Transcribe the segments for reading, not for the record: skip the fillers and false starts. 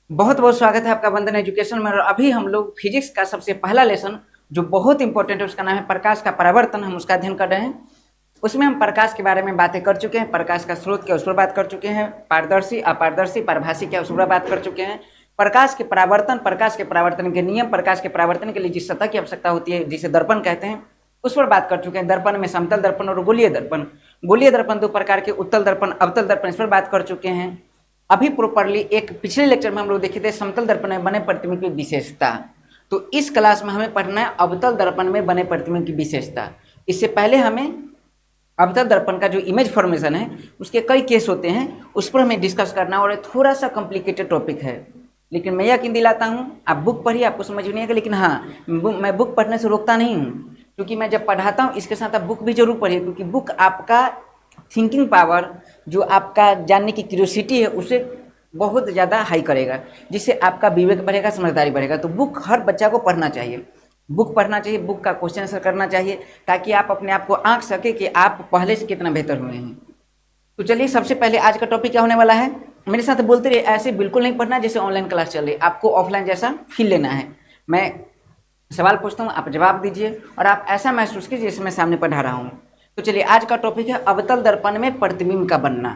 बहुत बहुत स्वागत है आपका वंदन एजुकेशन में। और अभी हम लोग फिजिक्स का सबसे पहला लेसन जो बहुत इंपॉर्टेंट है उसका नाम है प्रकाश का परावर्तन, हम उसका अध्ययन कर रहे हैं। उसमें हम प्रकाश के बारे में बातें कर चुके हैं, प्रकाश का स्रोत क्या उस पर बात कर चुके हैं, पारदर्शी अपारदर्शी पारभासी क्या उस पर बात कर चुके हैं, प्रकाश के परावर्तन के नियम, प्रकाश के परावर्तन के लिए जिस सतह की आवश्यकता होती है जिसे दर्पण कहते हैं उस पर बात कर चुके हैं। दर्पण में समतल दर्पण और गोलीय दर्पण, दो प्रकार के, उत्तल दर्पण अवतल दर्पण, इस पर बात कर चुके हैं। अभी प्रॉपरली एक पिछले लेक्चर में हम लोग देखे थे समतल दर्पण में बने प्रतिबिंब की विशेषता। तो इस क्लास में हमें पढ़ना है अवतल दर्पण में बने प्रतिबिंब की विशेषता। इससे पहले हमें अवतल दर्पण का जो इमेज फॉर्मेशन है उसके कई केस होते हैं, उस पर हमें डिस्कस करना और थोड़ा सा कॉम्प्लिकेटेड टॉपिक है। लेकिन मैं यकीन दिलाता हूँ आप बुक पढ़िए, आपको समझ नहीं आएगा। लेकिन हाँ, मैं बुक पढ़ने से रोकता नहीं हूँ, क्योंकि मैं जब पढ़ाता हूँ इसके साथ आप बुक भी जरूर पढ़िए, क्योंकि बुक आपका थिंकिंग पावर, जो आपका जानने की क्यूरियोसिटी है उसे बहुत ज़्यादा हाई करेगा, जिससे आपका विवेक बढ़ेगा, समझदारी बढ़ेगा। तो बुक हर बच्चा को पढ़ना चाहिए, बुक पढ़ना चाहिए, बुक का क्वेश्चन आंसर करना चाहिए, ताकि आप अपने आप को आंक सके कि आप पहले से कितना बेहतर हुए हैं। तो चलिए, सबसे पहले आज का टॉपिक क्या होने वाला है। मेरे साथ बोलते रहिए, ऐसे बिल्कुल नहीं पढ़ना जैसे ऑनलाइन क्लास चल रही, आपको ऑफलाइन जैसा फील लेना है। मैं सवाल पूछता हूँ, आप जवाब दीजिए और आप ऐसा महसूस कीजिए जैसे मैं सामने पढ़ा रहा हूँ। तो चलिए, आज का टॉपिक है अवतल दर्पण में प्रतिबिंब का बनना।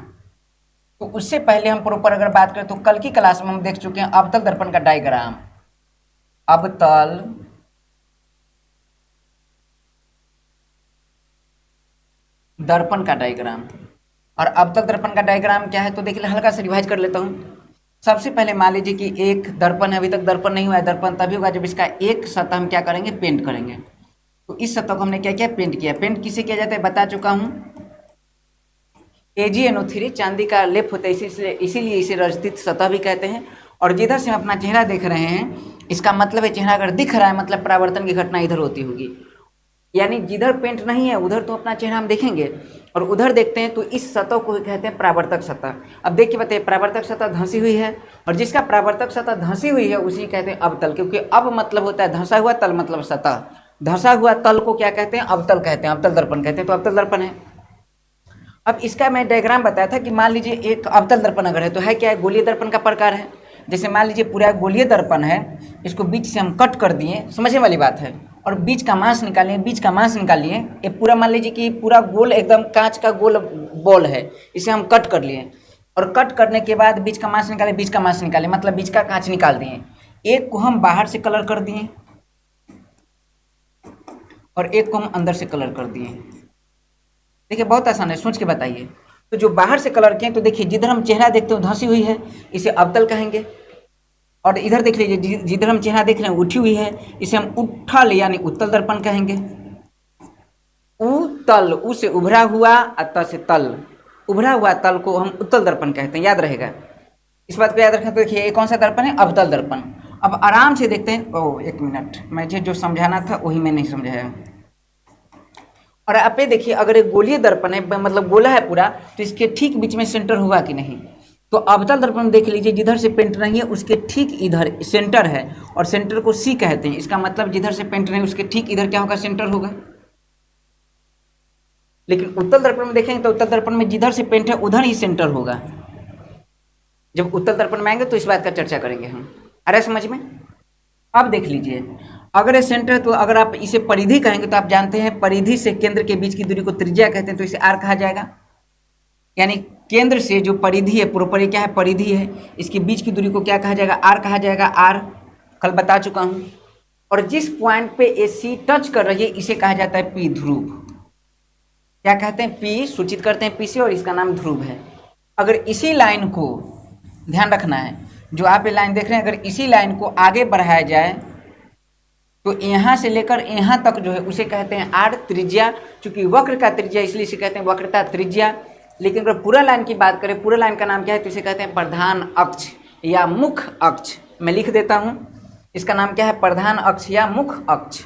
तो उससे पहले हम प्रॉपर अगर बात करें तो कल की क्लास में हम देख चुके हैं अवतल दर्पण का डायग्राम, अवतल दर्पण का डायग्राम। और अवतल दर्पण का डायग्राम क्या है तो देखिए, हल्का सा रिवाइज कर लेता हूँ। सबसे पहले मान लीजिए कि एक दर्पण है, अभी तक दर्पण नहीं हुआ है। दर्पण तभी होगा जब इसका एक सतह हम क्या करेंगे, पेंट करेंगे। तो इस सतह को हमने क्या किया, पेंट किया। पेंट किसे किया जाता है बता चुका हूँ, AgNO3 चांदी का लेप होता है, इसीलिए इसे रजतित सतह भी कहते हैं। और जिधर से हम अपना चेहरा देख रहे हैं, इसका मतलब है चेहरा अगर दिख रहा है मतलब परावर्तन की घटना इधर होती होगी। यानी जिधर पेंट नहीं है उधर तो अपना चेहरा हम देखेंगे, और उधर देखते हैं तो इस सतह को कहते हैं परावर्तक सतह। अब देखिए बताइए, परावर्तक सतह धंसी हुई है, और जिसका परावर्तक सतह धंसी हुई है उसी कहते हैं अवतल, क्योंकि अब मतलब होता है धंसा हुआ, तल मतलब सतह। धंसा हुआ तल को क्या कहते हैं, अवतल कहते हैं, अवतल दर्पण कहते हैं। तो अवतल दर्पण है। अब इसका मैं डायग्राम बताया था कि मान लीजिए एक अवतल दर्पण अगर है तो है क्या है, गोलीय दर्पण का प्रकार है। जैसे मान लीजिए पूरा गोलीय दर्पण है, इसको बीच से हम कट कर दिए, समझने वाली बात है, और बीच का मांस निकालिए, बीच का मांस निकालिए। ये पूरा मान लीजिए कि पूरा गोल एकदम कांच का गोल बॉल है, इसे हम कट कर लिए, और कट करने के बाद बीच का मांस निकाले, बीच का मांस निकाले मतलब बीच का कांच निकाल दिए। एक को हम बाहर से कलर कर दिए और एक को हम अंदर से कलर कर दिए। देखिए बहुत आसान है, सोच के बताइए। तो जो बाहर से कलर किए तो देखिए जिधर हम चेहरा देखते हो धंसी हुई है, इसे अवतल कहेंगे। और इधर देख लीजिए जिधर हम चेहरा देख रहे हैं उठी हुई है, इसे हम उठल यानी उत्तल दर्पण कहेंगे। उतल, उ से उभरा हुआ, अत से तल, उभरा हुआ तल को हम उत्तल दर्पण कहते हैं, याद रहेगा। इस बात को याद रखें। तो देखिए ये कौन सा दर्पण है, अवतल दर्पण। अब आराम से देखते हैं। ओह एक मिनट, मुझे जो समझाना था वही मैं नहीं समझाया। और आप ये देखिए, अगर एक गोलीय दर्पण है मतलब गोला है पूरा, तो इसके ठीक बीच में सेंटर हुआ कि नहीं। तो अवतल दर्पण देख लीजिए, जिधर से पेंट नहीं है उसके ठीक इधर सेंटर है, और सेंटर को C कहते हैं। इसका मतलब जिधर से पेंट नहीं उसके ठीक इधर क्या होगा, सेंटर होगा। लेकिन उत्तल दर्पण में देखेंगे तो उत्तल दर्पण में जिधर से पेंट है उधर ही सेंटर होगा। जब उत्तल दर्पण में आएंगे तो इस बात का चर्चा करेंगे हम। आ रहा है समझ में। अब देख लीजिए, अगर ये सेंटर है तो अगर आप इसे परिधि कहेंगे तो आप जानते हैं परिधि से केंद्र के बीच की दूरी को त्रिज्या कहते हैं, तो इसे R कहा जाएगा। यानी केंद्र से जो परिधि है, पूर्व क्या है, परिधि है, इसके बीच की दूरी को क्या कहा जाएगा, R कहा जाएगा। R कल बता चुका हूं। और जिस पॉइंट पे AC टच कर रही है इसे कहा जाता है P ध्रुव। क्या कहते हैं, P सूचित करते हैं P से, और इसका नाम ध्रुव है। अगर इसी लाइन को ध्यान रखना है, जो आप ये लाइन देख रहे हैं, अगर इसी लाइन को आगे बढ़ाया जाए तो यहाँ से लेकर यहाँ तक जो है उसे कहते हैं R त्रिज्या। चूंकि वक्र का त्रिज्या इसलिए इसे कहते हैं वक्रता त्रिज्या। लेकिन अगर पूरा लाइन की बात करें, पूरा लाइन का नाम क्या है, तो इसे कहते हैं प्रधान अक्ष या मुख अक्ष। मैं लिख देता हूं, इसका नाम क्या है, प्रधान अक्ष या मुख अक्ष।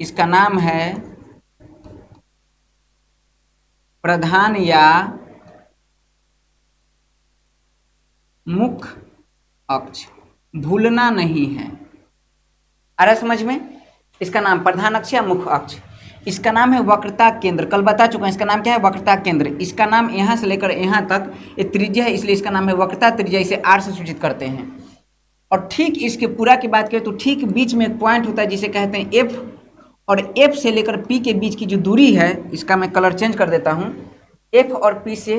इसका नाम है प्रधान या मुख अक्ष, भूलना नहीं है। आ रहा समझ में। इसका नाम प्रधान अक्ष या मुख अक्ष। इसका नाम है वक्रता केंद्र, कल बता चुका हूँ इसका नाम क्या है, वक्रता केंद्र। इसका नाम यहाँ से लेकर यहाँ तक ये त्रिज्या है, इसलिए इसका नाम है वक्रता त्रिज्या, इसे आर से सूचित करते हैं। और ठीक इसके पूरा की बात करें तो ठीक बीच में एक पॉइंट होता है जिसे कहते हैं एफ, और एफ से लेकर पी के बीच की जो दूरी है, इसका मैं कलर चेंज कर देता हूँ, एफ और पी से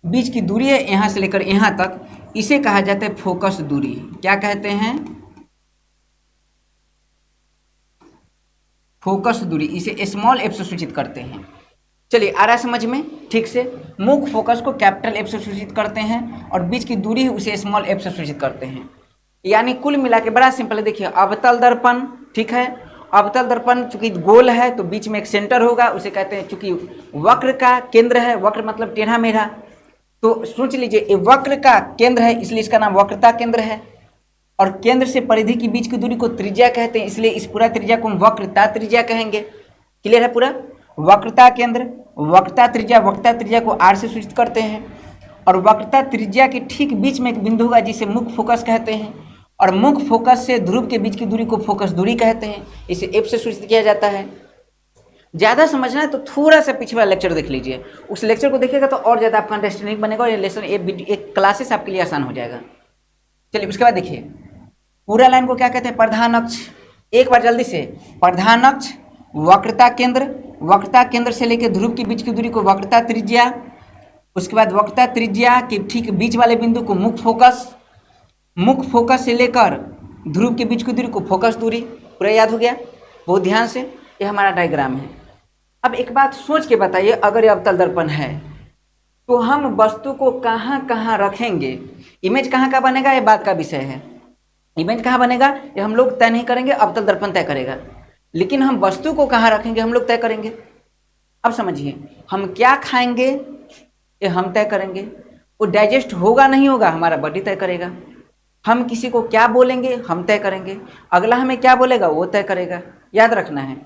बीच की दूरी है यहाँ से लेकर यहाँ तक, इसे कहा जाता है फोकस दूरी। क्या कहते हैं, फोकस दूरी, इसे स्मॉल एफ से सूचित करते हैं। चलिए आ रहा समझ में ठीक से, मुख्य फोकस को कैपिटल एफ से सूचित करते हैं और बीच की दूरी है उसे स्मॉल एफ से सूचित करते हैं। यानी कुल मिला के बड़ा सिंपल है। देखिए अवतल दर्पण, ठीक है, अवतल दर्पण चूंकि गोल है तो बीच में एक सेंटर होगा, उसे कहते हैं, चूंकि वक्र का केंद्र है, वक्र मतलब टेढ़ा मेढ़ा, तो सोच लीजिए ये वक्र का केंद्र है इसलिए इसका नाम वक्रता केंद्र है। और केंद्र से परिधि के बीच की दूरी को त्रिज्या कहते हैं, इसलिए इस पूरा त्रिज्या को हम वक्रता त्रिज्या कहेंगे। क्लियर है पूरा, वक्रता केंद्र, वक्रता त्रिज्या, वक्रता त्रिज्या को आर से सूचित करते हैं। और वक्रता त्रिज्या के ठीक बीच में एक बिंदु होगा जिसे मुख्य फोकस कहते हैं, और मुख्य फोकस से ध्रुव के बीच की दूरी को फोकस दूरी कहते हैं, इसे एफ से सूचित किया जाता है। ज़्यादा समझना है तो थोड़ा सा पीछे वाला लेक्चर देख लीजिए, उस लेक्चर को देखिएगा तो और ज़्यादा आपका अंडरस्टैंडिंग बनेगा और ये लेसन एक क्लासेस आपके लिए आसान हो जाएगा। चलिए उसके बाद देखिए पूरा लाइन को क्या कहते हैं, प्रधान अक्ष। एक बार जल्दी से, प्रधान अक्ष, वक्रता केंद्र, वक्रता केंद्र से लेकर ध्रुव के बीच की दूरी को वक्रता त्रिज्या, उसके बाद वक्रता त्रिज्या के ठीक बीच वाले बिंदु को मुख्य फोकस, मुख्य फोकस से लेकर ध्रुव के बीच की दूरी को फोकस दूरी। पूरा याद हो गया, बहुत ध्यान से, ये हमारा डायग्राम है। अब एक बात सोच के बताइए, अगर ये अवतल दर्पण है तो हम वस्तु को कहाँ कहाँ रखेंगे, इमेज कहाँ का बनेगा, ये बात का विषय है। इमेज कहाँ बनेगा ये हम लोग तय नहीं करेंगे, अवतल दर्पण तय करेगा, लेकिन हम वस्तु को कहाँ रखेंगे हम लोग तय करेंगे। अब समझिए, हम क्या खाएंगे ये हम तय करेंगे, वो डाइजेस्ट होगा नहीं होगा हमारा बॉडी तय करेगा। हम किसी को क्या बोलेंगे हम तय करेंगे, अगला हमें क्या बोलेगा वो तय करेगा, याद रखना है।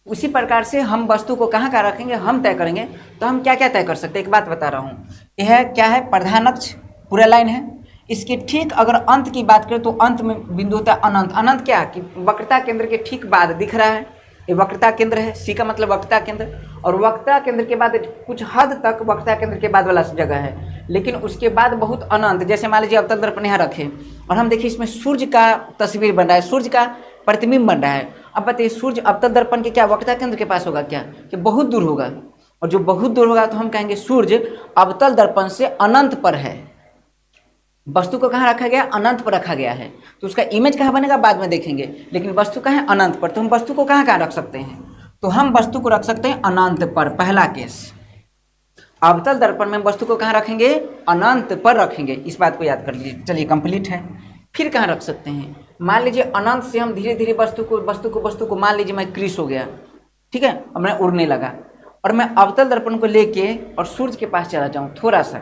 उसी प्रकार से हम वस्तु को कहाँ कहाँ रखेंगे हम तय करेंगे। तो हम क्या क्या तय कर सकते हैं, एक बात बता रहा हूँ, यह क्या है, प्रधान अक्ष पूरा लाइन है, इसके ठीक अगर अंत की बात करें तो अंत में बिंदु होता है अनंत। अनंत क्या कि वक्रता केंद्र के ठीक बाद दिख रहा है, ये वक्रता केंद्र है, सी का मतलब वक्रता केंद्र, और वक्रता केंद्र के बाद कुछ हद तक वक्रता केंद्र के बाद वाला जगह है, लेकिन उसके बाद बहुत अनंत। जैसे मान लीजिए अवतल दर्पण यहाँ रखे और हम देखिए इसमें सूर्य का तस्वीर बन रहा है, सूर्य का प्रतिबिंब बन रहा है। अब बताइए सूर्य अवतल दर्पण के क्या वक्रता केंद्र के पास होगा क्या, कि बहुत दूर होगा, और जो बहुत दूर होगा तो हम कहेंगे सूर्य अवतल दर्पण से अनंत पर है। वस्तु को कहाँ रखा गया, अनंत पर रखा गया है, तो उसका इमेज कहाँ बनेगा बाद में देखेंगे, लेकिन वस्तु कहाँ है अनंत पर। तो हम वस्तु को कहाँ कहाँ रख सकते हैं, तो हम वस्तु को रख सकते हैं अनंत पर, पहला केस। अवतल दर्पण में वस्तु को कहाँ रखेंगे, अनंत पर रखेंगे, इस बात को याद कर लीजिए। चलिए कंप्लीट है। फिर कहाँ रख सकते हैं, मान लीजिए अनंत से हम धीरे धीरे वस्तु को मान लीजिए मैं क्रिस हो गया, ठीक है, अब मैं उड़ने लगा और मैं अवतल दर्पण को लेके और सूर्य के पास चला जाऊँ थोड़ा सा,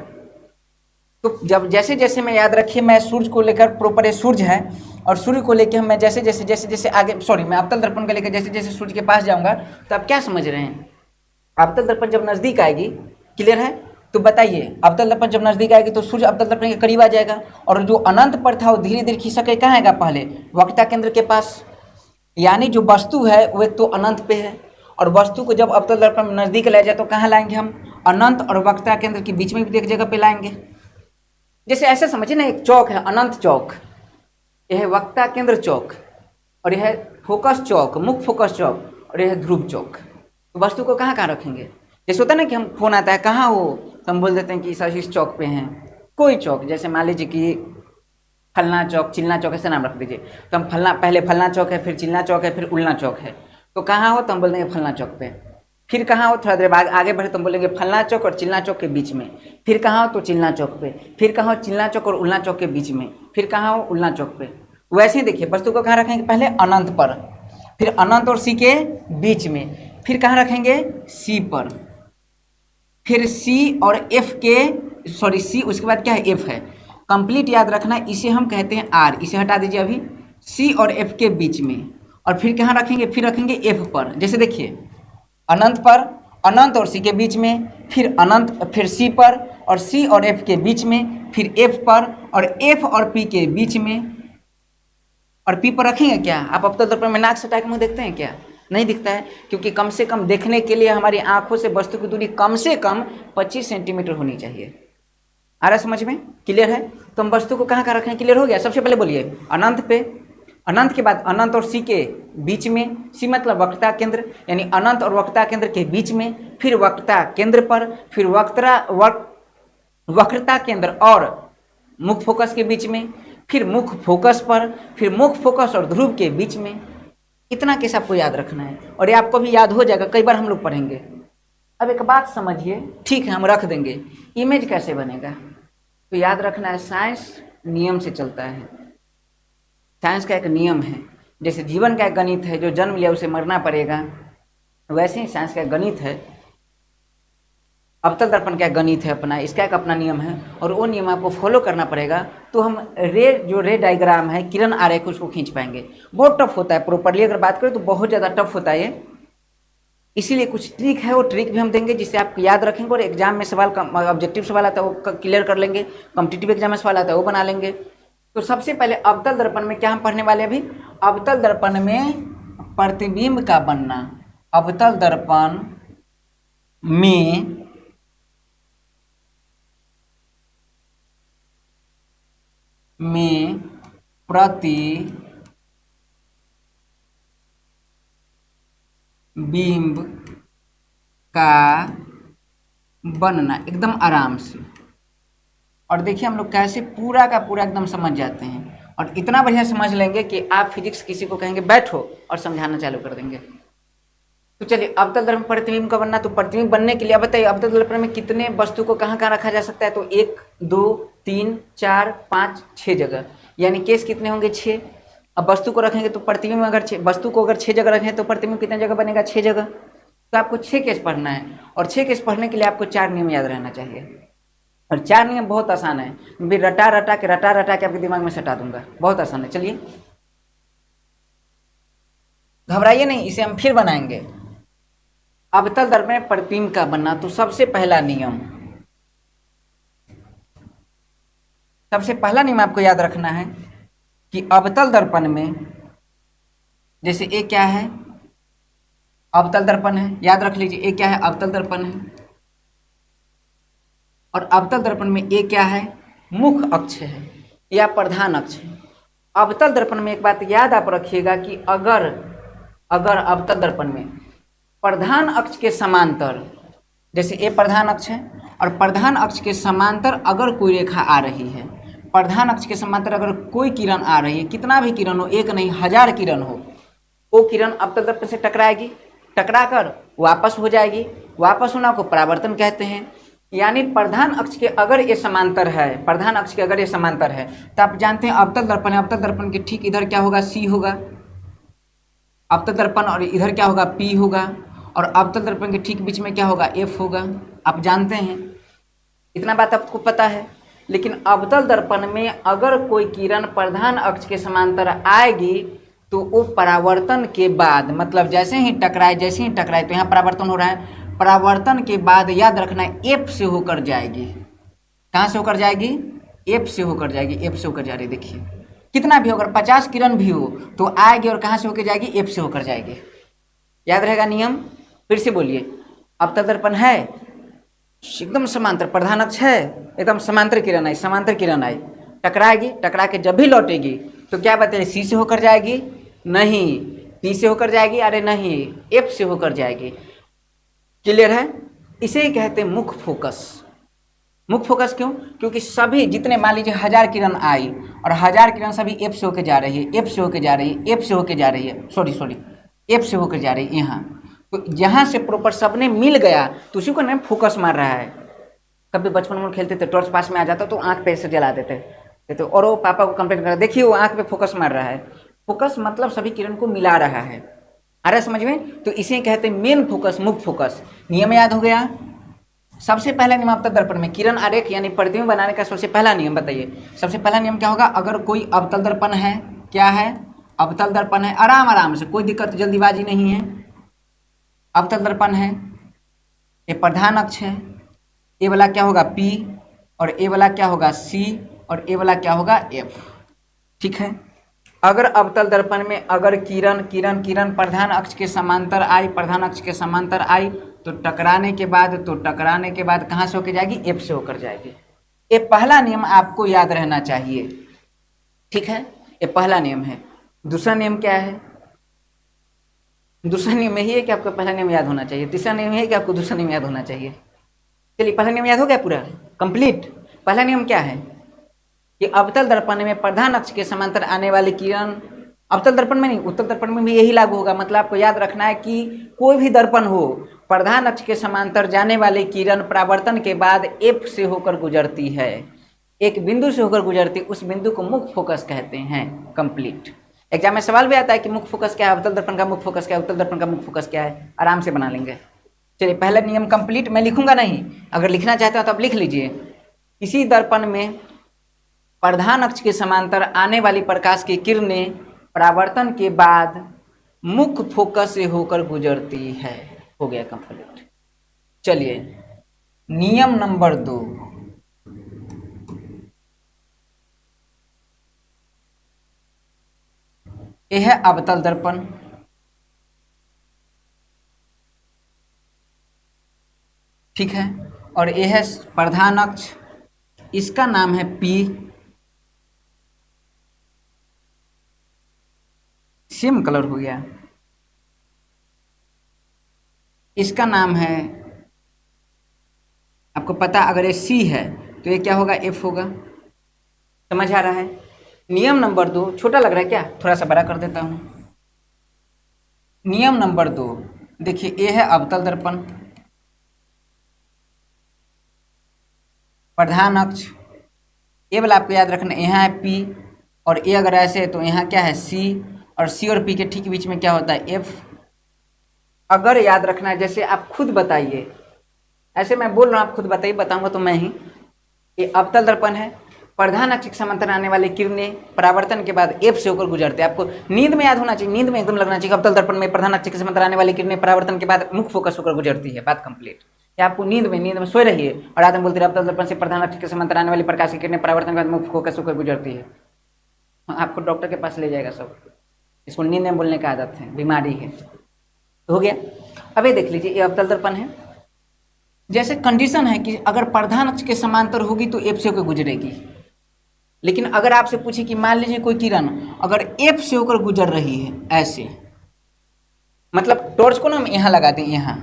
तो जब जैसे जैसे मैं, याद रखिए मैं सूर्य को लेकर प्रॉपर ये सूर्य है और सूर्य को लेकर मैं जैसे जैसे आगे मैं अवतल दर्पण को लेकर जैसे जैसे सूर्य के पास जाऊंगा, तो आप क्या समझ रहे हैं, अवतल दर्पण जब नजदीक आएगी, क्लियर है, तो बताइए अवतल दर्पण जब नजदीक आएगी तो सूर्य अवतल दर्पण के करीब आ जाएगा, और जो अनंत पर था वो धीरे धीरे खिसक के कहाँ आएगा, पहले वक्रता केंद्र के पास। यानी जो वस्तु है वो एक तो अनंत पे है, और वस्तु को जब अवतल दर्पण में नजदीक लाया जाए तो कहाँ लाएंगे हम, अनंत और वक्रता केंद्र के बीच में भी एक जगह पे लाएंगे। जैसे ऐसे समझिए ना, एक चौक है अनंत चौक, यह है वक्रता केंद्र चौक, और यह है फोकस चौक, मुख्य फोकस चौक, और यह है ध्रुव चौक। तो वस्तु को कहाँ कहाँ रखेंगे, जैसे होता है ना कि हम फोन आता है कहाँ हो, तो हम बोल देते हैं कि सर इस चौक पे हैं, कोई चौक, जैसे मान लीजिए कि फलना चौक, चिलना चौक, ऐसे नाम रख दीजिए, तो हम पहले फलना चौक है, फिर चिलना चौक है, फिर उलना चौक है, तो कहाँ हो तो हम बोल देंगे फलना चौक पे। फिर कहाँ हो, थोड़ा देर बाद आगे बढ़े तो हम बोलेंगे फलना चौक और चिलना चौक के बीच में। फिर कहाँ हो तो चिलना चौक पे। फिर कहाँ हो, चिलना चौक और उलना चौक के बीच में। फिर कहाँ हो, उलना चौक पे। वैसे ही देखिए वस्तु को कहाँ रखेंगे, पहले अनंत पर, फिर अनंत और सी के बीच में, फिर कहाँ रखेंगे, सी पर, फिर सी और एफ के, सॉरी सी उसके बाद क्या है, एफ है, कंप्लीट याद रखना, इसे हम कहते हैं आर, इसे हटा दीजिए अभी, सी और एफ के बीच में। और फिर कहाँ रखेंगे, फिर रखेंगे एफ पर। जैसे देखिए अनंत पर, अनंत और सी के बीच में, फिर अनंत, फिर सी पर, और सी और एफ के बीच में, फिर एफ पर, और एफ और पी के बीच में, और पी पर रखेंगे क्या, आप अवतल दर्पण में नाक सटा के मुँह देखते हैं क्या, नहीं दिखता है, क्योंकि कम से कम देखने के लिए हमारी आंखों से वस्तु की दूरी कम से कम 25 सेंटीमीटर होनी चाहिए। आ रहा समझ में? क्लियर है? तो हम वस्तु को कहाँ कहाँ रखें? क्लियर हो गया? सबसे पहले बोलिए अनंत पे, अनंत के बाद अनंत और सी के बीच में, सी मतलब वक्रता केंद्र, यानी अनंत और वक्रता केंद्र के बीच में, फिर वक्रता केंद्र पर, फिर वक्रता केंद्र और मुख्य फोकस के बीच में, फिर मुख्य फोकस पर, फिर मुख्य फोकस और ध्रुव के बीच में। इतना केस आपको याद रखना है और ये आपको भी याद हो जाएगा, कई बार हम लोग पढ़ेंगे। अब एक बात समझिए, ठीक है हम रख देंगे, इमेज कैसे बनेगा? तो याद रखना है साइंस नियम से चलता है। साइंस का एक नियम है, जैसे जीवन का एक गणित है, जो जन्म लिया उसे मरना पड़ेगा, वैसे ही साइंस का एक गणित है, अवतल दर्पण का गणित है अपना, इसका एक अपना नियम है और वो नियम आपको फॉलो करना पड़ेगा। तो हम रे डायग्राम है, किरण आरेख, उसको खींच पाएंगे। बहुत टफ होता है, प्रॉपर्ली अगर बात करें तो बहुत ज़्यादा टफ होता है ये, इसीलिए कुछ ट्रिक है, वो ट्रिक भी हम देंगे जिससे आप याद रखेंगे और एग्जाम में सवाल का ऑब्जेक्टिव सवाल आता है वो क्लियर कर लेंगे, कॉम्पिटिटिव एग्जाम में सवाल आता है वो बना लेंगे। तो सबसे पहले अवतल दर्पण में क्या हम पढ़ने वाले अभी? अवतल दर्पण में प्रतिबिंब का बनना। अवतल दर्पण में प्रतिबिंब का बनना, एकदम आराम से। और देखिए हम लोग कैसे पूरा का पूरा एकदम समझ जाते हैं और इतना बढ़िया समझ लेंगे कि आप फिजिक्स किसी को कहेंगे बैठो और समझाना चालू कर देंगे। तो चलिए अवतल दर्पण प्रतिबिंब का बनना, तो प्रतिबिंब बनने के लिए अब बताइए अवतल दर्पण में कितने वस्तु को कहाँ कहाँ रखा जा सकता है? तो 1 2 3 4 5 6 जगह, यानी केस कितने होंगे? 6। अब वस्तु को रखेंगे तो प्रतिबिंब अगर वस्तु को अगर 6 जगह रखें तो प्रतिबिंब कितने जगह बनेगा? 6 जगह। तो आपको 6 केस पढ़ना है और 6 केस पढ़ने के लिए आपको 4 नियम याद रहना चाहिए और 4 नियम बहुत आसान है, भी रटा रटा के आपके दिमाग में सटा दूंगा, बहुत आसान है। चलिए घबराइए नहीं, इसे हम फिर बनाएंगे। अवतल दर्पण में प्रतिबिंब का बनना, तो सबसे पहला नियम आपको याद रखना है कि अवतल दर्पण में, जैसे ए क्या है? अवतल दर्पण है, याद रख लीजिए ए क्या है? अवतल दर्पण है। और अवतल दर्पण में ए क्या है? मुख्य अक्ष है या प्रधान अक्ष है। अवतल दर्पण में एक बात याद आप रखिएगा कि अगर अवतल दर्पण में प्रधान अक्ष के समांतर, जैसे ए प्रधान अक्ष है और प्रधान अक्ष के समांतर अगर कोई रेखा आ रही है, प्रधान अक्ष के समांतर अगर कोई किरण आ रही है, कितना भी किरण हो, एक नहीं 1000 किरण हो, वो किरण अवतल दर्पण से टकराएगी, टकराकर वापस हो जाएगी। वापस होना को परावर्तन कहते हैं। यानी प्रधान अक्ष के अगर ये समांतर है, प्रधान अक्ष के अगर ये समांतर है तो आप जानते हैं अवतल दर्पण है, अवतल दर्पण के ठीक इधर क्या होगा? सी होगा अवतल दर्पण, और इधर क्या होगा? पी होगा, और अवतल दर्पण के ठीक बीच में क्या होगा? एफ होगा। आप जानते हैं, इतना बात आपको पता है। लेकिन अवतल दर्पण में अगर कोई किरण प्रधान अक्ष के समांतर आएगी तो वो परावर्तन के बाद, मतलब जैसे ही टकराए तो यहाँ परावर्तन हो रहा है, परावर्तन के बाद याद रखना एफ से होकर जाएगी। कहाँ से होकर जाएगी? एफ से होकर जाएगी, एफ से होकर जा रही। देखिए कितना भी हो, अगर 50 किरण भी हो तो आएगी और कहाँ से होकर जाएगी? एफ से होकर जाएगी। याद रहेगा नियम? फिर से बोलिए, अवतल दर्पण है एकदम समांतर, प्रधान अक्ष है एकदम समांतर किरण आई, टकराएगी, टकरा के जब भी लौटेगी तो क्या बताइए? सी से होकर जाएगी? नहीं। पी से होकर जाएगी? अरे नहीं, एफ से होकर जाएगी। क्लियर है? इसे ही कहते हैं मुख्य फोकस। मुख्य फोकस क्यों? क्योंकि सभी जितने, मान लीजिए 1000 किरण आई और 1000 किरण सभी एफ से होकर जा रही है, एफ से होकर जा रही है, एफ से होकर जा रही है, सॉरी एफ से होकर जा रही है यहाँ। तो यहाँ से प्रॉपर सबने मिल गया तो उसी को ना फोकस मार रहा है। कभी बचपन में खेलते थे, टॉर्च पास में आ जाता तो आंख पे से जला देते तो और वो पापा को कंप्लेंट कर, देखिए वो आंख पे फोकस मार रहा है। फोकस मतलब सभी किरण को मिला रहा है। आ रहा है समझ में? तो इसे कहते हैं मेन फोकस, मुख्य फोकस। नियम याद हो गया? सबसे पहला नियम अवतल दर्पण में किरण आरेख यानी प्रतिबिंब बनाने का सबसे पहला नियम बताइए। सबसे पहला नियम क्या होगा? अगर कोई अवतल दर्पण है, क्या है? अवतल दर्पण है, आराम से, कोई दिक्कत जल्दीबाजी नहीं है। अवतल दर्पण है, ये प्रधान अक्ष है, ए वाला क्या होगा? पी, और ए वाला क्या होगा? सी, और ए वाला क्या होगा? एफ। ठीक है, अगर अवतल दर्पण में अगर किरण प्रधान अक्ष के समांतर आई, तो टकराने के बाद कहाँ से होकर जाएगी? एफ से होकर जाएगी। ये पहला नियम आपको याद रहना चाहिए, ठीक है, ये पहला नियम है। दूसरा नियम क्या है? दूसरा नियम यही है कि आपको पहला नियम याद होना चाहिए। तीसरा नियम है कि आपको दूसरा नियम याद होना चाहिए। चलिए, पहला नियम याद हो गया पूरा कंप्लीट। पहला नियम क्या है कि अवतल दर्पण में प्रधान अक्ष के समांतर आने वाली किरण, अवतल दर्पण में नहीं, उत्तल दर्पण में भी यही लागू होगा। मतलब आपको याद रखना है कि कोई भी दर्पण हो, प्रधान अक्ष के समांतर जाने वाली किरण परावर्तन के बाद एफ से होकर गुजरती है, एक बिंदु से होकर गुजरती, उस बिंदु को मुख्य फोकस कहते हैं। कंप्लीट। एग्जाम में सवाल भी आता है कि मुख्य फोकस क्या है, अवतल दर्पण का मुख्य फोकस क्या है, उत्तल दर्पण का मुख्य फोकस क्या है, आराम से बना लेंगे। चलिए, पहला नियम कंप्लीट। मैं लिखूंगा नहीं, अगर लिखना चाहते हो तो आप लिख लीजिए। किसी दर्पण में प्रधान अक्ष के समांतर आने वाली प्रकाश की किरणें परावर्तन के बाद मुख्य फोकस से होकर गुजरती है। हो गया कंप्लीट। चलिए, नियम नंबर 2, यह है अवतल दर्पण। ठीक है, और यह है प्रधान अक्ष, इसका नाम है P। सेम कलर हो गया। इसका नाम है, आपको पता, अगर ये C है तो ये क्या होगा? F होगा। समझ आ रहा है? नियम नंबर 2, छोटा लग रहा है क्या? थोड़ा सा बड़ा कर देता हूं। नियम नंबर 2, देखिए, ये है अवतल दर्पण, प्रधान अक्ष, ये वाला आपको याद रखना, यहाँ है P, और ये अगर ऐसे है तो यहाँ क्या है? C, और C और P के ठीक बीच में क्या होता है? F। अगर याद रखना है, जैसे आप खुद बताइए, ऐसे मैं बोल रहा हूँ, आप खुद बताइए, बताऊंगा तो मैं ही। ये अवतल दर्पण है, प्रधान अक्ष के समांतर आने वाली किरणें परावर्तन के बाद एफ से होकर गुजरते हैं। आपको नींद में याद होना चाहिए, नींद में एकदम लगना चाहिए। अवतल दर्पण में प्रधान अक्ष के समांतर आने वाली किरणें परावर्तन के बाद मुख्य फोकस होकर गुजरती है। बात कंप्लीट। या आपको नींद में सोए रहिए और आदमी बोलते रहे, अवतल दर्पण से प्रधान अक्ष के समांतर आने वाली प्रकाश की किरणें परावर्तन के बाद मुख्य फोकस होकर गुजरती है। आपको डॉक्टर के पास ले जाएगा सब। इसको नींद में बोलने का आदत है, बीमारी है। तो हो गया। अब ये देख लीजिए, ये अवतल दर्पण है। जैसे कंडीशन है कि अगर प्रधान अक्ष के समांतर होगी तो एफ से होकर गुजरेगी। लेकिन अगर आपसे पूछे कि मान लीजिए कोई किरण अगर एफ से होकर गुजर रही है, ऐसे, मतलब टॉर्च को ना हम यहां लगा दें, यहां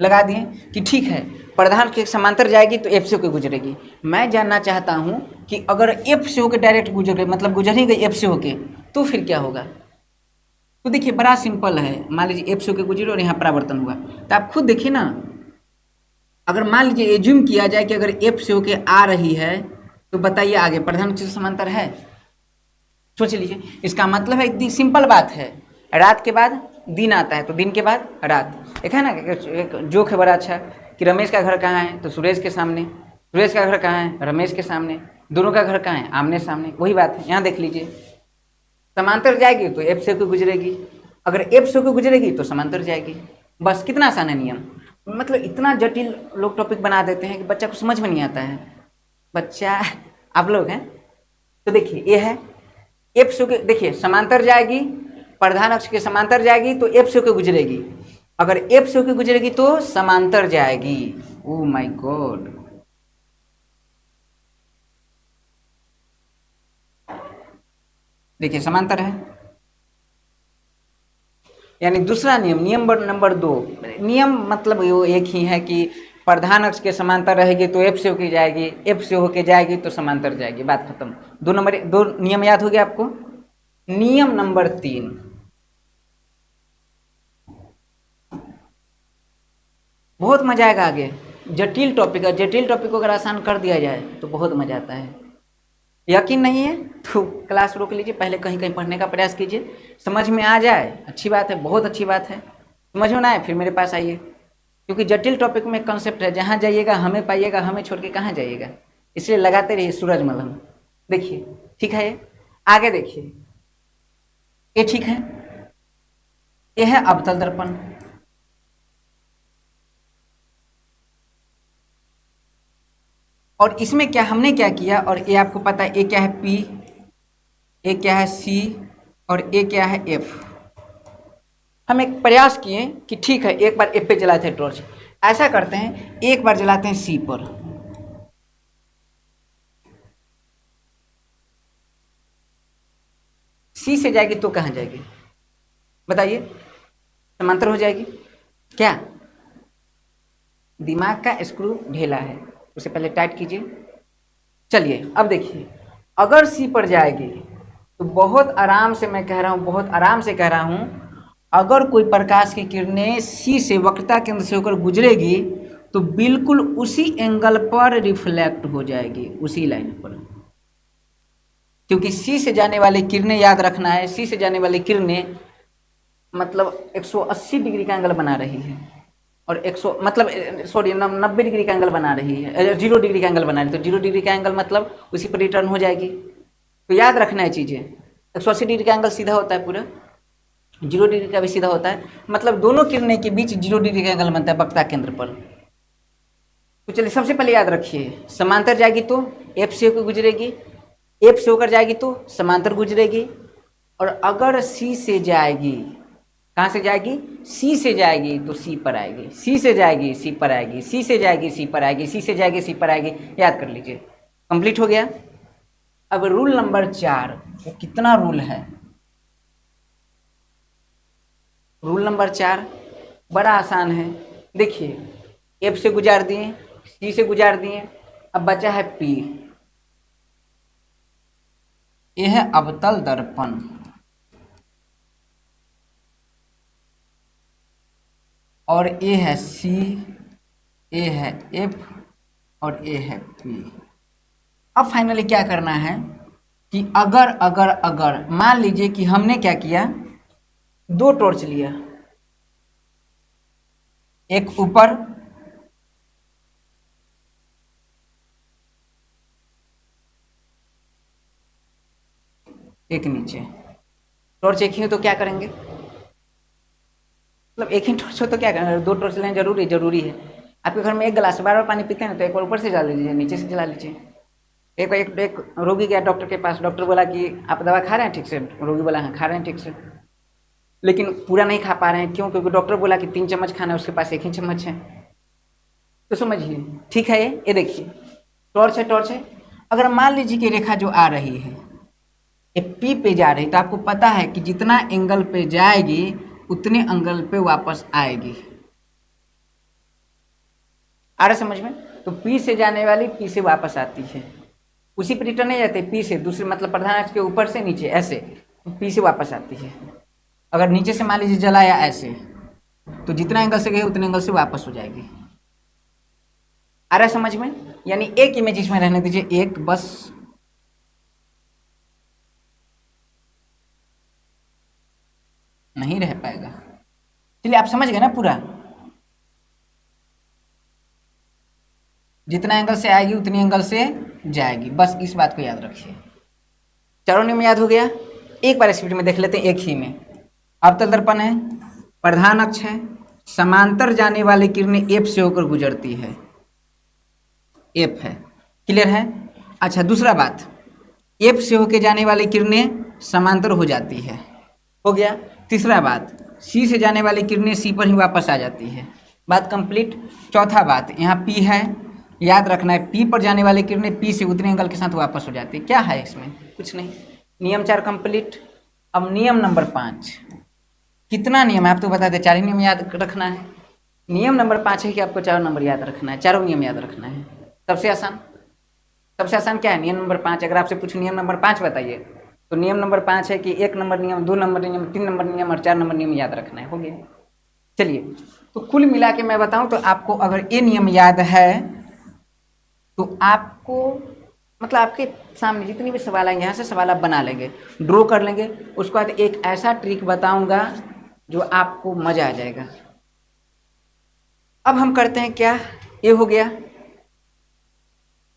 लगा दिए कि ठीक है, प्रधान के समांतर जाएगी तो एफ से होकर गुजरेगी। मैं जानना चाहता हूं कि अगर एफ से होकर डायरेक्ट गुजर गई, मतलब गुजर ही गई एफ से होकर, तो फिर क्या होगा? तो देखिए, बड़ा सिंपल है। मान लीजिए एफ से होकर गुजरी और यहाँ परावर्तन हुआ, तो आप खुद देखिए ना। अगर मान लीजिए एज्यूम किया जाए कि अगर एफ से होके आ रही है, तो बताइए आगे प्रधान अक्ष से समांतर है? सोच लीजिए। इसका मतलब है, एक सिंपल बात है, रात के बाद दिन आता है तो दिन के बाद रात। एक है ना, एक जोक है बड़ा अच्छा, कि रमेश का घर कहाँ है? तो सुरेश के सामने। सुरेश का घर कहाँ है? रमेश के सामने। दोनों का घर कहाँ है? आमने सामने। वही बात है, यहाँ देख लीजिए। समांतर जाएगी तो एफ से होकर गुजरेगी, अगर एफ से होकर गुजरेगी तो समांतर जाएगी। बस, कितना आसान है नियम। मतलब इतना जटिल लोग टॉपिक बना देते हैं कि बच्चा को समझ में नहीं आता है। बच्चा आप लोग हैं। तो देखिए, ये है एफ से होकर, देखिए समांतर जाएगी, प्रधान अक्ष के समांतर जाएगी तो एफ से होकर गुजरेगी, अगर एफ से होकर गुजरेगी तो समांतर जाएगी। Oh my God. देखिए, समांतर है, यानी दूसरा नियम, नियम नंबर 2, नियम मतलब वो एक ही है कि प्रधान अक्ष के समांतर रहेगी तो एफ से होके जाएगी, एफ से होके जाएगी तो समांतर जाएगी। बात खत्म। 2 नियम याद हो गया आपको। नियम नंबर 3, बहुत मजा आएगा आगे। जटिल टॉपिक है, जटिल टॉपिक को अगर आसान कर दिया जाए तो बहुत मजा आता है। यकीन नहीं है तो क्लास रोक लीजिए, पहले कहीं कहीं पढ़ने का प्रयास कीजिए, समझ में आ जाए अच्छी बात है, बहुत अच्छी बात है। समझ में ना आए फिर मेरे पास आइए, क्योंकि जटिल टॉपिक में कंसेप्ट है, जहाँ जाइएगा हमें पाइएगा, हमें छोड़ के कहाँ जाइएगा। इसलिए लगाते रहिए सूरज मलहम। देखिए, ठीक है, ये आगे देखिए, ये ठीक है, ये है अवतल दर्पण। और इसमें क्या हमने क्या किया, और ए आपको पता है, ए क्या है पी, ए क्या है सी, और ए क्या है एफ। हम एक प्रयास किए कि ठीक है एक बार एफ पे जलाते हैं टॉर्च, ऐसा करते हैं एक बार जलाते हैं सी पर, सी से जाएगी तो कहाँ जाएगी बताइए, समांतर हो जाएगी क्या? दिमाग का स्क्रू ढीला है, उसे पहले टाइट कीजिए। चलिए अब देखिए, अगर सी पर जाएगी तो बहुत आराम से, मैं कह रहा हूँ बहुत आराम से कह रहा हूँ, अगर कोई प्रकाश की किरणें सी से वक्रता केंद्र से होकर गुजरेगी तो बिल्कुल उसी एंगल पर रिफ्लेक्ट हो जाएगी, उसी लाइन पर। क्योंकि सी से जाने वाली किरणें, याद रखना है, सी से जाने वाली किरणें मतलब 180 डिग्री का एंगल बना रही है, और 100 मतलब सॉरी 90 डिग्री का एंगल बना रही है, 0 डिग्री का एंगल बना रही है, तो 0 डिग्री का एंगल मतलब उसी पर रिटर्न हो जाएगी। तो याद रखना है चीज़ें, 180 डिग्री का एंगल सीधा होता है पूरा, 0 डिग्री का भी सीधा होता है, मतलब दोनों किरणें के बीच 0 डिग्री का एंगल बनता है वक्रता केंद्र पर। तो चलिए सबसे पहले याद रखिए, समांतर जाएगी तो एफ से होकर गुजरेगी, एफ से होकर जाएगी तो समांतर गुजरेगी, और अगर सी से जाएगी, कहाँ से जाएगी, सी से जाएगी तो सी पर आएगी, सी से जाएगी सी पर आएगी, सी से जाएगी सी पर आएगी, सी से जाएगी सी पर आएगी, याद कर लीजिए। कंप्लीट हो गया। अब रूल नंबर 4, वो कितना रूल है, रूल नंबर 4 बड़ा आसान है। देखिए एफ से गुजार दिए, सी से गुजार दिए, अब बचा है पी, ये है अवतल दर्पण, और ए है सी, ए है एफ, और ए है पी। अब फाइनली क्या करना है कि अगर अगर अगर मान लीजिए कि हमने क्या किया, 2 टॉर्च लिया, एक ऊपर एक नीचे, टॉर्च एक ही हो तो क्या करेंगे, मतलब एक ही टॉर्च हो तो क्या करेंगे, 2 टॉर्च लेना जरूरी जरूरी है। आपके घर में एक गिलास बार बार पानी पीते हैं ना, तो एक बार ऊपर से जला लीजिए, नीचे से जला लीजिए। एक रोगी गया डॉक्टर के पास, डॉक्टर बोला कि आप दवा खा रहे हैं ठीक से, रोगी बोला हाँ खा रहे हैं ठीक से, लेकिन पूरा नहीं खा पा रहे हैं, क्यों? क्योंकि डॉक्टर बोला कि 3 चम्मच खाना है, उसके पास 1 ही चम्मच है। तो समझिए ठीक है, ये देखिए टॉर्च है, टॉर्च है, अगर मान लीजिए कि रेखा जो आ रही है ये पी पे जा रही, तो आपको पता है कि जितना एंगल पे जाएगी उतने एंगल पे वापस आएगी। आ रहा समझ में? तो पी से जाने वाली पी से वापस आती है, उसी पर रिटर्न नहीं जाते, पी से दूसरे मतलब प्रधान अक्ष के ऊपर से नीचे ऐसे, तो पी से वापस आती है। अगर नीचे से मान लीजिए जलाया ऐसे, तो जितना एंगल से गए उतने एंगल से वापस हो जाएगी। आ रहा है समझ में? यानी एक इमेज इसमें रहने दीजिए, एक बस, नहीं रह पाएगा। चलिए आप समझ गए ना पूरा, जितना एंगल से आएगी उतनी एंगल से जाएगी, बस इस बात को याद रखिए। चारों नियम याद हो गया, एक बार स्पीड में देख लेते हैं एक ही में। अवतल दर्पण है, प्रधान अक्ष है, समांतर जाने वाली किरणें एफ से होकर गुजरती है, एफ है, क्लियर है? अच्छा दूसरा बात, एफ से होकर जाने वाली किरणें समांतर हो जाती है, हो गया। तीसरा बात, सी से जाने वाली किरणें सी पर ही वापस आ जाती है, बात कंप्लीट। चौथा बात, यहाँ पी है, याद रखना है पी पर जाने वाली किरणें पी से उतने एंगल के साथ वापस हो जाती है। क्या है इसमें? कुछ नहीं। नियम 4 कंप्लीट। अब नियम नंबर 5, कितना नियम है आप तो बता दें, 4 ही नियम याद रखना है। नियम नंबर 5 है कि आपको 4 नंबर याद रखना है, चारों नियम याद रखना है। सबसे आसान, सबसे आसान क्या है? नियम नंबर 5। अगर आपसे पूछ नियम नंबर 5 बताइए, तो नियम नंबर 5 है कि 1 नंबर नियम, 2 नंबर नियम, 3 नंबर नियम और 4 नंबर नियम याद रखना है, हो गया। चलिए तो कुल मिला के मैं बताऊं तो आपको अगर ये नियम याद है तो आपको मतलब आपके सामने जितनी भी सवाल आएंगे यहाँ से सवाल आप बना लेंगे, ड्रॉ कर लेंगे। उसके बाद एक ऐसा ट्रिक बताऊंगा जो आपको मजा आ जाएगा। अब हम करते हैं क्या, ये हो गया।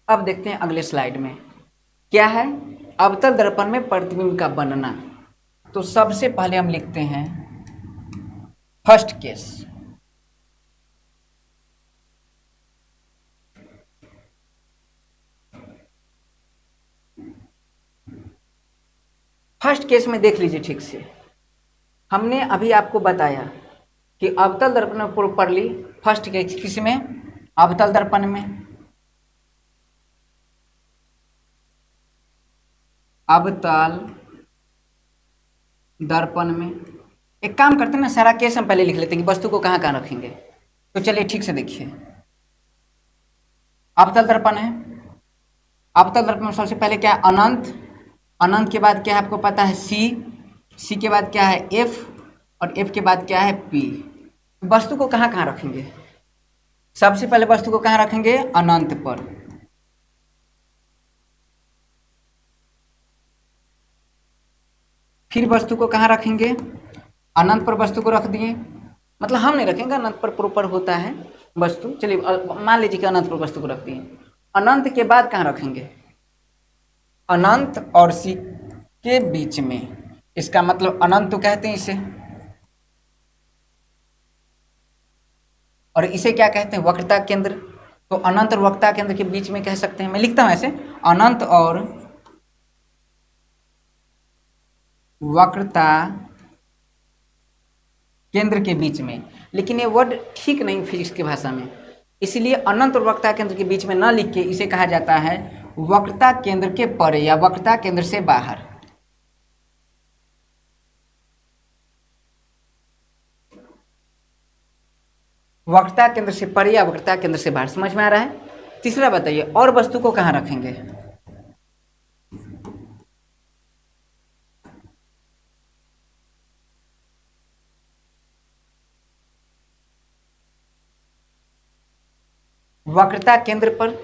अब देखते हैं अगले स्लाइड में क्या है, अवतल दर्पण में प्रतिबिंब का बनना। तो सबसे पहले हम लिखते हैं फर्स्ट केस, फर्स्ट केस में देख लीजिए ठीक से, हमने अभी आपको बताया कि अवतल दर्पण में प्रॉपरली फर्स्ट केस किस में, अवतल दर्पण में, अवतल दर्पण में। एक काम करते हैं ना, सारा केस हम पहले लिख लेते हैं कि वस्तु को कहाँ कहाँ रखेंगे। तो चलिए ठीक से देखिए, अवतल दर्पण है, अवतल दर्पण में सबसे पहले क्या है, अनंत, अनंत के बाद क्या है आपको पता है सी, सी के बाद क्या है एफ, और एफ के बाद क्या है पी। वस्तु को कहाँ कहाँ रखेंगे, सबसे पहले वस्तु को कहाँ रखेंगे, अनंत पर। फिर वस्तु को कहाँ रखेंगे, अनंत पर वस्तु को रख दिए, मतलब हम नहीं रखेंगे, अनंत पर प्रॉपर होता है वस्तु। चलिए मान लीजिए कि अनंत पर वस्तु को रख दिए, अनंत के बाद कहाँ रखेंगे, अनंत और सी के बीच में। इसका मतलब अनंत तो कहते हैं इसे, और इसे क्या कहते हैं, वक्रता केंद्र। तो अनंत और वक्रता केंद्र के बीच में कह सकते हैं, मैं लिखता हूं ऐसे, अनंत और वक्रता केंद्र के बीच में। लेकिन ये वर्ड ठीक नहीं फिजिक्स की भाषा में, इसलिए अनंत और वक्रता केंद्र के बीच में न लिख के इसे कहा जाता है वक्रता केंद्र के परे या वक्रता केंद्र से बाहर। वक्रता केंद्र से परे या वक्रता केंद्र से बाहर, समझ में आ रहा है। तीसरा बताइए, और वस्तु को कहाँ रखेंगे, वक्रता केंद्र पर।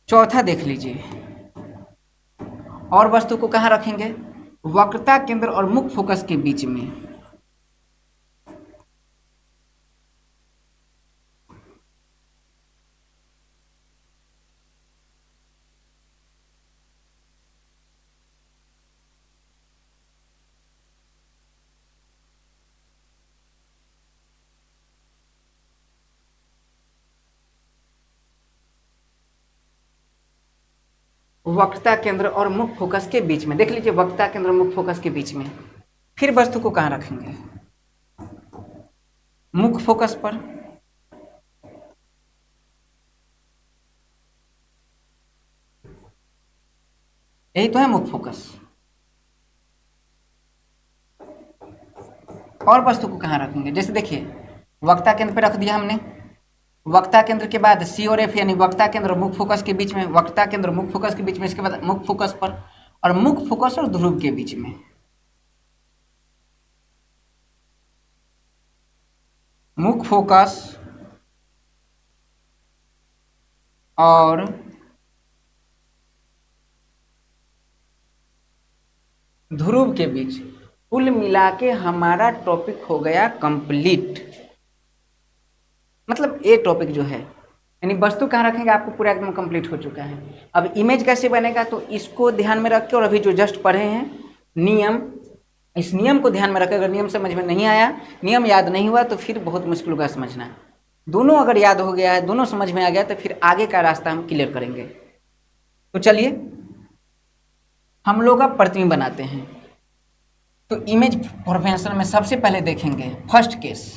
चौथा देख लीजिए, और वस्तु को कहाँ रखेंगे, वक्रता केंद्र और मुख्य फोकस के बीच में। वक्रता केंद्र और मुख्य फोकस के बीच में, देख लीजिए वक्रता केंद्र और मुख्य फोकस के बीच में। फिर वस्तु को कहाँ रखेंगे, मुख्य फोकस पर। यही तो है मुख्य फोकस। और वस्तु को कहाँ रखेंगे, जैसे देखिए वक्रता केंद्र पे रख दिया हमने, वक्रता केंद्र के बाद सी और एफ यानी वक्रता केंद्र और मुख्य फोकस के बीच में, वक्रता केंद्र और मुख्य फोकस के बीच में, इसके बाद मुख्य फोकस पर, और मुख्य फोकस और ध्रुव के बीच में। मुख्य फोकस और ध्रुव के बीच। कुल मिला के हमारा टॉपिक हो गया कंप्लीट। मतलब ये टॉपिक जो है, यानी वस्तु कहाँ रखेंगे, आपको पूरा एकदम कंप्लीट हो चुका है। अब इमेज कैसे बनेगा, तो इसको ध्यान में रख के, और अभी जो जस्ट पढ़े हैं नियम, इस नियम को ध्यान में रखें। अगर नियम समझ में नहीं आया, नियम याद नहीं हुआ, तो फिर बहुत मुश्किल होगा समझना। दोनों अगर याद हो गया है, दोनों समझ में आ गया, तो फिर आगे का रास्ता हम क्लियर करेंगे। तो चलिए हम लोग अब प्रतिबिंब बनाते हैं। तो इमेज फॉर्मेशन में सबसे पहले देखेंगे फर्स्ट केस।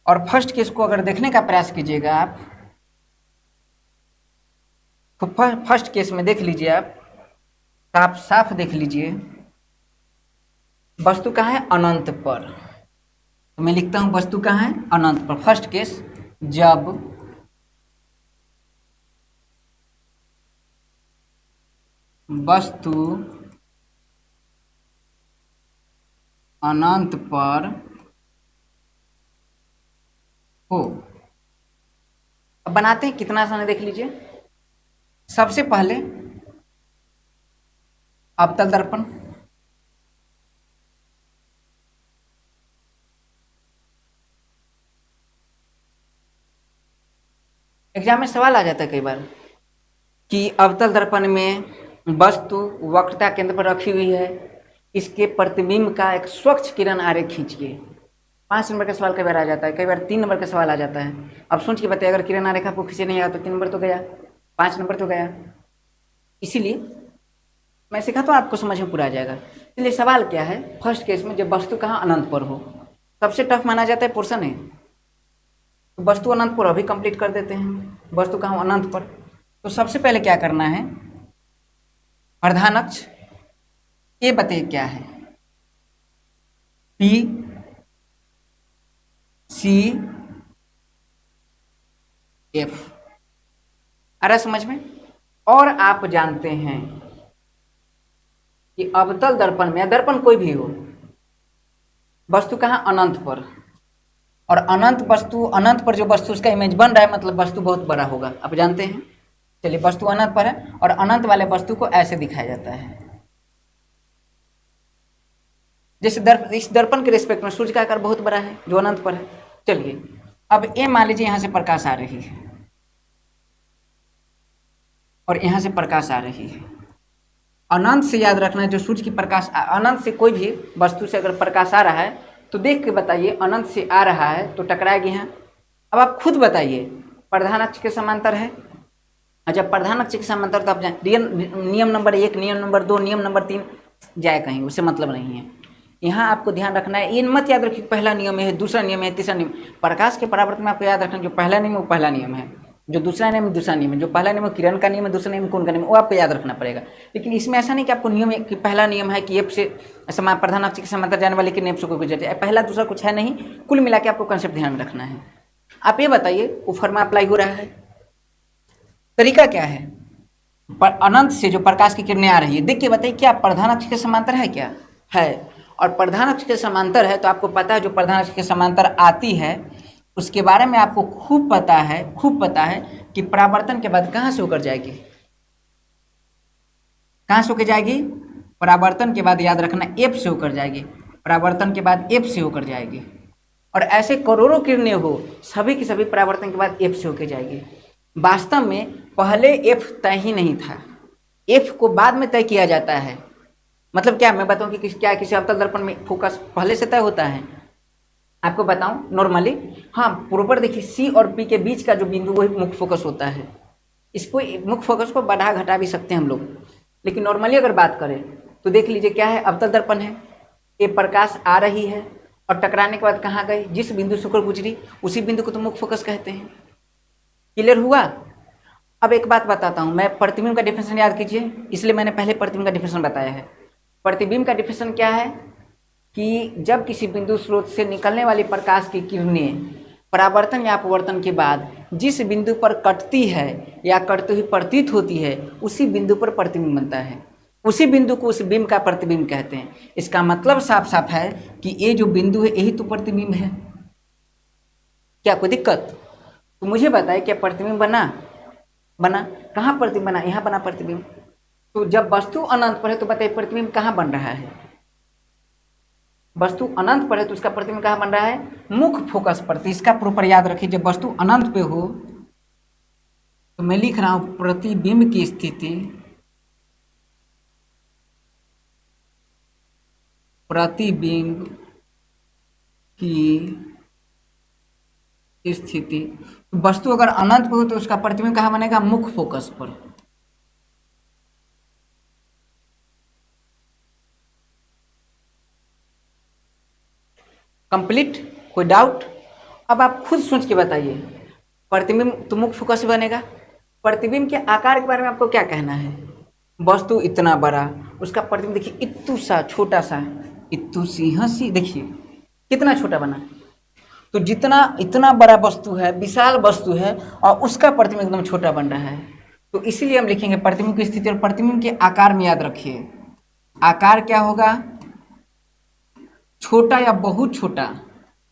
और फर्स्ट केस को अगर देखने का प्रयास कीजिएगा आप, तो फर्स्ट केस में देख लीजिए आप, साफ साफ देख लीजिए, वस्तु कहाँ है, अनंत पर। तो मैं लिखता हूं वस्तु कहाँ है, अनंत पर। फर्स्ट केस, जब वस्तु अनंत पर हो। अब बनाते हैं, कितना आसान है देख लीजिए। सबसे पहले अवतल दर्पण, एग्जाम में सवाल आ जाता है कई बार कि अवतल दर्पण में वस्तु वक्रता केंद्र पर रखी हुई है, इसके प्रतिबिंब का एक स्वच्छ किरण आरेख खींचिए। 5 नंबर का सवाल कई बार आ जाता है, कई बार 3 नंबर का सवाल आ जाता है। अब सोच के बताइए, अगर किरण रेखा आपको खींचे नहीं आया तो 3 नंबर तो गया, 5 नंबर तो गया। इसीलिए मैं सिखाता हूँ, आपको समझ में पूरा आ जाएगा। इसलिए सवाल क्या है, फर्स्ट केस में जब वस्तु कहाँ अनंत पर हो, सबसे टफ माना जाता है पोर्शन है, तो वस्तु अनंत पर अभी कंप्लीट कर देते हैं। वस्तु कहाँ अनंत पर, तो सबसे पहले क्या करना है, प्रधान अक्ष ये बताइए क्या है, पी सी एफ, आ रहा समझ में। और आप जानते हैं कि अवतल दर्पण में, या दर्पण कोई भी हो, वस्तु कहाँ अनंत पर, और अनंत वस्तु, अनंत पर जो वस्तु उसका इमेज बन रहा है मतलब वस्तु बहुत बड़ा होगा, आप जानते हैं। चलिए वस्तु अनंत पर है और अनंत वाले वस्तु को ऐसे दिखाया जाता है, जैसे इस दर्पण के रिस्पेक्ट में सूर्य का आकार बहुत बड़ा है जो अनंत पर है। चलिए अब ये मान लीजिए यहाँ से प्रकाश आ रही है और यहाँ से प्रकाश आ रही है। अनंत से याद रखना है, जो सूर्य की प्रकाश, अनंत से कोई भी वस्तु से अगर प्रकाश आ रहा है तो देख के बताइए, अनंत से आ रहा है तो टकराएगी यहाँ। अब आप खुद बताइए, प्रधान अक्ष के समांतर है, अच्छा प्रधान अक्ष के समांतर तो आप नियम नंबर 1, नियम नंबर 2, नियम नंबर 3 जाए कहीं, उससे मतलब नहीं है। यहाँ आपको ध्यान रखना है, ये मत याद रखिए पहला नियम है, दूसरा नियम है, तीसरा नियम। प्रकाश के परावर्तन में आपको याद रखना, जो पहला नियम वो पहला नियम है, जो दूसरा नियम दूसरा नियम है, जो पहला नियम किरण का नियम है, दूसरा नियम कौन का नियम, वो आपको याद रखना पड़ेगा। लेकिन इसमें ऐसा नहीं कि आपको नियम कि पहला नियम है कि एफ से प्रधान अक्ष के समांतर जाने वाले कि एफ से कोई गुजर जाए, पहला दूसरा कुछ है नहीं, कुल मिला के आपको कंसेप्ट ध्यान में रखना है। आप ये बताइए वो फॉर्मा अप्लाई हो रहा है, तरीका क्या है, पर अनंत से जो प्रकाश की किरणें आ रही है, देख के बताइए क्या प्रधान अक्ष के समांतर है, क्या है। और प्रधान अक्ष के समांतर है तो आपको पता है जो प्रधान अक्ष के समांतर आती है उसके बारे में आपको खूब पता है कि परावर्तन के बाद कहाँ से होकर जाएगी, कहाँ से होकर जाएगी, परावर्तन के बाद याद रखना एफ से होकर जाएगी, परावर्तन के बाद एफ से होकर जाएगी। और ऐसे करोड़ों किरणें हो, सभी की सभी परावर्तन के बाद एफ से होकर जाएगी। वास्तव में पहले एफ तय ही नहीं था, एफ को बाद में तय किया जाता है। मतलब क्या, मैं बताऊं कि क्या किसी अवतल दर्पण में फोकस पहले से तय होता है, आपको बताऊं नॉर्मली, हाँ प्रॉपर देखिए सी और पी के बीच का जो बिंदु वही मुख्य फोकस होता है। इसको मुख्य फोकस को बढ़ा घटा भी सकते हैं हम लोग, लेकिन नॉर्मली अगर बात करें तो देख लीजिए क्या है, अवतल दर्पण है, ये प्रकाश आ रही है और टकराने के बाद कहाँ गई, जिस बिंदु से होकर गुजरी उसी बिंदु को तो मुख्य फोकस कहते हैं। क्लियर हुआ। अब एक बात बताता हूँ, मैं प्रतिबिंब का डिफिनेशन याद कीजिए, इसलिए मैंने पहले प्रतिबिंब का डिफिनेशन बताया है। प्रतिबिंब का डिफिनेशन क्या है कि जब किसी बिंदु स्रोत से निकलने वाली प्रकाश की किरणें परावर्तन या अपवर्तन के बाद जिस बिंदु पर कटती है या कटती हुई प्रतीत होती है उसी बिंदु पर प्रतिबिंब बनता है, उसी बिंदु को उस बिंब का प्रतिबिंब कहते हैं। इसका मतलब साफ साफ है कि ये जो बिंदु है यही तो प्रतिबिंब है। क्या कोई दिक्कत, तो मुझे बताए क्या प्रतिबिंब बना कहाँ प्रतिबिंब बना, यहाँ बना प्रतिबिंब। तो जब वस्तु अनंत पर है तो बताइए प्रतिबिंब कहाँ बन रहा है, वस्तु अनंत पर है तो उसका प्रतिबिंब कहाँ बन रहा है, मुख्य फोकस पर। तो इसका प्रॉपर याद रखिए, जब वस्तु अनंत पे हो तो मैं लिख रहा हूं प्रतिबिंब की स्थिति, प्रतिबिंब की स्थिति, वस्तु अगर अनंत पे हो तो उसका प्रतिबिंब कहाँ बनेगा, मुख्य फोकस पर। कंप्लीट, कोई डाउट। अब आप खुद सोच के बताइए, प्रतिबिंब तो मुख्य फोकस बनेगा, प्रतिबिंब के आकार के बारे में आपको क्या कहना है, वस्तु इतना बड़ा, उसका प्रतिबिंब देखिए इतू सा छोटा सा, इतू सी हंसी देखिए कितना छोटा बना। तो जितना इतना बड़ा वस्तु है, विशाल वस्तु है, और उसका प्रतिबिंब एकदम छोटा बन रहा है। तो इसीलिए हम लिखेंगे प्रतिबिंब की स्थिति और प्रतिबिंब के आकार में याद रखिए, आकार क्या होगा, छोटा या बहुत छोटा।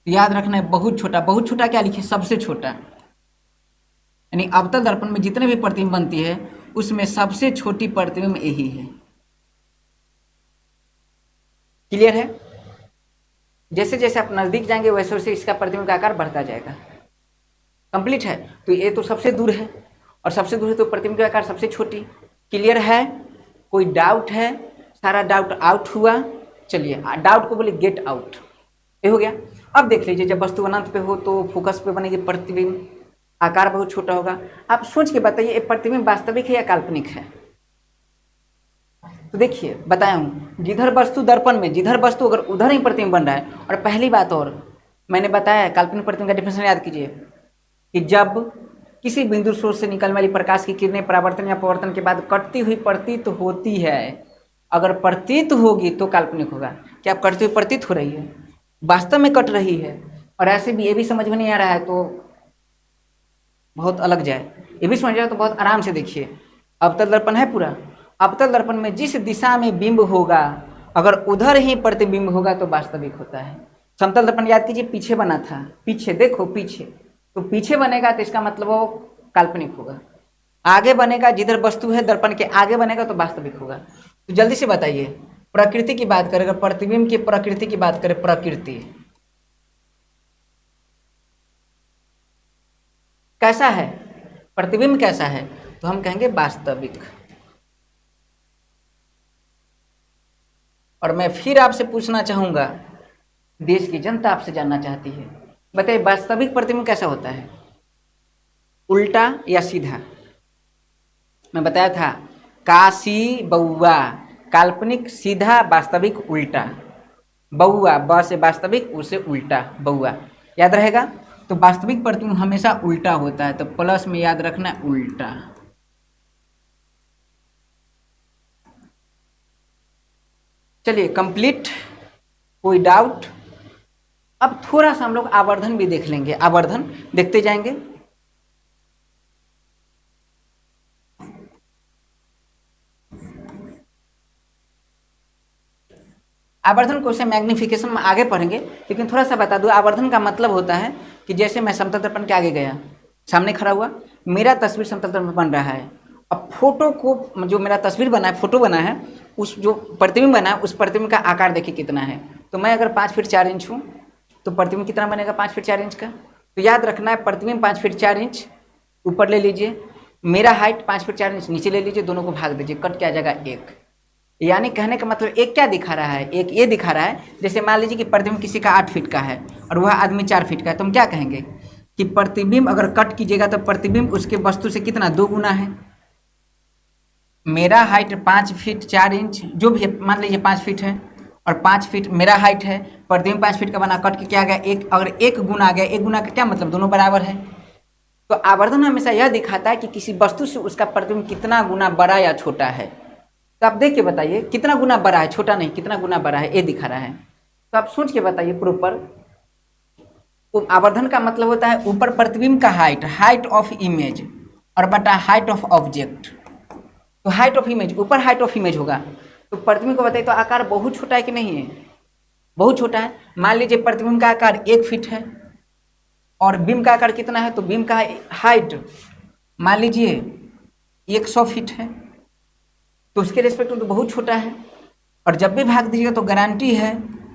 याद रखना है बहुत छोटा, बहुत छोटा क्या लिखिए, सबसे छोटा। यानी अवतल दर्पण में जितने भी प्रतिबिंब बनती है उसमें सबसे छोटी प्रतिबिंब यही है। क्लियर है। जैसे जैसे आप नजदीक जाएंगे वैसे वैसे इसका प्रतिबिंब का आकार बढ़ता जाएगा। कंप्लीट है। तो ये तो सबसे दूर है और सबसे दूर है तो प्रतिबिंब का आकार सबसे छोटी। क्लियर है, कोई डाउट है, सारा डाउट आउट हुआ। चलिए डाउट को बोले गेट आउट। ये हो गया। अब देख लीजिए, जब वस्तु अनंत पे हो तो फोकस पे बनेगी प्रतिबिंब, आकार बहुत छोटा होगा। आप सोच के बताइए, ये प्रतिबिंब वास्तविक है या काल्पनिक है? तो देखिए बताया हूँ, जिधर वस्तु दर्पण में, जिधर वस्तु अगर उधर ही प्रतिबिंब बन रहा है। और पहली बात और मैंने बताया है, काल्पनिक प्रतिबिंब का डिफिनेशन याद कीजिए कि जब किसी बिंदु स्रोत से निकलने वाली प्रकाश की किरणें परावर्तन या अपवर्तन के बाद कटती हुई प्रतीत होती है। अगर प्रतीत होगी तो काल्पनिक होगा। क्या आप कटती हुई प्रतीत हो रही है? वास्तव में कट रही है। और ऐसे भी ये भी समझ में नहीं आ रहा है तो बहुत अलग जाए, ये भी समझ रहा है तो बहुत आराम से देखिए। अवतल दर्पण है पूरा, अवतल दर्पण में जिस दिशा में बिंब होगा, अगर उधर ही प्रतिबिंब होगा तो वास्तविक होता है। समतल दर्पण याद कीजिए पीछे बना था, पीछे देखो पीछे, तो पीछे बनेगा तो इसका मतलब वो काल्पनिक होगा। आगे बनेगा, जिधर वस्तु है दर्पण के आगे बनेगा तो वास्तविक होगा। तो जल्दी से बताइए, प्रकृति की बात करें, अगर प्रतिबिंब की प्रकृति की बात करें, प्रकृति कैसा है, प्रतिबिंब कैसा है, तो हम कहेंगे वास्तविक। और मैं फिर आपसे पूछना चाहूंगा, देश की जनता आपसे जानना चाहती है, बताइए वास्तविक प्रतिबिंब कैसा होता है, उल्टा या सीधा? मैं बताया था, काशी बउआ काल्पनिक, सीधा वास्तविक, उल्टा। बउआ ब से वास्तविक, उसे उल्टा, बउआ याद रहेगा। तो वास्तविक प्रतिबिंब हमेशा उल्टा होता है, तो प्लस में याद रखना उल्टा। चलिए कंप्लीट, कोई डाउट? अब थोड़ा सा हम लोग आवर्धन भी देख लेंगे, आवर्धन देखते जाएंगे। आवर्धन को से मैग्निफिकेशन में आगे पढ़ेंगे, लेकिन थोड़ा सा बता दूं, आवर्धन का मतलब होता है कि जैसे मैं समतल दर्पण के आगे गया, सामने खड़ा हुआ, मेरा तस्वीर समतल दर्पण बन रहा है। अब फोटो को, जो मेरा तस्वीर बना है, फोटो बना है, उस जो प्रतिबिंब बना है, उस प्रतिबिंब का आकार देखिए कितना है। तो मैं अगर 5 फीट 4 इंच हूँ तो प्रतिबिंब कितना बनेगा, 5 फीट 4 इंच का। तो याद रखना है, प्रतिबिंब 5 फीट 4 इंच ऊपर ले लीजिए, मेरा हाइट 5 फीट 4 इंच नीचे ले लीजिए, दोनों को भाग दीजिए, कट क्या आ जाएगा, 1। यानी कहने का मतलब एक क्या दिखा रहा है, एक ये दिखा रहा है, जैसे मान लीजिए कि प्रतिबिंब किसी का 8 फीट का है और वह आदमी 4 फीट का है, तो हम क्या कहेंगे कि प्रतिबिंब अगर कट कीजिएगा तो प्रतिबिंब उसके वस्तु से कितना, 2 गुना है। मेरा हाइट 5 फीट 4 इंच जो भी है, मान लीजिए 5 फीट है, और 5 फीट मेरा हाइट है, प्रतिबिंब 5 फीट का बना, कट के क्या आ गया, 1। अगर 1 गुना आ गया, 1 गुना का क्या मतलब, दोनों बराबर है। तो आवर्धन हमेशा यह दिखाता है कि किसी वस्तु से उसका प्रतिबिंब कितना गुना बड़ा या छोटा है। तो आप देख के बताइए कितना गुना बड़ा है, छोटा नहीं, कितना गुना बड़ा है, ये दिखा रहा है। तो आप सोच के बताइए प्रॉपर। तो आवर्धन का मतलब होता है ऊपर प्रतिबिंब का हाइट, हाइट ऑफ इमेज, और बटा हाइट ऑफ ऑब्जेक्ट। तो हाइट ऑफ इमेज, ऊपर हाइट ऑफ इमेज होगा, तो प्रतिबिंब को बताइए तो आकार बहुत छोटा है कि नहीं है, बहुत छोटा है। मान लीजिए प्रतिबिंब का आकार 1 फीट है और बिंब का आकार कितना है, तो बिंब का हाइट मान लीजिए 100 फीट है, तो उसके रेस्पेक्ट में तो बहुत छोटा है। और जब भी भाग दीजिएगा तो गारंटी है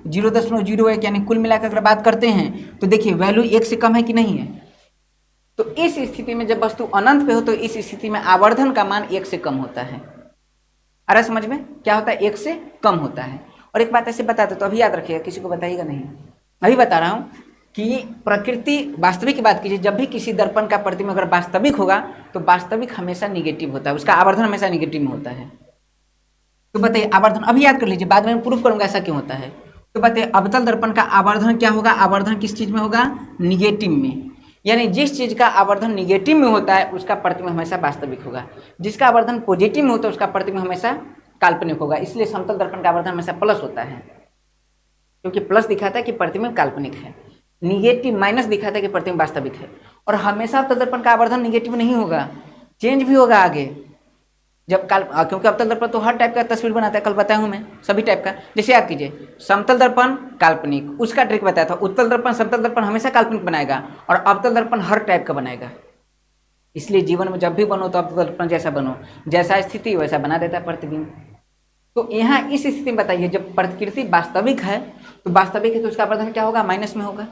0.01, यानी कुल मिलाकर अगर बात करते हैं तो देखिए वैल्यू 1 से कम है कि नहीं है। तो इस स्थिति में जब वस्तु अनंत पे हो तो इस स्थिति में आवर्धन का मान 1 से कम होता है। आ रहा समझ में, क्या होता है, 1 से कम होता है। और एक बात ऐसे बता दो तो अभी याद रखिएगा, किसी को बताइएगा नहीं, अभी बता रहा हूँ कि प्रकृति वास्तविक की बात कीजिए, जब भी किसी दर्पण का प्रतिबिंब अगर वास्तविक होगा तो वास्तविक हमेशा निगेटिव होता है, उसका आवर्धन हमेशा निगेटिव में होता है। तो बताइए आवर्धन अभी याद कर लीजिए, बाद में प्रूफ करूंगा ऐसा क्यों होता है। तो बताइए अवतल दर्पण का आवर्धन क्या होगा, आवर्धन किस चीज में होगा, निगेटिव में। यानी जिस चीज का आवर्धन निगेटिव में होता है उसका प्रतिबिंब हमेशा वास्तविक होगा, जिसका आवर्धन पॉजिटिव में होता है उसका प्रतिबिंब हमेशा काल्पनिक होगा। इसलिए समतल दर्पण का आवर्धन हमेशा प्लस होता है, क्योंकि प्लस दिखाता है कि प्रतिबिंब काल्पनिक है, निगेटिव माइनस दिखाता है कि प्रतिबिंब वास्तविक है। और हमेशा अवतल दर्पण का आवर्धन निगेटिव नहीं होगा, चेंज भी होगा आगे जब क्योंकि अवतल दर्पण तो हर टाइप का तस्वीर बनाता है, कल बताया हूं मैं सभी टाइप का। जैसे याद कीजिए, समतल दर्पण काल्पनिक, उसका ट्रिक बताया था, उत्तल दर्पण समतल दर्पण हमेशा काल्पनिक बनाएगा और अवतल दर्पण हर टाइप का बनाएगा। इसलिए जीवन में जब भी बनो तो अवतल दर्पण जैसा बनो, जैसा स्थिति वैसा बना देता है प्रतिबिंब। तो यहाँ इस स्थिति में बताइए, जब प्रकृति वास्तविक है तो वास्तविक है तो उसका आवर्धन क्या होगा, माइनस में होगा।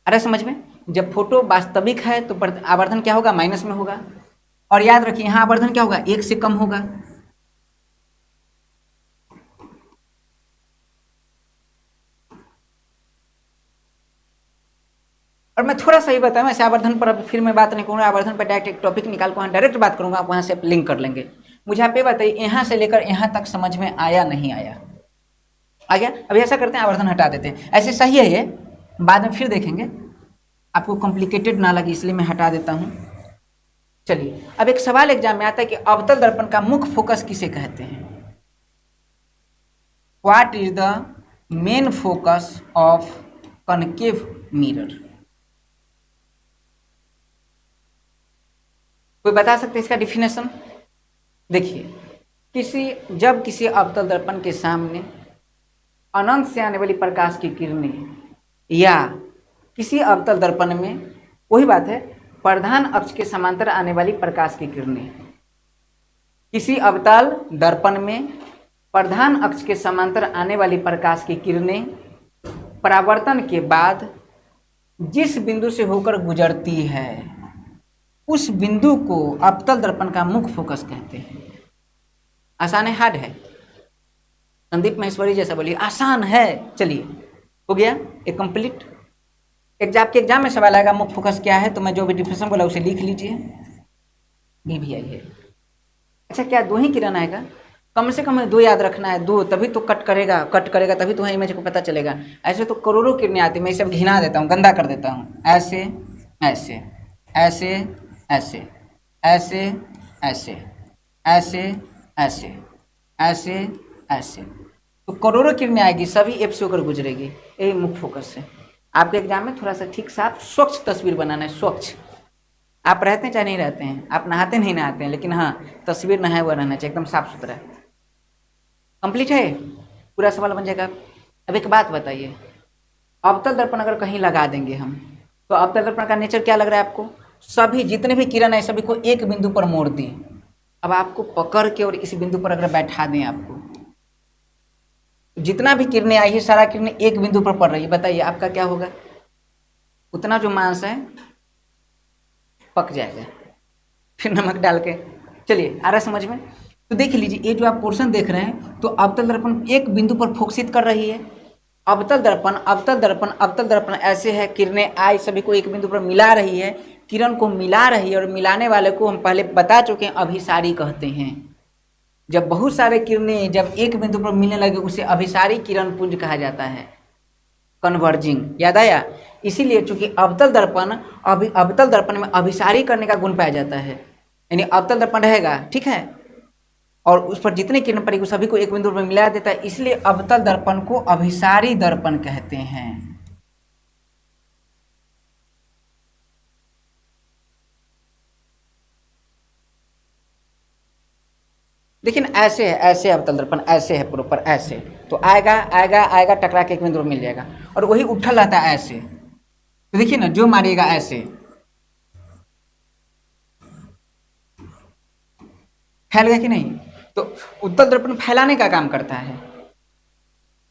अरे समझ में, जब फोटो वास्तविक है तो आवर्धन क्या होगा, माइनस में होगा। और याद रखिए यहां आवर्धन क्या होगा, 1 से कम होगा। और मैं थोड़ा सा ही बताऊँ, ऐसे आवर्धन पर अब फिर मैं बात नहीं करूँगा, आवर्धन पर डायरेक्ट एक टॉपिक निकाल कर वहाँ डायरेक्ट बात करूँगा, आप वहाँ से लिंक कर लेंगे। मुझे आप ये बताइए, यहाँ से लेकर यहाँ तक समझ में आया नहीं आया? आ गया? अभी ऐसा करते हैं, आवर्धन हटा देते हैं, ऐसे सही है ये, बाद में फिर देखेंगे, आपको कॉम्प्लिकेटेड ना लगे इसलिए मैं हटा देता हूँ। चलिए, अब एक सवाल एग्जाम में आता है कि अवतल दर्पण का मुख्य फोकस किसे कहते हैं? What is the main focus of concave mirror? कोई बता सकते हैं इसका डिफिनेशन? देखिए, जब किसी अवतल दर्पण के सामने अनंत से आने वाली प्रकाश की किरणें, या किसी अवतल दर्पण में वही बात है, प्रधान अक्ष के समांतर आने वाली प्रकाश की किरणें, किसी अवतल दर्पण में प्रधान अक्ष के समांतर आने वाली प्रकाश की किरणें परावर्तन के बाद जिस बिंदु से होकर गुजरती है, उस बिंदु को अवतल दर्पण का मुख्य फोकस कहते हैं। आसान है, हार्ड है? संदीप महेश्वरी जैसा बोलिए, आसान है। चलिए, हो गया एक कंप्लीट। आपके एग्जाम में सवाल आएगा मुख्य फोकस क्या है, तो मैं जो भी डिफिनेशन बोला उसे लिख लीजिए। भी आई है। अच्छा, क्या दो ही किरण आएगा? कम से कम 2 याद रखना है, 2, तभी तो कट करेगा तभी तो इमेज को पता चलेगा। ऐसे तो करोड़ों किरणें आती, मैं सब घिना देता हूँ, गंदा कर देता हूँ। ऐसे ऐसे ऐसे ऐसे ऐसे ऐसे ऐसे ऐसे ऐसे ऐसे, तो करोड़ों किरणें आएगी, सभी एप से होकर गुजरेगी। यही मुख्य फोकस है। आपके एग्जाम में थोड़ा सा ठीक साफ स्वच्छ तस्वीर बनाना है, स्वच्छ। आप रहते हैं चाहे नहीं रहते हैं, आप नहाते नहीं नहाते हैं, लेकिन हाँ, तस्वीर नहाया हुआ रहना चाहिए, एकदम साफ सुथरा। कंप्लीट है, पूरा सवाल बन जाएगा। अब एक बात बताइए, अवतल दर्पण अगर कहीं लगा देंगे हम, तो अवतल दर्पण का नेचर क्या लग रहा है आपको? सभी जितने भी किरण है सभी को एक बिंदु पर मोड़ दी। अब आपको पकड़ के और इस बिंदु पर अगर बैठा दें, आपको जितना भी किरणें आई है सारा किरणें एक बिंदु पर पड़ रही है, बताइए आपका क्या होगा? उतना जो मांस है पक जाएगा, फिर नमक डाल के। चलिए, आ रहा समझ में? तो देख लीजिए, ये जो आप पोर्शन देख रहे हैं, तो अवतल दर्पण एक बिंदु पर फोकसित कर रही है। अवतल दर्पण अवतल दर्पण अवतल दर्पण ऐसे है, किरणें आई सभी को एक बिंदु पर मिला रही है, किरण को मिला रही है, और मिलाने वाले को हम पहले बता चुके हैं, अभिसारी कहते हैं। जब बहुत सारे किरणें जब एक बिंदु पर मिलने लगे, उसे अभिसारी किरण पुंज कहा जाता है, कन्वर्जिंग। याद आया? इसीलिए चूंकि अवतल दर्पण में अभिसारी करने का गुण पाया जाता है, यानी अवतल दर्पण रहेगा, ठीक है, और उस पर जितने किरण पड़ेगी सभी को एक बिंदु पर मिला देता है, इसलिए अवतल दर्पण को अभिसारी दर्पण कहते हैं। लेकिन ऐसे है, ऐसे अवतल दर्पण ऐसे है प्रॉपर, ऐसे तो आएगा आएगा आएगा, टकरा के एक बिंदु पर मिल जाएगा, और वही उठल रहता है ऐसे। तो देखिए ना, जो मारेगा ऐसे फैल गया कि नहीं? तो उत्तल दर्पण फैलाने का काम करता है,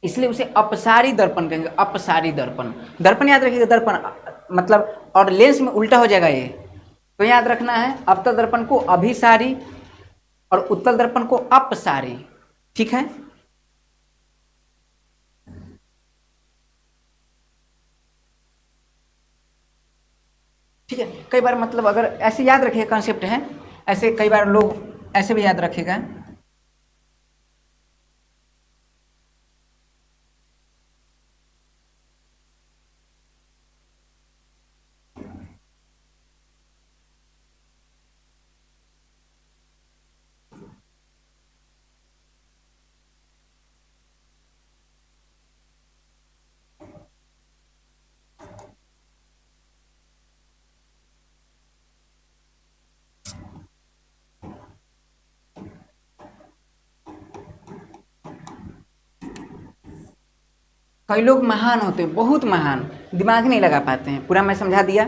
इसलिए उसे अपसारी दर्पण कहेंगे। अपसारी दर्पण, दर्पण याद रखिएगा, दर्पण मतलब, और लेंस में उल्टा हो जाएगा ये, तो याद रखना है अवतल दर्पण को अभिसारी और उत्तल दर्पण को अपसारी, ठीक है? ठीक है, कई बार मतलब अगर ऐसे याद रखिए कॉन्सेप्ट है, ऐसे कई बार लोग ऐसे भी याद रखेगा। कई लोग महान होते हैं, बहुत महान, दिमाग नहीं लगा पाते हैं, पूरा मैं समझा दिया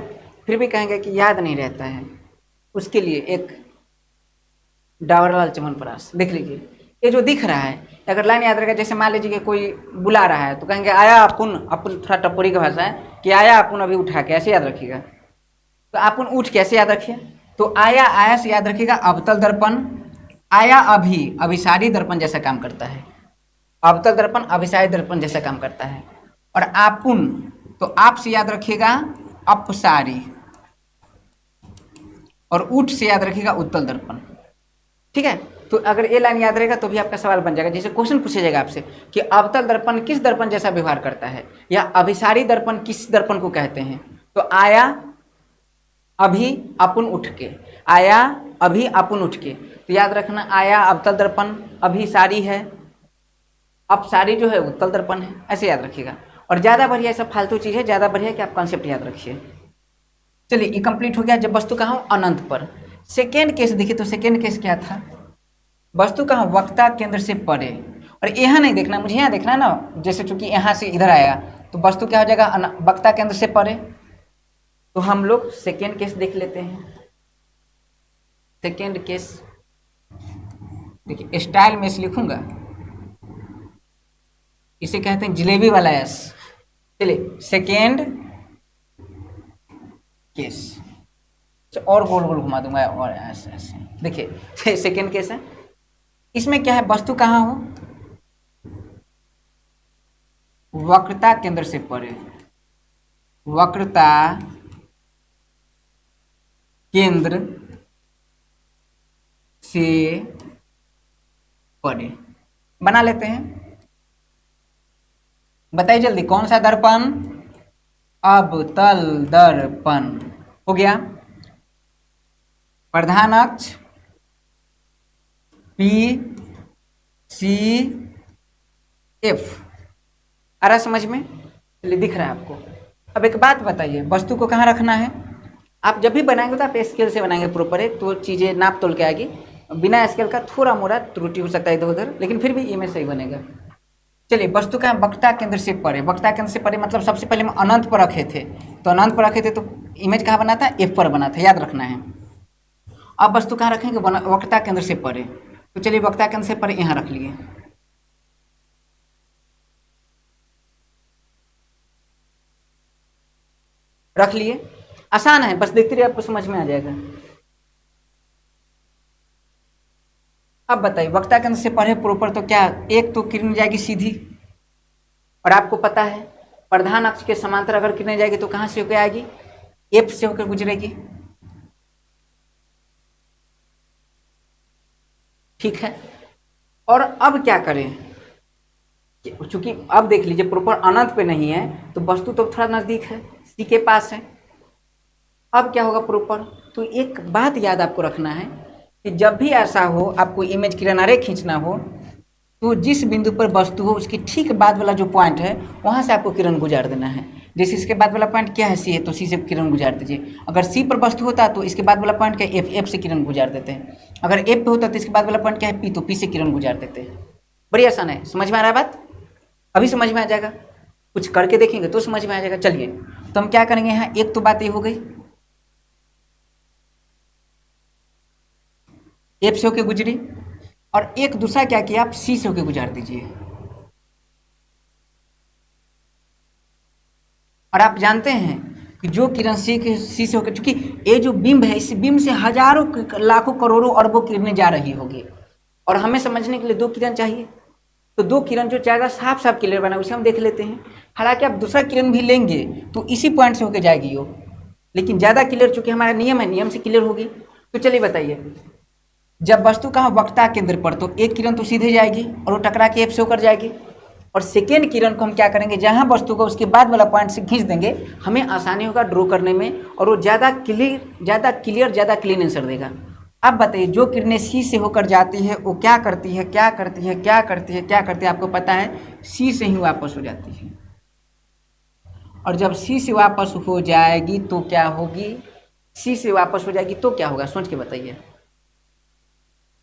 फिर भी कहेंगे कि याद नहीं रहता है। उसके लिए एक डावरलाल च्यवनप्राश देख लीजिए, ये जो दिख रहा है अगर लाइन याद रखेगा, जैसे मान लीजिए कि कोई बुला रहा है तो कहेंगे आया अपुन, अपुन थोड़ा टप्पोरी का भाषा है कि आया अपुन अभी उठा के, ऐसे याद रखिएगा। तो अपुन उठ के ऐसे याद रखिए, तो आया आया से याद रखिएगा अवतल दर्पण, आया अभी अभिसारी दर्पण जैसा काम करता है, अवतल दर्पण अभिसारी दर्पण जैसा काम करता है। और आपुन, तो आप से याद रखिएगा अपसारी, और उठ से याद रखिएगा उत्तल दर्पण। ठीक है, तो अगर ये लाइन याद रहेगा तो भी आपका सवाल बन जाएगा। जैसे क्वेश्चन पूछा जाएगा आपसे कि अवतल दर्पण किस दर्पण जैसा व्यवहार करता है, या अभिसारी दर्पण किस दर्पण को कहते हैं, तो आया, अभी, अपुन, उठ के। आया, अभी, अपुन, उठ के। तो याद रखना, आया अवतल दर्पण, अभिसारी है, अपसारी जो है उत्तल दर्पण है, ऐसे याद रखिएगा। और ज़्यादा बढ़िया सब फालतू चीज़ है, ज़्यादा बढ़िया कि आप कॉन्सेप्ट याद रखिए। चलिए, ये कंप्लीट हो गया। जब वस्तु कहाँ हो, अनंत पर। सेकेंड केस देखिए, तो सेकेंड केस क्या था, वस्तु कहाँ, वक्ता केंद्र से परे। और यहाँ नहीं देखना, मुझे यहाँ देखना है ना, जैसे चूंकि यहाँ से इधर आएगा तो वस्तु क्या हो जाएगा, वक्ता केंद्र से परे। तो हम लोग सेकेंड केस देख लेते हैं। सेकेंड केस देखिए, स्टाइल में इसे लिखूंगा, इसे कहते हैं जलेबी वाला एस। चलिए, सेकेंड केस, और गोल गोल घुमा दूंगा, और ऐसे ऐसे। देखिए, सेकेंड केस है, इसमें क्या है, वस्तु कहाँ हो, वक्रता केंद्र से परे। वक्रता केंद्र से परे बना लेते हैं। बताइए जल्दी, कौन सा दर्पण, अवतल दर्पण हो गया। प्रधान अक्ष पी सी एफ, आ रहा समझ में, चलिए दिख रहा है आपको। अब एक बात बताइए, वस्तु को कहाँ रखना है, आप जब भी बनाएंगे तो आप स्केल से बनाएंगे प्रॉपर है, तो चीज़ें नाप तोल के आएगी। बिना स्केल का थोड़ा मोड़ा त्रुटि हो सकता है इधर उधर, लेकिन फिर भी इमेज सही बनेगा। चलिए, वस्तु का वक्ता केंद्र से परे, वक्ता केंद्र से परे मतलब सबसे पहले हम अनंत पर रखे थे, तो अनंत पर रखे थे तो इमेज कहाँ बना था, एफ पर बना था, याद रखना है। अब वस्तु कहाँ रखेंगे, वक्ता केंद्र से परे। तो चलिए, वक्ता केंद्र से परे यहाँ रख लिए। रख लिए, आसान है, बस देखते रहिए आपको समझ में आ जाएगा। अब बताइए, वक्ता केंद्र से परे प्रॉपर तो क्या, एक तो किरण जाएगी सीधी, और आपको पता है प्रधान अक्ष के समांतर अगर किरण जाएगी तो कहाँ से होकर आएगी, एफ से होकर गुजरेगी। ठीक है, और अब क्या करें, चूंकि अब देख लीजिए प्रॉपर अनंत पे नहीं है, तो वस्तु तो थोड़ा नजदीक है, सी के पास है। अब क्या होगा प्रॉपर, तो एक बात याद आपको रखना है कि जब भी ऐसा हो, आपको इमेज किनारे खींचना हो, तो जिस बिंदु पर वस्तु हो उसकी ठीक बाद वाला जो पॉइंट है वहां से आपको किरण गुजार देना है। जैसे इसके बाद वाला पॉइंट क्या है, सी है, तो सी से किरण गुजार दीजिए। अगर सी पर वस्तु होता तो इसके बाद वाला पॉइंट क्या है, एफ, एफ से किरण गुजार देते हैं। अगर एफ पे होता तो इसके बाद वाला पॉइंट क्या है, पी, तो पी से किरण गुजार देते हैं। बड़ी आसान है, समझ में आ रहा है बात, अभी समझ में आ जाएगा, कुछ करके देखेंगे तो समझ में आ जाएगा। चलिए, तो हम क्या करेंगे, यहाँ एक तो बात ये हो गई, एफ से होके गुजरी, और एक दूसरा क्या किया, आप सी से होके गुजार दीजिए। और आप जानते हैं कि जो किरण सी से होकर, चूंकि ये जो बिंब है, इस बिंब से हजारों लाखों करोड़ों अरबों किरणें जा रही होगी, और हमें समझने के लिए दो किरण चाहिए। तो दो किरण जो ज़्यादा साफ साफ क्लियर बना उसे हम देख लेते हैं। हालांकि आप दूसरा किरण भी लेंगे तो इसी पॉइंट से होकर जाएगी वो, लेकिन ज़्यादा क्लियर, चूंकि हमारा नियम है, नियम से क्लियर होगी। तो चलिए बताइए, जब वस्तु कहाँ, वक्ता केंद्र पर, तो एक किरण तो सीधे जाएगी और वो टकरा के एफ से होकर जाएगी, और सेकेंड किरण को हम क्या करेंगे, जहाँ वस्तु को उसके बाद वाला पॉइंट से खींच देंगे, हमें आसानी होगा ड्रॉ करने में, और वो ज़्यादा क्लियर ज़्यादा क्लीन आंसर देगा। अब बताइए, जो किरणें सी से होकर जाती है वो क्या करती है, क्या करती है, क्या करती है, क्या करती है, आपको पता है, सी से ही वापस हो जाती है। और जब सी से वापस हो जाएगी तो क्या होगी, सी से वापस हो जाएगी तो क्या होगा, सोच के बताइए।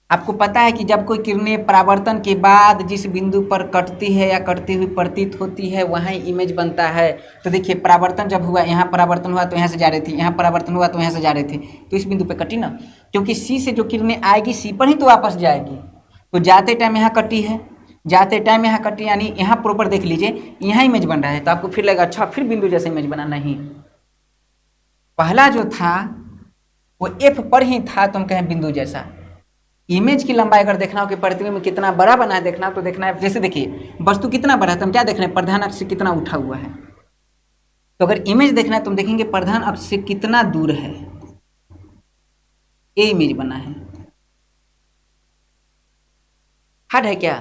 आपको पता है कि जब कोई किरणें परावर्तन के बाद जिस बिंदु पर कटती है या कटती हुई प्रतीत होती है वहाँ इमेज बनता है। तो देखिए, परावर्तन जब हुआ, यहाँ परावर्तन हुआ तो यहाँ से जा रही थी, यहाँ परावर्तन हुआ तो यहाँ से जा रही थी, तो इस बिंदु पे कटी ना, क्योंकि सी से जो किरणें आएगी सी पर ही तो वापस जाएगी। तो जाते टाइम यहाँ कटी है, जाते टाइम यहाँ कटी, यानी यहाँ प्रॉपर देख लीजिए, यहाँ इमेज बन रहा है, तो आपको फिर लगेगा अच्छा फिर बिंदु जैसे इमेज बना, नहीं, पहला जो था वो एफ पर ही था, तो हम कहें बिंदु जैसा। इमेज की लंबाई अगर देखना हो कि प्रतिबिंब में कितना बड़ा बना है, देखना तो देखना है, जैसे देखिए वस्तु कितना बड़ा है, तो हम क्या देख रहे हैं, प्रधान अक्ष से कितना उठा हुआ है, तो अगर इमेज देखना है तो हम देखेंगे प्रधान अक्ष से कितना दूर है, ये इमेज बना है। हार्ड है क्या?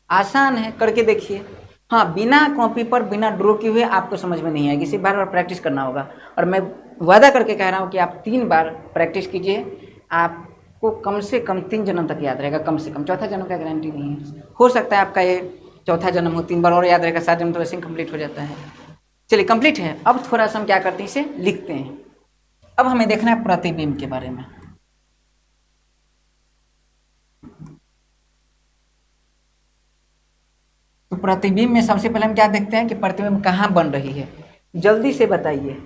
आसान है, करके देखिए। हाँ, बिना कॉपी पर बिना ड्रॉ किए हुए आपको समझ में नहीं आएगी, इसे बार बार प्रैक्टिस करना होगा। और मैं वादा करके कह रहा हूँ कि आप 3 बार प्रैक्टिस कीजिए, आपको कम से कम 3 जन्म तक याद रहेगा, कम से कम। चौथा जन्म का गारंटी नहीं है, हो सकता है आपका ये चौथा जन्म हो, 3 बार और याद रहेगा, 7 जन्म तो वैसे ही कंप्लीट हो जाता है। चलिए कंप्लीट है। अब थोड़ा सा हम क्या करते हैं, इसे लिखते हैं। अब हमें देखना है प्रतिबिंब के बारे में। तो प्रतिबिंब में सबसे पहले हम क्या देखते हैं कि प्रतिबिंब कहाँ बन रही है, जल्दी से बताइए।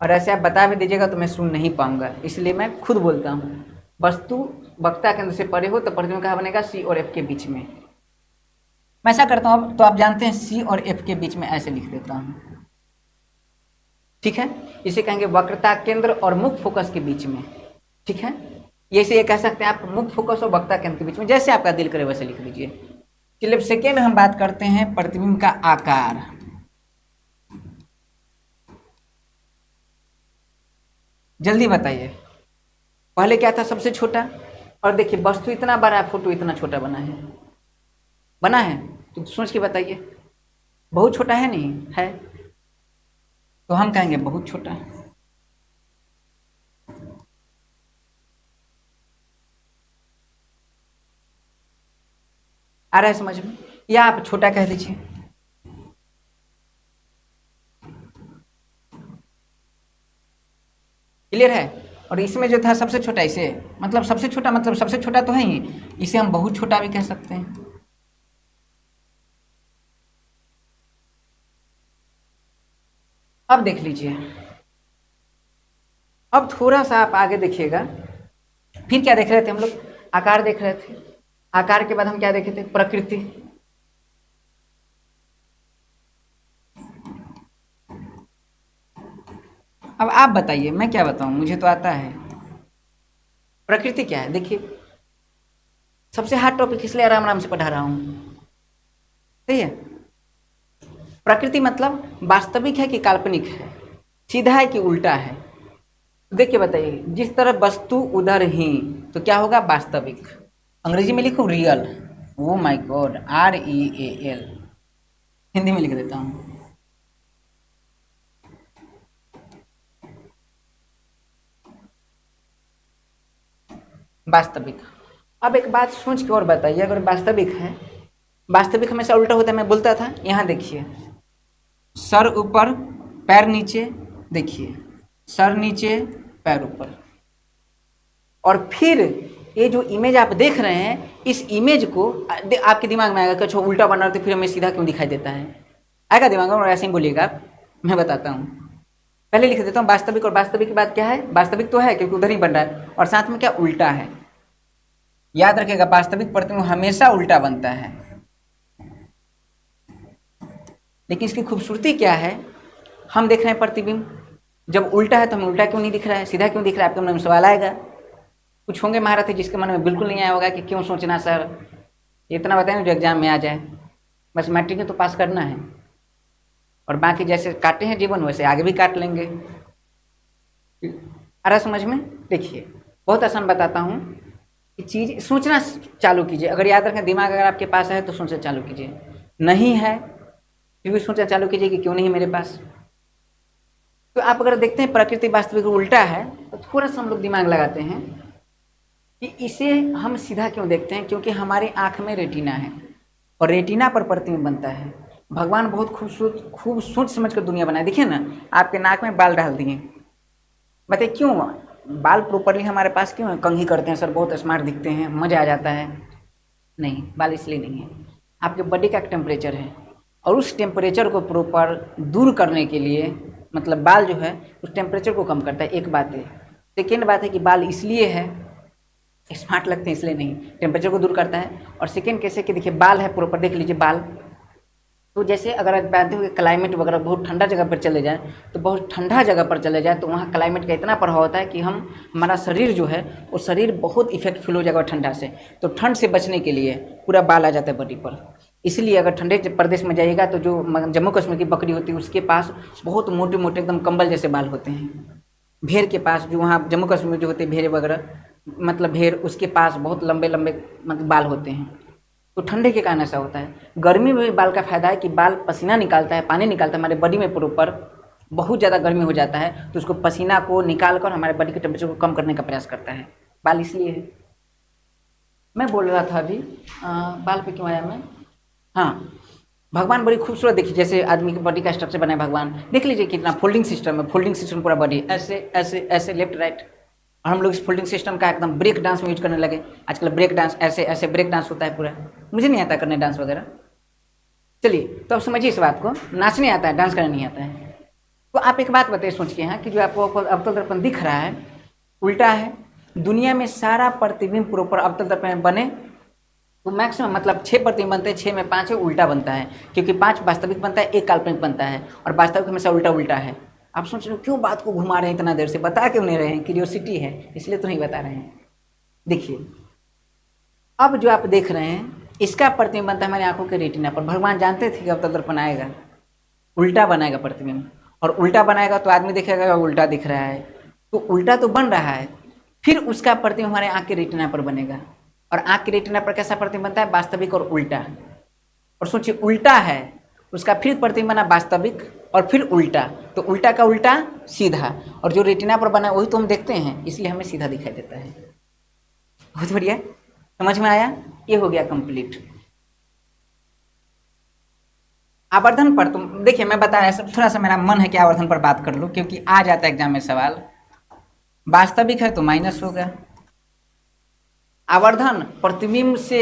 और ऐसे आप बता भी दीजिएगा तो मैं सुन नहीं पाऊंगा, इसलिए मैं खुद बोलता हूँ। वस्तु वक्ता केंद्र से परे हो तो प्रतिबिंब कहाँ बनेगा, सी और एफ के बीच में। मैं ऐसा करता हूँ, अब तो आप जानते हैं सी और एफ के बीच में ऐसे लिख देता हूँ, ठीक है। इसे कहेंगे वक्रता केंद्र और मुख्य फोकस के बीच में, ठीक है। ये कह सकते हैं आप मुख्य फोकस और वक्ता केंद्र के बीच में, जैसे आपका दिल करे वैसे लिख दीजिए। चलिए सेकेंड हम बात करते हैं प्रतिबिंब का आकार। जल्दी बताइए, पहले क्या था, सबसे छोटा। और देखिए वस्तु इतना बड़ा है, फोटो इतना छोटा बना है, बना है। तो सोच के बताइए, बहुत छोटा है नहीं है, तो हम कहेंगे बहुत छोटा है। आ रहा है समझ में, या आप छोटा कह दीजिए। क्लियर है। और इसमें जो था सबसे छोटा, इसे मतलब सबसे छोटा, मतलब सबसे छोटा तो है ही, इसे हम बहुत छोटा भी कह सकते हैं। अब देख लीजिए, अब थोड़ा सा आप आगे देखिएगा। फिर क्या देख रहे थे हम लोग, आकार देख रहे थे। आकार के बाद हम क्या देखे थे, प्रकृति। अब आप बताइए, मैं क्या बताऊं, मुझे तो आता है। प्रकृति क्या है, देखिए सबसे हार्ड टॉपिक इसलिए आराम आराम से पढ़ा रहा हूं, सही है। प्रकृति मतलब वास्तविक है कि काल्पनिक है, सीधा है कि उल्टा है। देखिए बताइए, जिस तरह वस्तु उधर ही, तो क्या होगा, वास्तविक। अंग्रेजी में लिखूं real, oh my God, REAL। Hindi में लिख देता हूं, वास्तविक। अब एक बात सोच के और बताइए, अगर वास्तविक है, वास्तविक हमेशा उल्टा होता है, मैं बोलता था। यहाँ देखिए, सर ऊपर पैर नीचे, देखिए सर नीचे पैर ऊपर। और फिर ये जो इमेज आप देख रहे हैं, इस इमेज को आपके दिमाग में आएगा कि अच्छा उल्टा बना तो फिर हमें सीधा क्यों दिखाई देता है, आएगा दिमाग में। और ऐसे ही बोलिएगा आप, मैं बताता हूँ। पहले लिख देता हूँ वास्तविक, और वास्तविक की बात क्या है, वास्तविक तो है क्योंकि उधर ही बन रहा है, और साथ में क्या, उल्टा है। याद रखिएगा, वास्तविक प्रतिबिंब हमेशा उल्टा बनता है। लेकिन इसकी खूबसूरती क्या है, हम देख रहे हैं प्रतिबिंब, जब उल्टा है तो हमें उल्टा क्यों नहीं दिख रहा है, सीधा क्यों दिख रहा है, आपके मन में सवाल आएगा। कुछ होंगे महारथी जिसके मन में बिल्कुल नहीं आया होगा कि क्यों सोचना सर, इतना बताएं जो एग्जाम में आ जाए, बस मैट्रिक में तो पास करना है, और बाकी जैसे काटे हैं जीवन वैसे आगे भी काट लेंगे। आ रहा समझ में। देखिए बहुत आसान बताता हूँ कि चीज़ सोचना चालू कीजिए। अगर याद रखें, दिमाग अगर आपके पास है तो सोचना चालू कीजिए, नहीं है फिर भी सोचना चालू कीजिए कि क्यों नहीं मेरे पास। तो आप अगर देखते हैं प्रकृति वास्तविक उल्टा है, तो थोड़ा सा हम लोग दिमाग लगाते हैं कि इसे हम सीधा क्यों देखते हैं, क्योंकि हमारी आँख में रेटिना है, और रेटिना पर प्रतिबिंब बनता है। भगवान बहुत खूबसूरत, खूब सोच समझ कर दुनिया बनाए। देखिए ना, आपके नाक में बाल डाल दिए, बताइए क्यों, बाल प्रॉपरली हमारे पास क्यों है, कंघी करते हैं सर, बहुत स्मार्ट दिखते हैं, मज़ा आ जाता है। नहीं, बाल इसलिए नहीं है, आपके बॉडी का टेम्परेचर है, और उस टेम्परेचर को प्रॉपर दूर करने के लिए, मतलब बाल जो है उस टेम्परेचर को कम करता है, एक बात है। सेकेंड बात है कि बाल इसलिए है, स्मार्ट लगते हैं इसलिए नहीं, टेम्परेचर को दूर करता है। और सेकेंड कैसे कि देखिए बाल है प्रॉपर, देख लीजिए बाल, तो जैसे अगर आप जानते हो कि क्लाइमेट वगैरह बहुत ठंडा जगह पर चले जाए, तो बहुत ठंडा जगह पर चले जाए तो वहाँ क्लाइमेट का इतना प्रभाव होता है कि हमारा शरीर जो है वो शरीर बहुत इफेक्ट फील हो जाएगा ठंडा से। तो ठंड से बचने के लिए पूरा बाल आ जाता है बॉडी पर, इसलिए अगर ठंडे प्रदेश में जाइएगा तो जो जम्मू कश्मीर की बकरी होती है उसके पास बहुत मोटे मोटे एकदम कंबल जैसे बाल होते हैं। भेड़ के पास जो वहाँ जम्मू कश्मीर में जो होते हैं भेड़ वगैरह, मतलब भेड़, उसके पास बहुत लंबे लंबे मतलब बाल होते हैं। तो ठंडे के कारण ऐसा होता है। गर्मी में भी बाल का फायदा है कि बाल पसीना निकालता है, पानी निकालता है हमारे बॉडी में प्रॉपर। बहुत ज़्यादा गर्मी हो जाता है तो उसको पसीना को निकाल कर हमारे बॉडी के टेम्परेचर को कम करने का प्रयास करता है। बाल इसलिए है। मैं बोल रहा था अभी बाल पे क्यों आया मैं। हाँ, भगवान बड़ी खूबसूरत देखिए, जैसे आदमी की बॉडी का स्ट्रक्चर बनाए भगवान, देख लीजिए कितना फोल्डिंग सिस्टम है। फोल्डिंग सिस्टम पूरा बॉडी ऐसे ऐसे ऐसे लेफ्ट राइट। और हम लोग इस फोल्डिंग सिस्टम का एकदम ब्रेक डांस में यूज करने लगे। आजकल ब्रेक डांस ऐसे ऐसे ब्रेक डांस होता है पूरा। मुझे नहीं आता करने डांस वगैरह। चलिए तो अब समझिए इस बात को, नाचने आता है, डांस करने नहीं आता है। तो आप एक बात बताइए सोच के यहाँ कि जो आपको अवतल दर्पण दिख रहा है उल्टा है। दुनिया में सारा प्रतिबिंब प्रॉपर अवतल दर्पण में बने तो मैक्सिमम मतलब 6 प्रतिबिंब बनते हैं, 6 में 5 उल्टा बनता है, क्योंकि 5 वास्तविक बनता है, 1 काल्पनिक बनता है, और वास्तविक हमेशा उल्टा उल्टा है। आप सोच रहे हो क्यों बात को घुमा रहे हैं इतना देर से, बता क्यों नहीं रहे हैं? क्यूरियोसिटी है इसलिए तो नहीं बता रहे हैं। देखिए अब जो आप देख रहे हैं इसका प्रतिबिंब बनता है हमारी आंखों के रेटिना पर। भगवान जानते थे कि अवतल दर्पण आएगा, उल्टा बनाएगा प्रतिबिंब, और उल्टा बनाएगा तो आदमी देखेगा उल्टा दिख रहा है, तो उल्टा तो बन रहा है। फिर उसका प्रतिबिंब हमारे आंख के रेटिना पर बनेगा, और आंख के रेटिना पर कैसा प्रतिबिंब बनता है? वास्तविक और उल्टा। और सोचिए उल्टा है, उसका फिर प्रतिबिंब बना वास्तविक और फिर उल्टा, तो उल्टा का उल्टा सीधा, और जो रेटिना पर बना वही तो हम देखते हैं, इसलिए हमें सीधा दिखाई देता है। बहुत बढ़िया, समझ में आया? ये हो गया कंप्लीट। आवर्धन पर तुम देखिए, मैं बता रहा सब, थोड़ा सा मेरा मन है कि आवर्धन पर बात कर लूं, क्योंकि आ जाता है एग्जाम में सवाल। वास्तविक है तो माइनस होगा। आवर्धन प्रतिबिंब से,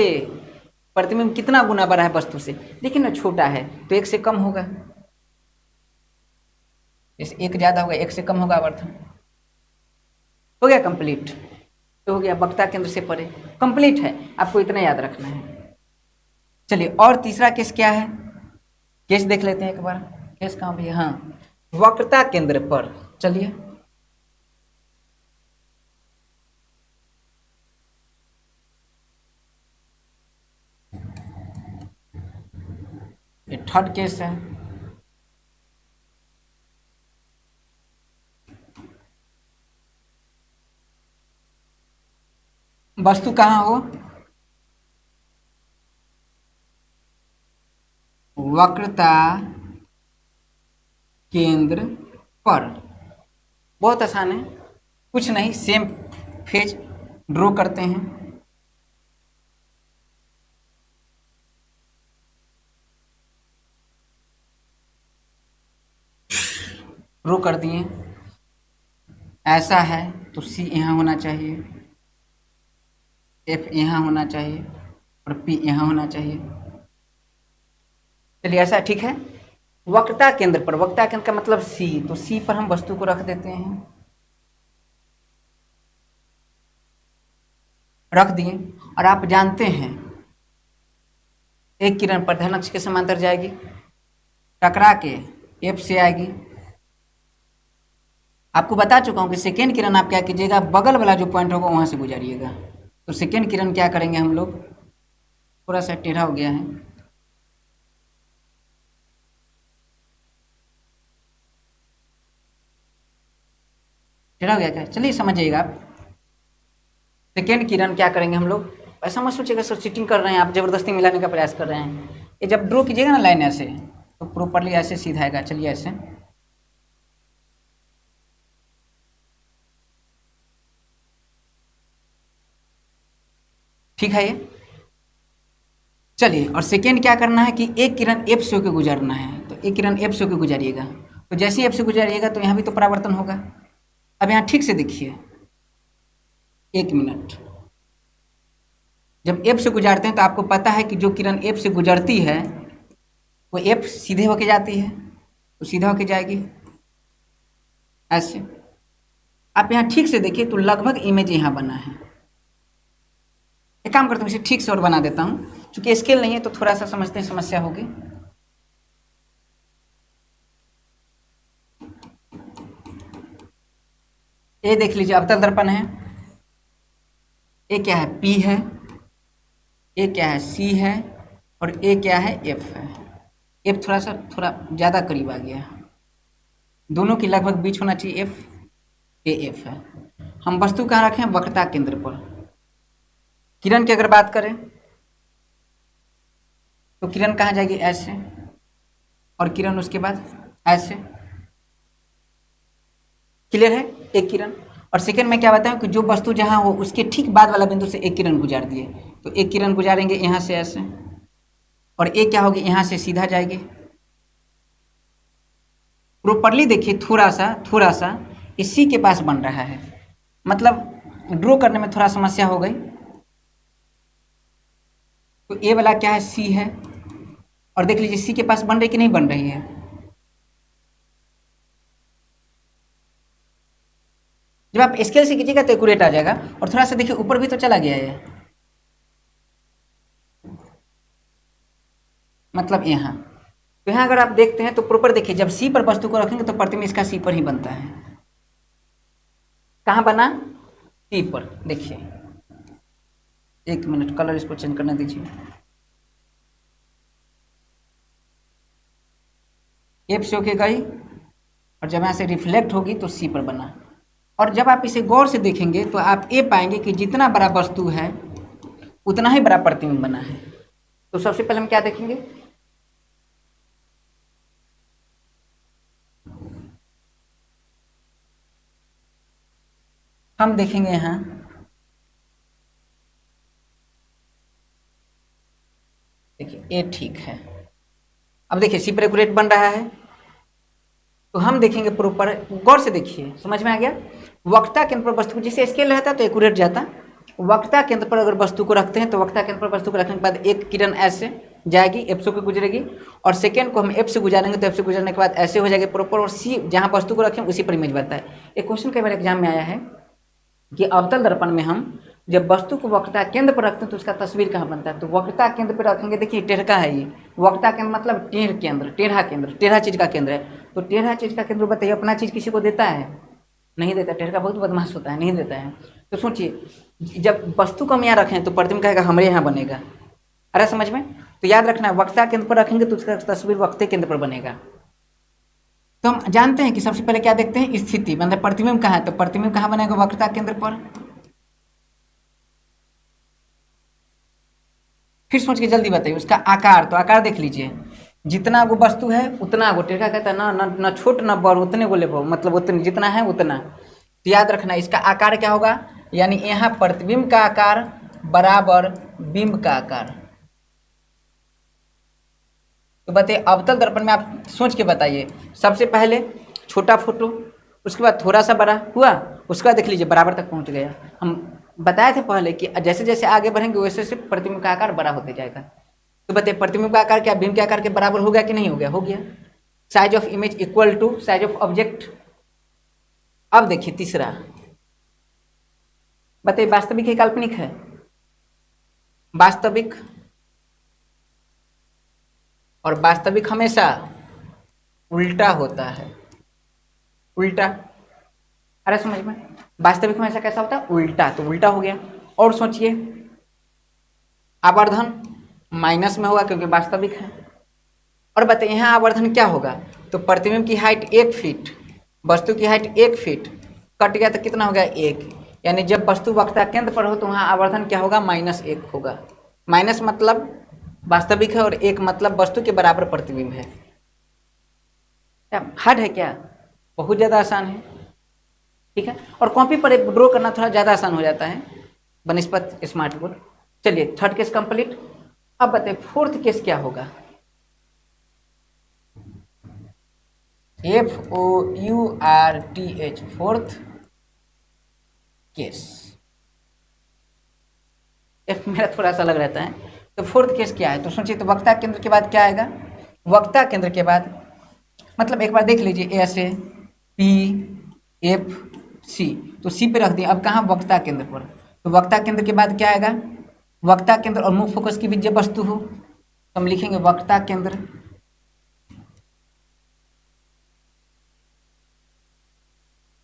प्रतिबिंब कितना गुना बड़ा है वस्तु से, लेकिन ना छोटा है तो 1 से कम होगा। जैसे 1 ज्यादा होगा 1 से कम होगा आवर्धन। हो गया कंप्लीट। तो हो गया वक्ता केंद्र से परे, कंप्लीट है, आपको इतना याद रखना है। चलिए और तीसरा केस क्या है, केस देख लेते हैं एक बार। केस कहाँ भी? हाँ, वक्रता केंद्र पर। चलिए ये थर्ड केस है। वस्तु कहाँ हो? वक्रता केंद्र पर। बहुत आसान है, कुछ नहीं, सेम फेज ड्रॉ करते हैं। ड्रॉ कर दिए, ऐसा है तो सी यहाँ होना चाहिए, एफ यहाँ होना चाहिए, और पी यहाँ होना चाहिए। चलिए ऐसा ठीक है। वक्रता केंद्र पर, वक्रता केंद्र का मतलब सी, तो सी पर हम वस्तु को रख देते हैं, रख दिए। और आप जानते हैं एक किरण प्रधान अक्ष के समांतर जाएगी, टकरा के एफ से आएगी। आपको बता चुका हूं कि सेकेंड किरण आप क्या कीजिएगा, बगल वाला जो पॉइंट होगा वहां से गुजरिएगा। तो सेकेंड किरण क्या करेंगे हम लोग, थोड़ा सा टेढ़ा हो गया है, टेढ़ा हो गया क्या? चलिए समझिएगा आप। सेकेंड किरण क्या करेंगे हम लोग, ऐसा मत सोचिएगा सर चीटिंग कर रहे हैं, आप जबरदस्ती मिलाने का प्रयास कर रहे हैं। ये जब ड्रॉ कीजिएगा ना लाइन ऐसे, तो प्रॉपरली ऐसे सीधा आएगा। चलिए ऐसे, ठीक है ये। चलिए और सेकेंड क्या करना है कि एक किरण एफ से होकर गुजरना है, तो एक किरण एफ से होकर गुजरिएगा। तो जैसे ही एफ से गुजरिएगा तो यहाँ भी तो परावर्तन होगा। अब यहाँ ठीक से देखिए, 1 मिनट, जब एफ से गुजरते हैं तो आपको पता है कि जो किरण एफ से गुजरती है वो एफ सीधे होके जाती है, तो सीधा होके जाएगी ऐसे। आप यहाँ ठीक से देखिए तो लगभग इमेज यहाँ बना है। एक काम करता हूँ इसे ठीक से और बना देता हूँ, क्योंकि स्केल नहीं है तो थोड़ा सा समझते हैं समस्या होगी। ये देख लीजिए अवतल दर्पण है, ये क्या है, पी है, ये क्या है, सी है, और ए क्या है, एफ है। एफ थोड़ा ज़्यादा करीब आ गया, दोनों की लगभग बीच होना चाहिए एफ, ए एफ है। हम वस्तु कहाँ रखें, वक्रता केंद्र पर। किरण की अगर बात करें तो किरण कहाँ जाएगी, ऐसे, और किरण उसके बाद ऐसे। क्लियर है, एक किरण। और सेकंड में क्या बताऊं कि जो वस्तु जहां हो उसके ठीक बाद वाला बिंदु से एक किरण गुजार दिए, तो एक किरण गुजारेंगे यहां से ऐसे, और एक क्या होगी, यहां से सीधा जाएगी। प्रॉपरली देखिए, थोड़ा सा इसी के पास बन रहा है, मतलब ड्रॉ करने में थोड़ा समस्या हो गई। तो ए वाला क्या है, सी है, और देख लीजिए सी के पास बन रही कि नहीं बन रही है। जब आप स्केल से कीजिएगा तो एक्यूरेट आ जाएगा। और थोड़ा सा देखिए ऊपर भी तो चला गया है, मतलब यहाँ। तो यहाँ अगर आप देखते हैं तो प्रॉपर देखिए, जब सी पर वस्तु को रखेंगे तो प्रतिबिंब इसका सी पर ही बनता है। कहाँ बना, सी पर। देखिए एक मिनट, कलर इसको चेंज करने दीजिए। एफ से होके गई, और जब यहाँ से रिफ्लेक्ट होगी तो सी पर बना। और जब आप इसे गौर से देखेंगे तो आप ये पाएंगे कि जितना बड़ा वस्तु है उतना ही बड़ा प्रतिबिंब बना है। तो सबसे पहले हम क्या देखेंगे, हम देखेंगे यहाँ, देखिए ये ठीक है। अब देखिए सी पर एक्यूरेट बन रहा है, तो हम देखेंगे प्रॉपर, गौर से देखिए, समझ में आ गया। वक्रता केंद्र पर वस्तु को, जिसे स्केल रहता तो एक्यूरेट जाता, वक्रता केंद्र पर अगर वस्तु को रखते हैं तो वक्रता केंद्र पर वस्तु को रखने के बाद एक किरण ऐसे जाएगी, एफ से गुजरेगी, और सेकेंड को हम एफ से गुजारेंगे तो एफ से गुजरने के बाद ऐसे हो जाएगी प्रॉपर, और सी जहाँ वस्तु को रखें उसी पर इमेज बनता है। एक क्वेश्चन कई बार एग्जाम में आया है कि अवतल दर्पण में हम जब वस्तु को वक्रता केंद्र पर रखते हैं तो उसका तस्वीर कहाँ बनता है, तो वक्रता केंद्र पर रखेंगे। देखिए टेढ़का है ये, वक्रता केंद्र मतलब टेढ़ केंद्र, टेढ़ा केंद्र, टेढ़ा चीज का केंद्र है। तो टेढ़ा चीज का केंद्र बताइए, अपना चीज किसी को देता है, नहीं देता। टेढ़का बहुत बदमाश होता है, नहीं देता है। तो सोचिए जब वस्तु को हम यहाँ रखें तो प्रतिबिंब कहेगा हमारे यहाँ बनेगा। अरे समझ में, तो याद रखना है वक्रता केंद्र पर रखेंगे तो उसका तस्वीर वक्रता केंद्र पर बनेगा। तो हम जानते हैं कि सबसे पहले क्या देखते हैं, स्थिति, मतलब प्रतिबिंब कहाँ है, तो प्रतिबिंब कहाँ बनेगा, वक्रता केंद्र पर। फिर सोच के जल्दी बताइए उसका आकार, तो आकार देख लीजिए, जितना वो वस्तु है उतना वो, टेढ़ा कहता है ना, न छोट न बड़, उतने को लेबो, मतलब उतने जितना है उतना। तो याद रखना इसका आकार क्या होगा, यानी यहाँ प्रतिबिंब का आकार बराबर बिंब का आकार। तो बताइए अवतल दर्पण में आप सोच के बताइए, सबसे पहले छोटा फोटो, उसके बाद थोड़ा सा बड़ा हुआ, उसके बाद देख लीजिए बराबर तक पहुंच गया। हम बताए थे पहले कि जैसे जैसे आगे बढ़ेंगे वैसे वैसे प्रतिबिंब का आकार बड़ा होते जाएगा। तो बताइए प्रतिबिंब का आकार क्या बिंब के आकार के बराबर हो गया कि नहीं हो गया, हो गया। Size of image equal to size of object. अब देखिए तीसरा, बताइए वास्तविक है काल्पनिक है, वास्तविक, और वास्तविक हमेशा उल्टा होता है, उल्टा। अरे समझ में, वास्तविक में ऐसा कैसा होता है, उल्टा, तो उल्टा हो गया। और सोचिए आवर्धन माइनस में होगा क्योंकि वास्तविक है। और बताइए यहाँ आवर्धन क्या होगा, तो प्रतिबिंब की हाइट 1 फीट, वस्तु की हाइट 1 फीट, कट गया तो कितना हो गया, 1। यानी जब वस्तु वक्रता केंद्र पर हो तो वहाँ आवर्धन क्या होगा, -1 होगा। माइनस मतलब वास्तविक है, और 1 मतलब वस्तु के बराबर प्रतिबिंब है। क्या हार्ड है क्या, बहुत ज़्यादा आसान है, ठीक है। और कॉपी पर ड्रॉ करना थोड़ा ज़्यादा आसान हो जाता है बनस्पत स्मार्ट बोर्ड। चलिए थर्ड केस कंप्लीट। अब बताइए फोर्थ केस क्या होगा, FOURTH, फोर्थ केस। एफ मेरा थोड़ा सा अलग रहता है। तो फोर्थ केस क्या है, तो सोचिए तो वक्रता केंद्र के बाद क्या आएगा, वक्रता केंद्र के बाद मतलब एक बार देख लीजिए ऐसे P F C, तो C पे रख दिए। अब कहाँ, वक्रता केंद्र पर, तो वक्रता केंद्र के बाद क्या आएगा, वक्रता केंद्र और मुख्य फोकस की बीच जब वस्तु हो तो हम लिखेंगे वक्रता केंद्र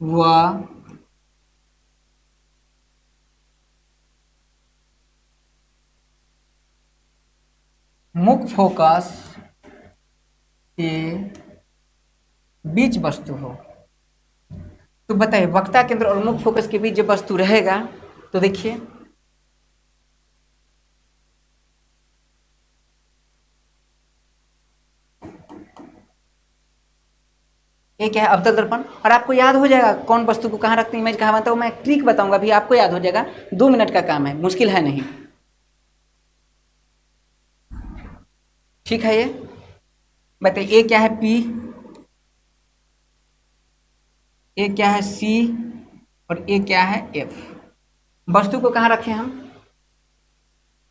व मुख्य फोकस के बीच वस्तु हो, तो बताइए वक्ता केंद्र और मुख्य फोकस के बीच जब वस्तु रहेगा तो देखिए ये क्या है, अवतल दर्पण। और आपको याद हो जाएगा कौन वस्तु को कहाँ रखते हैं, इमेज कहाँ बनता है, मैं ट्रिक बताऊंगा अभी आपको याद हो जाएगा, 2 मिनट का काम है, मुश्किल है नहीं। ठीक है, ये बताइए ए क्या है पी, ए क्या है सी, और ए क्या है एफ। वस्तु को कहाँ रखें हम,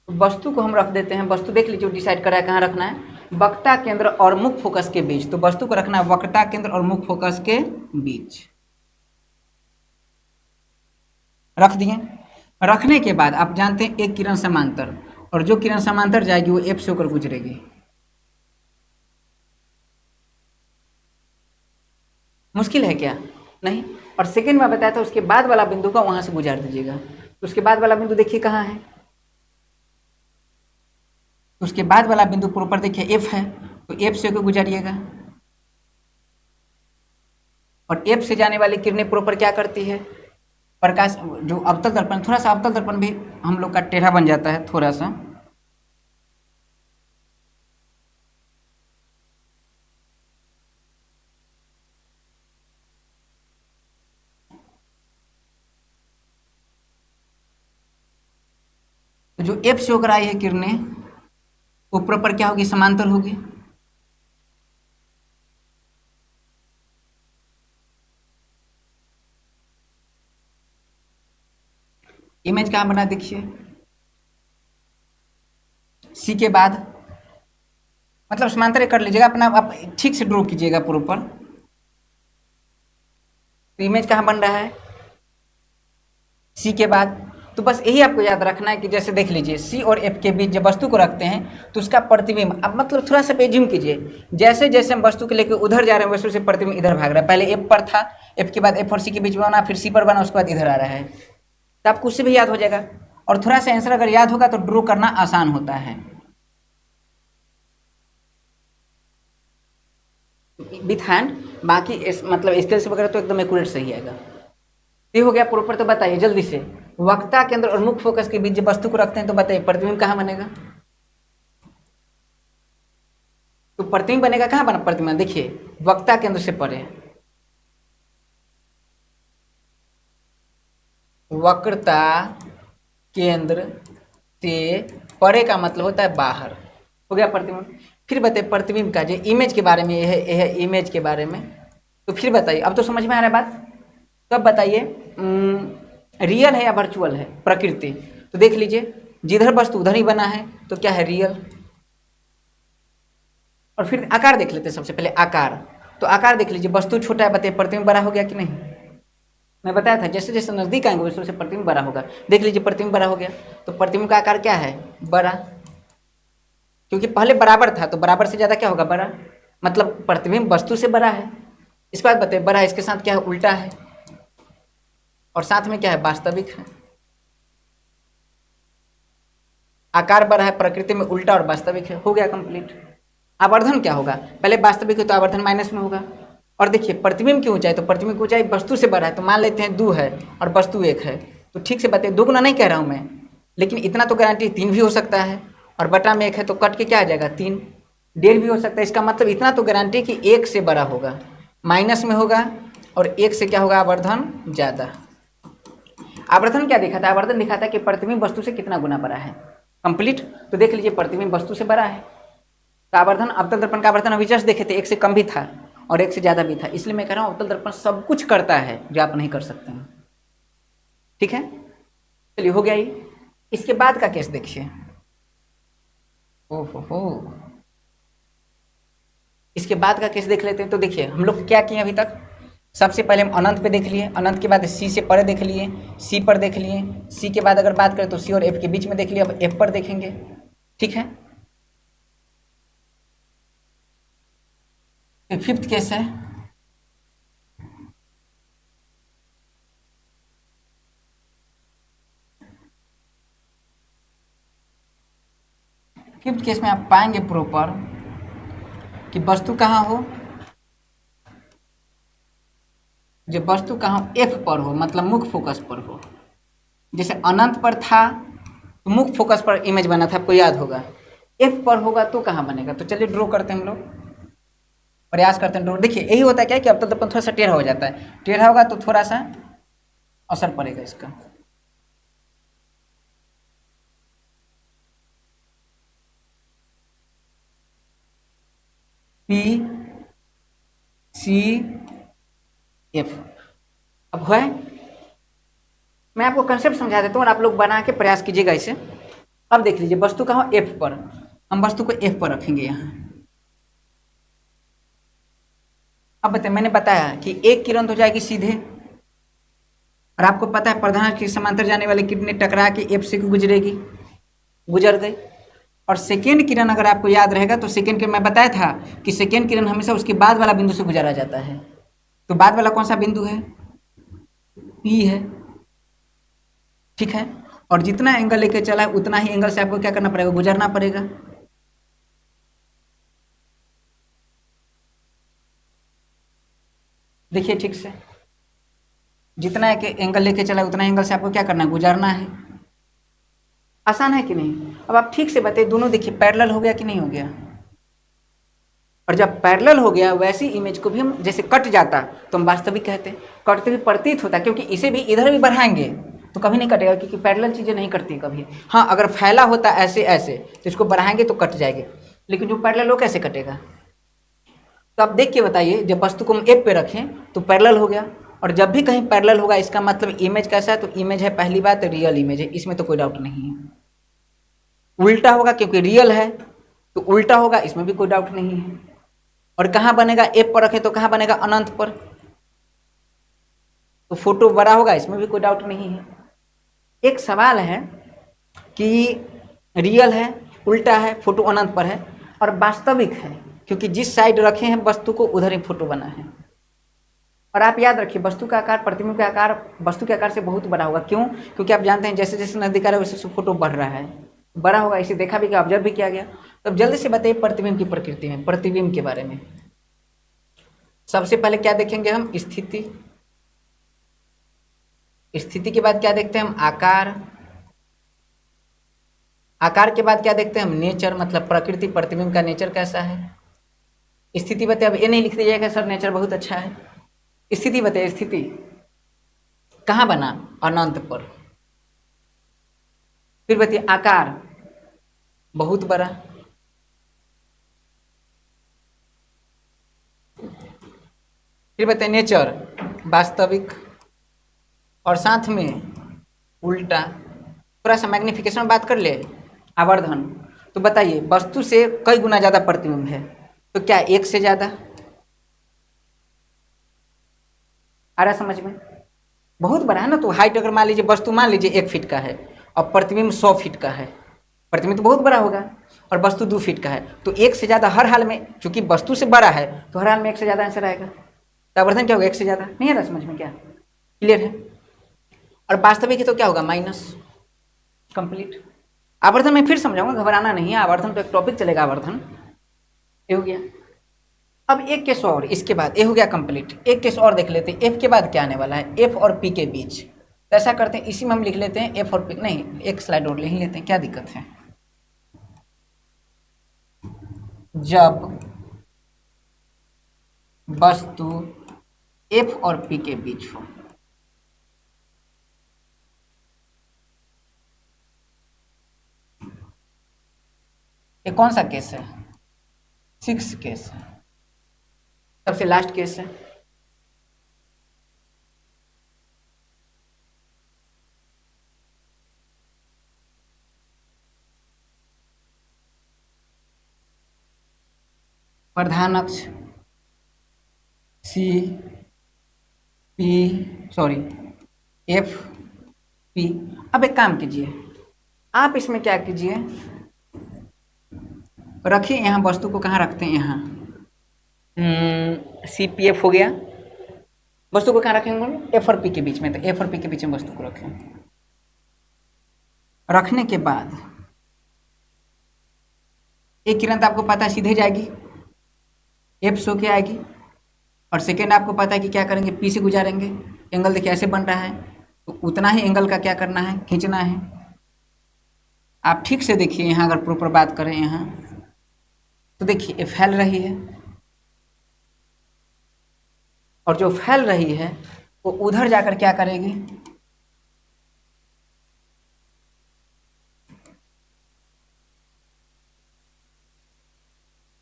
वस्तु को हम रख देते हैं, वस्तु देख लीजिए डिसाइड करा है कहाँ रखना है, वक्ता केंद्र और मुख्य फोकस के बीच। तो वस्तु को रखना है वक्ता केंद्र और मुख्य फोकस के बीच, रख दिए। रखने के बाद आप जानते हैं एक किरण समांतर, और जो किरण समांतर जाएगी वो एफ से होकर गुजरेगी, मुश्किल है क्या, नहीं। और सेकंड में बताया था उसके बाद वाला बिंदु का वहां से गुजार दीजिएगा, तो उसके बाद वाला बिंदु देखिए कहाँ है, उसके बाद वाला बिंदु प्रॉपर देखिए एफ है, तो एफ से होकर गुजारिएगा। और एफ से जाने वाली किरणें प्रॉपर क्या करती है, प्रकाश, जो अवतल दर्पण, थोड़ा सा अवतल दर्पण भी हम लोग का टेढ़ा बन जाता है थोड़ा सा, तो जो एफ से होकर आई है किरणें वो प्रॉपर क्या होगी, समांतर होगी। इमेज कहाँ बना देखिए, सी के बाद, मतलब समांतर कर लीजिएगा अपना, आप ठीक से ड्रॉ कीजिएगा प्रॉपर। तो इमेज कहाँ बन रहा है, सी के बाद। तो बस यही आपको याद रखना है कि जैसे देख लीजिए सी और एफ के बीच जब वस्तु को रखते हैं तो उसका प्रतिबिंब, अब मतलब थोड़ा सा पेजिंग कीजिए, जैसे जैसे हम वस्तु को लेकर उधर जा रहे हैं वस्तु से प्रतिबिंब इधर भाग रहा है, पहले एफ पर था, एफ के बाद एफ और सी के बीच में बना, फिर सी पर बना, उसके बाद इधर आ रहा है, तो आपको उससे भी याद हो जाएगा। और थोड़ा सा आंसर अगर याद होगा तो ड्रॉ करना आसान होता है विथ हैंड, बाकी मतलब स्केल से वगैरह तो एकदम एक्यूरेट सही आएगा। ये हो गया प्रॉपर। तो बताइए जल्दी से, वक्ता केंद्र और मुख्य फोकस के बीच जब वस्तु को रखते हैं तो बताइए प्रतिबिंब कहाँ बनेगा, तो प्रतिबिंब बनेगा कहाँ बना प्रतिबिंब, देखिए वक्ता केंद्र से परे, वक्रता केंद्र से परे का मतलब होता है बाहर, हो गया प्रतिबिंब। फिर बताइए प्रतिबिंब का जो इमेज के बारे में, यह है इमेज के बारे में, तो फिर बताइए अब तो समझ में आ रहा है बात। तो अब बताइए रियल है या वर्चुअल है प्रकृति, तो देख लीजिए जिधर वस्तु उधर ही बना है, तो क्या है रियल। और फिर आकार देख लेते हैं, सबसे पहले आकार, तो आकार देख लीजिए वस्तु छोटा है, बताइए प्रतिबिंब बड़ा हो गया कि नहीं, मैं बताया था जैसे जैसे नजदीक आएंगे वैसे वैसे प्रतिबिंब बड़ा होगा। देख लीजिए प्रतिबिंब बड़ा हो गया, तो प्रतिबिंब का आकार क्या है, बड़ा, क्योंकि पहले बराबर था तो बराबर से ज्यादा क्या होगा, बड़ा, मतलब प्रतिबिंब वस्तु से बड़ा है। इसके बाद बताइए बड़ा है, इसके साथ क्या है, उल्टा है, और साथ में क्या है, वास्तविक है। आकार बड़ा है, प्रकृति में उल्टा और वास्तविक है, हो गया कंप्लीट। आवर्धन क्या होगा, पहले वास्तविक है तो आवर्धन माइनस में होगा। और देखिए प्रतिबिंब की ऊंचाई, तो प्रतिबिंब की ऊंचाई वस्तु से बड़ा है, तो मान लेते हैं 2 है और वस्तु 1 है, तो ठीक से बताइए, दोगुना नहीं कह रहा हूं मैं, लेकिन इतना तो गारंटी 3 भी हो सकता है, और बटा में 1 है तो कट के क्या आ जाएगा 3, 1.5 भी हो सकता है, इसका मतलब इतना तो गारंटी कि 1 से बड़ा होगा, माइनस में होगा, और 1 से क्या होगा, आवर्धन ज्यादा। आवर्धन क्या दिखाता है, आवर्धन दिखाता है कि प्रतिबिंब वस्तु से कितना गुना बड़ा है, कंप्लीट। तो देख लीजिए प्रतिबिंब वस्तु से बड़ा है, तो आवर्धन, अवतल दर्पण का आवर्धन अभी जस्ट देखे थे 1 से कम भी था और 1 से ज्यादा भी था, इसलिए मैं कह रहा हूं अवतल दर्पण सब कुछ करता है जो आप नहीं कर सकते हैं। ठीक है, चलिए हो गया ये। इसके बाद का केस देखिए, ओहो, इसके बाद का केस देख लेते हैं। तो देखिए हम लोग क्या किए अभी तक, सबसे पहले हम अनंत पे देख लिए, अनंत के बाद सी से परे देख लिए, सी पर देख लिए, सी के बाद अगर बात करें तो सी और एफ के बीच में देख लिए, अब एफ पर देखेंगे। ठीक है, फिफ्थ केस है, फिफ्थ केस में आप पाएंगे प्रॉपर कि वस्तु कहाँ हो, जो वस्तु कहाँ एफ पर हो, मतलब मुख्य फोकस पर हो। जैसे अनंत पर था तो मुख्य फोकस पर इमेज बना था, आपको याद होगा। एफ पर होगा तो कहाँ बनेगा? तो चलिए ड्रॉ करते हैं हम लोग, प्रयास करते हैं ड्रॉ। देखिए यही होता है क्या कि अब तक थोड़ा सा टेढ़ा हो जाता है, टेढ़ा होगा तो थोड़ा सा असर पड़ेगा इसका। पी सी एफ अब है। मैं आपको कंसेप्ट समझा देता हूँ और आप लोग बना के प्रयास कीजिएगा इसे। अब देख लीजिए वस्तु कहाँ एफ पर, हम वस्तु को एफ पर रखेंगे यहाँ। अब बताइए, मैंने बताया कि एक किरण तो जाएगी सीधे, और आपको पता है प्रधान की समांतर जाने वाली किरणें टकरा के एफ से गुजरेगी, गुजर गई। और सेकेंड किरण अगर आपको याद रहेगा तो सेकेंड किरण मैं बताया था कि सेकेंड किरण हमेशा उसके बाद वाला बिंदु से गुजरा जाता है। तो बाद वाला कौन सा बिंदु है? पी है, ठीक है। और जितना एंगल लेके चला है उतना ही एंगल से आपको क्या करना पड़ेगा? गुजरना पड़ेगा। देखिए ठीक से, जितना एंगल लेके चला उतना एंगल से आपको क्या करना है? गुजरना है। आसान है कि नहीं? अब आप ठीक से बताइए, दोनों देखिए पैरेलल हो गया कि नहीं हो गया? और जब पैरेलल हो गया वैसी इमेज को भी हम जैसे कट जाता तो हम वास्तविक कहते हैं, कटते भी प्रतीत होता, क्योंकि इसे भी इधर भी बढ़ाएंगे तो कभी नहीं कटेगा, क्योंकि पैरेलल चीजें नहीं कटती कभी। हाँ, अगर फैला होता ऐसे ऐसे तो इसको बढ़ाएंगे तो कट जाएंगे, लेकिन जो पैरेलल हो कैसे कटेगा? तो आप देख के बताइए, जब वस्तु को हम एफ पे रखें तो पैरेलल हो गया, और जब भी कहीं पैरेलल होगा इसका मतलब इमेज कैसा है? तो इमेज है, पहली बात रियल इमेज है, इसमें तो कोई डाउट नहीं है। उल्टा होगा क्योंकि रियल है, तो उल्टा होगा, इसमें भी कोई डाउट नहीं है। और कहाँ बनेगा? एफ पर रखे तो कहाँ बनेगा? अनंत पर। तो फोटो बड़ा होगा, इसमें भी कोई डाउट नहीं है। एक सवाल है कि रियल है, उल्टा है, फोटो अनंत पर है, और वास्तविक है क्योंकि जिस साइड रखे हैं वस्तु को उधर ही फोटो बना है। और आप याद रखिए, वस्तु का आकार प्रतिबिंब का आकार वस्तु के आकार से बहुत बड़ा होगा। क्यों? क्योंकि आप जानते हैं जैसे जैसे नजदीक आ रहा है वैसे फोटो बढ़ रहा है, बड़ा होगा। इसे देखा भी गया, ऑब्जर्व भी किया गया। तब जल्दी से बताइए प्रतिबिंब की प्रकृति में, प्रतिबिंब के बारे में। सबसे पहले क्या देखेंगे हम? स्थिति। स्थिति के बाद क्या देखते हैं हम? आकार। आकार के बाद क्या देखते हैं हम? नेचर, मतलब प्रकृति, प्रतिबिंब का नेचर कैसा है। स्थिति बताइए, अब ये नहीं लिख दीजिएगा सर नेचर बहुत अच्छा है। स्थिति बताइए, स्थिति कहाँ बना? अनंत पर। फिर बताइए आकार, बहुत बड़ा। फिर बताइए नेचर, वास्तविक। और साथ में उल्टा। थोड़ा सा मैग्निफिकेशन में बात कर ले, आवर्धन। तो बताइए वस्तु से कई गुना ज्यादा प्रतिबिंब है, तो क्या एक से ज्यादा? आ रहा समझ में? बहुत बड़ा है ना। तो हाइट अगर मान लीजिए वस्तु मान लीजिए 1 फीट का है और प्रतिबिंब 100 फीट का है, प्रतिबिंब तो बहुत बड़ा होगा, और वस्तु 2 फीट का है, तो एक से ज्यादा हर हाल में, चूंकि वस्तु से बड़ा है तो हर हाल में एक से ज्यादा आंसर आएगा। तो आवर्धन क्या होगा? एक से ज्यादा। नहीं आ रहा समझ में? क्या क्लियर है? और वास्तविक है तो क्या होगा? माइनस। कंप्लीट। आवर्धन में फिर समझाऊंगा, घबराना नहीं है। आवर्धन तो एक टॉपिक चलेगा, आवर्धन ये हो गया। अब एक केस और, इसके बाद ये हो गया कंप्लीट। एक केस और देख लेते हैं, एफ के बाद क्या आने वाला है? एफ और पी के बीच। तो ऐसा करते हैं, इसी में हम लिख लेते हैं एफ और पी। नहीं, एक स्लाइड और लिख लेते हैं, क्या दिक्कत है? जब वस्तु एफ और पी के बीच हो, ये कौन सा केस है? 6 केस है, सबसे लास्ट केस है। प्रधान अक्ष C P, sorry F P. अब एक काम कीजिए, आप इसमें क्या कीजिए, रखिए यहाँ वस्तु को, कहाँ रखते हैं? यहाँ सी पी एफ हो गया। वस्तु को कहाँ रखेंगे? एफ और पी के बीच में। तो एफ और पी के बीच में वस्तु को रखें। रखने के बाद एक किरण तो आपको पता है सीधे जाएगी, एफ सो के आएगी, और सेकेंड आपको पता है कि क्या करेंगे, पी से गुजारेंगे। एंगल देखिए ऐसे बन रहा है, तो उतना ही एंगल का क्या करना है, खींचना है। आप ठीक से देखिए यहाँ, अगर प्रॉपर बात करें यहाँ तो देखिए ये फैल रही है, और जो फैल रही है वो उधर जाकर क्या करेगी,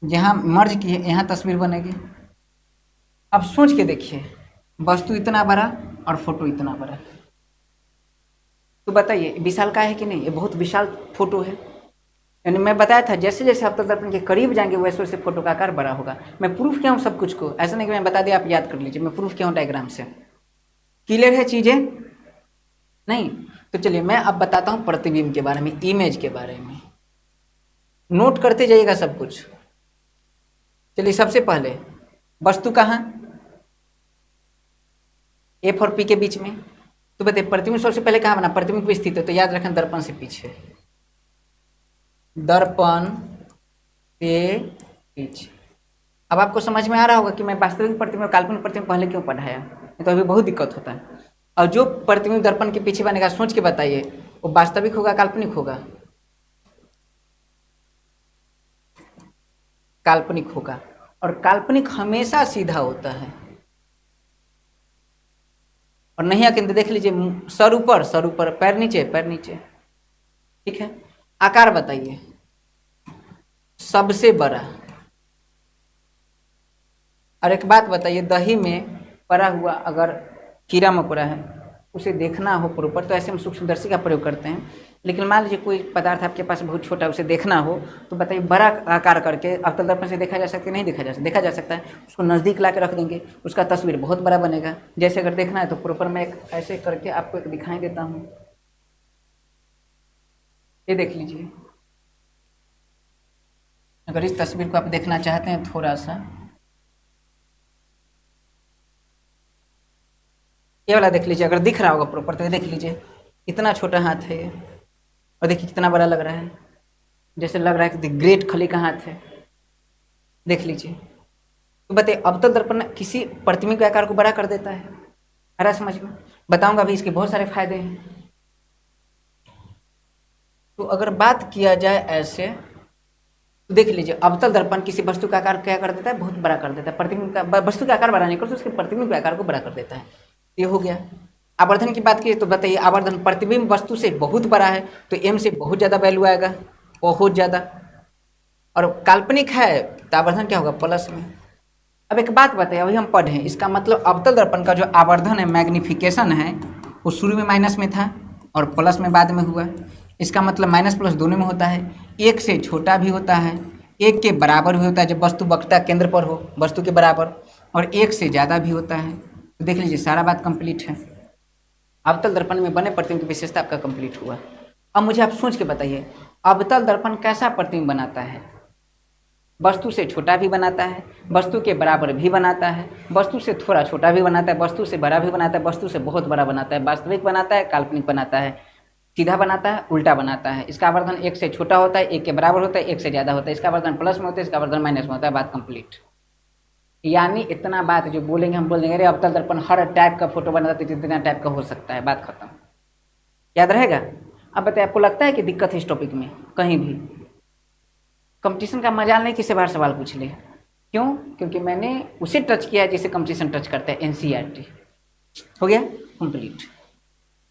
जहाँ मर्ज की है यहाँ तस्वीर बनेगी। अब सोच के देखिए, वस्तु इतना बड़ा और फोटो इतना बड़ा, तो बताइए विशाल का है कि नहीं, ये बहुत विशाल फोटो है। यानी मैं बताया था जैसे जैसे आप दर्पण के करीब जाएंगे वैसे वैसे फोटो का आकार बड़ा होगा। मैं प्रूफ किया हूँ सब कुछ को, ऐसा नहीं कि मैं बता दिया आप याद कर लीजिए, मैं प्रूफ किया हूँ डायग्राम से। क्लियर है चीजें? नहीं तो चलिए मैं अब बताता हूँ प्रतिबिंब के बारे में, इमेज के बारे में, नोट करते जाइएगा सब कुछ। चलिए सबसे पहले वस्तु कहाँ, एफ और पी के बीच में, तो बताइए प्रतिबिंब सबसे पहले कहाँ बना, प्रतिबिंब पे स्थित है, तो याद रखें दर्पण से पीछे, दर्पण पे पीछे। अब आपको समझ में आ रहा होगा कि मैं वास्तविक प्रतिबिंब और काल्पनिक प्रतिबिंब पहले क्यों पढ़ाया, तो अभी बहुत दिक्कत होता है। और जो प्रतिबिंब दर्पण के पीछे बनेगा सोच के बताइए, वो वास्तविक होगा काल्पनिक होगा, काल्पनिक होगा। और काल्पनिक हमेशा सीधा होता है, और नहीं आके देख लीजिए, सर ऊपर पैर नीचे, पैर नीचे, ठीक है। आकार बताइए, सबसे बड़ा। और एक बात बताइए, दही में पड़ा हुआ अगर कीड़ा मकोड़ा है, उसे देखना हो प्रॉपर तो ऐसे हम सूक्ष्मदर्शी का प्रयोग करते हैं। लेकिन मान लीजिए कोई पदार्थ आपके पास बहुत छोटा है, उसे देखना हो तो बताइए बड़ा आकार करके अवतल दर्पण से देखा जा सकता है, नहीं देखा जा सकता, देखा जा सकता है। उसको नज़दीक ला के रख देंगे, उसका तस्वीर बहुत बड़ा बनेगा। जैसे अगर देखना है तो प्रॉपर मैं एक ऐसे करके आपको एक दिखाई देता हूँ, ये देख लीजिए। अगर इस तस्वीर को आप देखना चाहते हैं थोड़ा सा, ये वाला देख लीजिए, अगर दिख रहा होगा प्रॉपर तो ये देख लीजिए, इतना छोटा हाथ है ये, और देखिए कितना बड़ा लग रहा है, जैसे लग रहा है कि ग्रेट खली का हाथ है, देख लीजिए। तो बताइए अवतल दर्पण किसी प्रतिबिंब के आकार को बड़ा कर देता है, आ रहा समझ में? बताऊंगा अभी इसके बहुत सारे फायदे हैं। तो अगर बात किया जाए ऐसे तो देख लीजिए, अवतल दर्पण किसी वस्तु का आकार क्या कर देता है, बहुत बड़ा कर देता है। प्रतिबिंब का वस्तु का आकार बड़ा नहीं करता, उसके प्रतिबिंब के आकार को बड़ा कर देता है। ये हो गया। आवर्धन की बात की तो बताइए, आवर्धन प्रतिबिंब वस्तु से बहुत बड़ा है तो एम से बहुत ज़्यादा वैल्यू आएगा, बहुत ज़्यादा। और काल्पनिक है तो आवर्धन क्या होगा, प्लस में। अब एक बात बताइए, अभी हम पढ़े, इसका मतलब अवतल दर्पण का जो आवर्धन है, मैग्निफिकेशन है, वो शुरू में माइनस में था और प्लस में बाद में हुआ। इसका मतलब माइनस प्लस दोनों में होता है। एक से छोटा भी होता है, एक के बराबर भी होता है जब वस्तु वक्रता केंद्र पर हो, वस्तु के बराबर, और एक से ज़्यादा भी होता है। तो देख लीजिए सारा बात कंप्लीट है। अवतल दर्पण में बने प्रतिबिंब की विशेषता आपका कंप्लीट हुआ। अब मुझे आप सोच के बताइए, अवतल दर्पण कैसा प्रतिबिंब बनाता है? वस्तु से छोटा भी बनाता है, वस्तु के बराबर भी बनाता है, वस्तु से थोड़ा छोटा भी बनाता है, वस्तु से बड़ा भी बनाता है, वस्तु से बहुत बड़ा बनाता है, वास्तविक बनाता है, काल्पनिक बनाता है, सीधा बनाता है, उल्टा बनाता है। इसका आवर्धन एक से छोटा होता है, एक के बराबर होता है, एक से ज़्यादा होता है। इसका आवर्धन प्लस में होता है, इसका आवर्धन माइनस में होता है। बात कंप्लीट। यानी इतना बात जो बोलेंगे हम बोल देंगे अरे अवतल दर्पण हर टाइप का फोटो बनाता है, जितना टाइप का हो सकता है, बात खत्म। याद रहेगा? अब बताइए, आपको लगता है कि दिक्कत है इस टॉपिक में कहीं भी? कंपटीशन का मजाल नहीं किसी बार सवाल पूछ ले। क्यों? क्योंकि मैंने उसे टच किया है जिसे कंपटीशन टच करता है, एनसीईआरटी। हो गया कंप्लीट।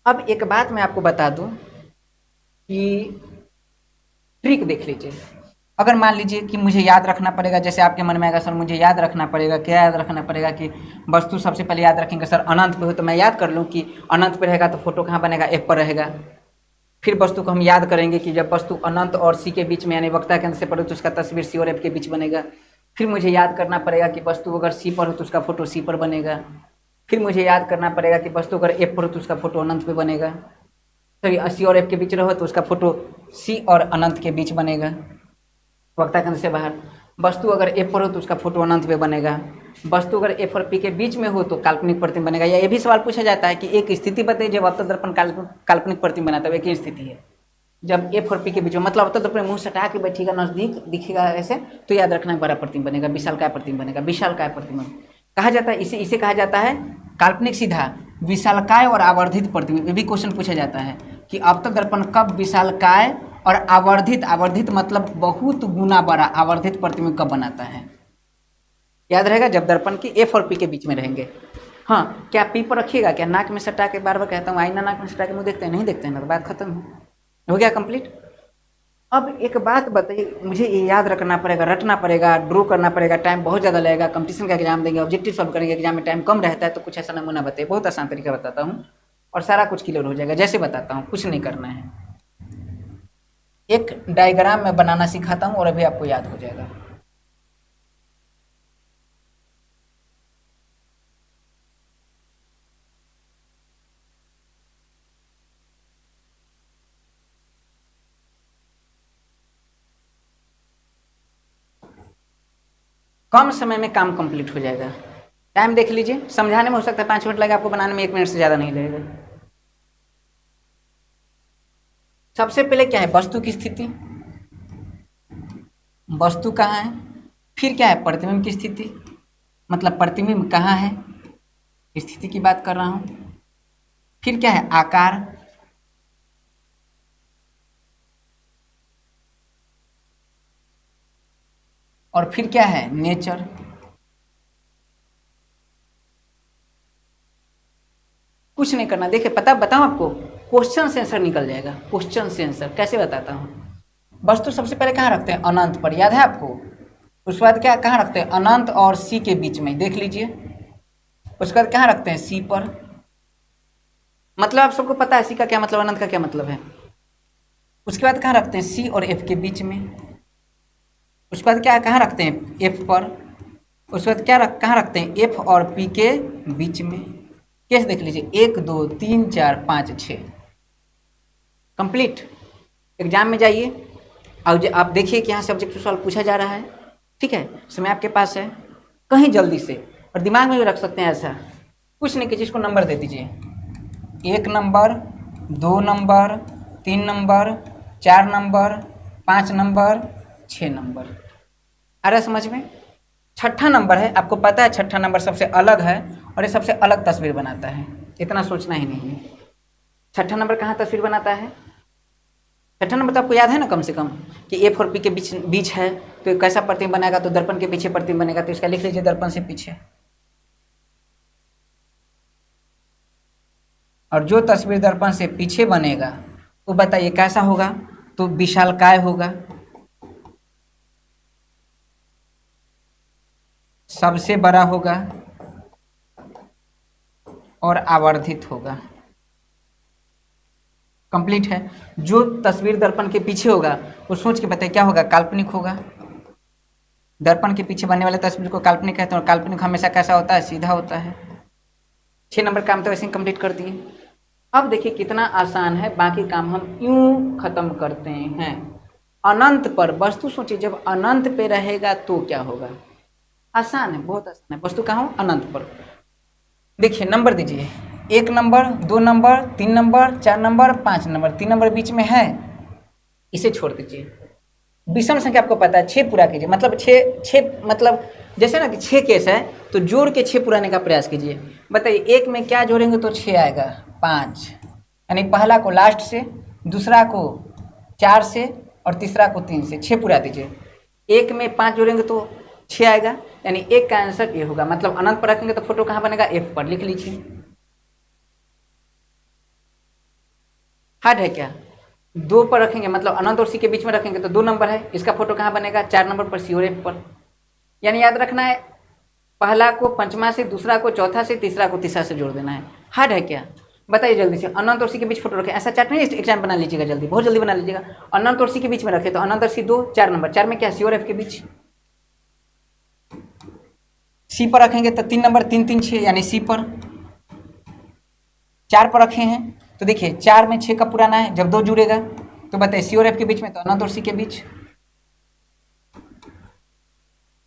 अब एक बात मैं आपको बता दूं कि ट्रिक देख लीजिए। अगर मान लीजिए कि मुझे याद रखना पड़ेगा, जैसे आपके मन में आएगा सर मुझे याद रखना पड़ेगा, क्या याद रखना पड़ेगा कि वस्तु सबसे पहले याद रखेंगे सर अनंत पे हो, तो मैं याद कर लूँ कि अनंत पे रहेगा तो फोटो कहाँ बनेगा, एफ पर रहेगा। फिर वस्तु को हम याद करेंगे कि जब वस्तु अनंत और सी के बीच में यानी वक्रता केंद्र से पड़े तो उसका तस्वीर सी और एफ के बीच बनेगा। फिर मुझे याद करना पड़ेगा कि वस्तु अगर सी पर हो तो उसका फोटो सी पर बनेगा। फिर मुझे याद करना पड़ेगा कि वस्तु अगर एफ पर हो तो उसका फोटो अनंत पे बनेगा। सॉरी, सी और एफ के बीच रहो तो उसका फोटो सी और अनंत के बीच बनेगा, वक्रता केंद्र से बाहर। वस्तु अगर एफ पर हो तो उसका फोटो अनंत पे बनेगा। वस्तु अगर एफ और पी के बीच में हो तो काल्पनिक प्रतिबिंब बनेगा। या ये भी सवाल पूछा जाता है कि एक स्थिति बताइए जब अवतल दर्पण काल्पनिक प्रतिबिंब बनाता है, एक ही स्थिति है, जब एफ और पी के बीच में, मतलब अवतल दर्पण मुंह सटा के बैठेगा, नजदीक दिखेगा ऐसे, तो याद रखना है बड़ा प्रतिबिंब बनेगा, विशालकाय प्रतिबिंब बनेगा, विशालकाय प्रतिबिंब कहा जाता है। इसे कहा जाता है काल्पनिक सीधा, विशालकाय और आवर्धित प्रतिबिंब। ये भी क्वेश्चन पूछा जाता है कि अवतल दर्पण कब विशालकाय और आवर्धित मतलब बहुत गुना बड़ा आवर्धित प्रतिबिंब कब बनाता है। याद रहेगा जब दर्पण की एफ और पी के बीच में रहेंगे। हाँ, क्या पी पर रखिएगा, क्या नाक में सटा के, बार बार कहता हूँ आईना नाक में सटा के मुँह देखते हैं, नहीं देखते हैं ना, तो बात खत्म हो गया कंप्लीट। अब एक बात बताइए, मुझे ये याद रखना पड़ेगा, रटना पड़ेगा, ड्रॉ करना पड़ेगा, टाइम बहुत ज़्यादा लगेगा, कंपटीशन का एग्जाम देंगे, ऑब्जेक्टिव सॉल्व करेंगे, एग्जाम में टाइम कम रहता है, तो कुछ ऐसा नमूना बताइए, बहुत आसान तरीका बताता हूँ और सारा कुछ क्लियर हो जाएगा। जैसे बताता हूँ, कुछ नहीं करना है, एक डायग्राम में बनाना सिखाता हूँ और अभी आपको याद हो जाएगा। कम समय में काम कंप्लीट हो जाएगा। टाइम देख लीजिए, समझाने में हो सकता है 5 मिनट लगे, आपको बनाने में 1 मिनट से ज़्यादा नहीं लगेगा। सबसे पहले क्या है, वस्तु की स्थिति, वस्तु कहाँ है, फिर क्या है प्रतिबिंब की स्थिति, मतलब प्रतिबिंब कहाँ है, स्थिति की बात कर रहा हूँ, फिर क्या है आकार, और फिर क्या है नेचर। कुछ नहीं करना, देखिए पता बताऊं आपको, क्वेश्चन से आंसर निकल जाएगा। क्वेश्चन से आंसर कैसे बताता हूँ, वस्तु सबसे पहले कहाँ रखते हैं, अनंत पर, याद है आपको। उसके बाद क्या कहाँ रखते हैं, अनंत और सी के बीच में, देख लीजिए। उसके बाद कहाँ रखते हैं, सी पर, मतलब आप सबको पता है सी का क्या मतलब, अनंत का क्या मतलब है। उसके बाद कहाँ रखते हैं, सी और एफ के बीच में। उसके बाद क्या कहाँ रखते हैं, एफ पर। उसके बाद क्या कहाँ रखते हैं, एफ और पी के बीच में। कैसे देख लीजिए, 1 2 3 4 5 6 कंप्लीट। एग्जाम में जाइए और आप देखिए कि यहाँ से ऑब्जेक्टिव सॉल्व पूछा जा रहा है, ठीक है, समय आपके पास है, कहीं जल्दी से, और दिमाग में भी रख सकते हैं ऐसा, कुछ नहीं कीजिए, इसको नंबर दे दीजिए, 1 number, 2 number, 3 number, 4 number, 5 number, 6 number. आ रहा है समझ में। छठा नंबर है, आपको पता है छठा नंबर सबसे अलग है और ये सबसे अलग तस्वीर बनाता है, इतना सोचना ही नहीं है। छठा नंबर कहाँ तस्वीर बनाता है, छठा नंबर तो आपको याद है ना कम से कम, कि एफ और पी के बीच है, तो कैसा प्रतिबिंब बनेगा, तो दर्पण के पीछे प्रतिबिंब बनेगा, तो इसका लिख लीजिए दर्पण से पीछे। और जो तस्वीर दर्पण से पीछे बनेगा तो बताइए कैसा होगा, तो विशालकाय होगा, सबसे बड़ा होगा और आवर्धित होगा। कंप्लीट है। जो तस्वीर दर्पण के पीछे होगा वो सोच के बताइए क्या होगा, काल्पनिक होगा। दर्पण के पीछे बनने वाले तस्वीर को काल्पनिक कहते हैं, और काल्पनिक हमेशा कैसा होता है, सीधा होता है। 6 नंबर काम तो वैसे ही कंप्लीट कर दिए। अब देखिए कितना आसान है, बाकी काम हम यूं खत्म करते हैं। अनंत पर वस्तु सोचिए, जब अनंत पे रहेगा तो क्या होगा, आसान है, बहुत आसान है। वस्तु कहाँ हो, अनंत पर। देखिए नंबर दीजिए, 1 number, 2 number, 3 number, 4 number, 5 number, 3 number बीच में है, इसे छोड़ दीजिए। विषम संख्या आपको पता है, 6 पूरा कीजिए, मतलब 6 मतलब जैसे ना कि 6 केस है तो जोड़ के 6 पुराने का प्रयास कीजिए। बताइए एक में क्या जोड़ेंगे तो 6 आएगा, 5, यानी पहला को लास्ट से, दूसरा को 4 से और तीसरा को 3 से, 6 पूरा दीजिए। एक में 5 जोड़ेंगे तो 6 आएगा, यानी एक का आंसर ये होगा। मतलब अनंत पर रखेंगे तो फोटो कहाँ बनेगा, एफ पर, लिख लीजिए। हार्ड है क्या, 2 पर रखेंगे मतलब अनंत और सी के बीच में रखेंगे तो 2 नंबर है, इसका फोटो कहाँ बनेगा, 4 नंबर पर, सी और एफ पर। यानी याद रखना है, पहला को पंचमा से, दूसरा को चौथा से, तीसरा को तीसरा से जोड़ देना है। हार्ड है क्या, बताइए जल्दी से। अनंत और सी के बीच फोटो रखें, ऐसा चार्ट नहीं, एग्जाम बना लीजिएगा जल्दी, बहुत जल्दी बना लीजिएगा। अनंत और सी के बीच में रखे तो अनंत और सी 2, 4 नंबर, 4 में क्या, सी और एफ के बीच। सी पर रखेंगे तो 3 नंबर, 3 3 6, यानी सी पर। 4 पर रखे हैं तो देखिए 4 में 6 का पुराना है, जब 2 जुड़ेगा तो बताइए सी और एफ के बीच में, तो अनंत और सी के बीच।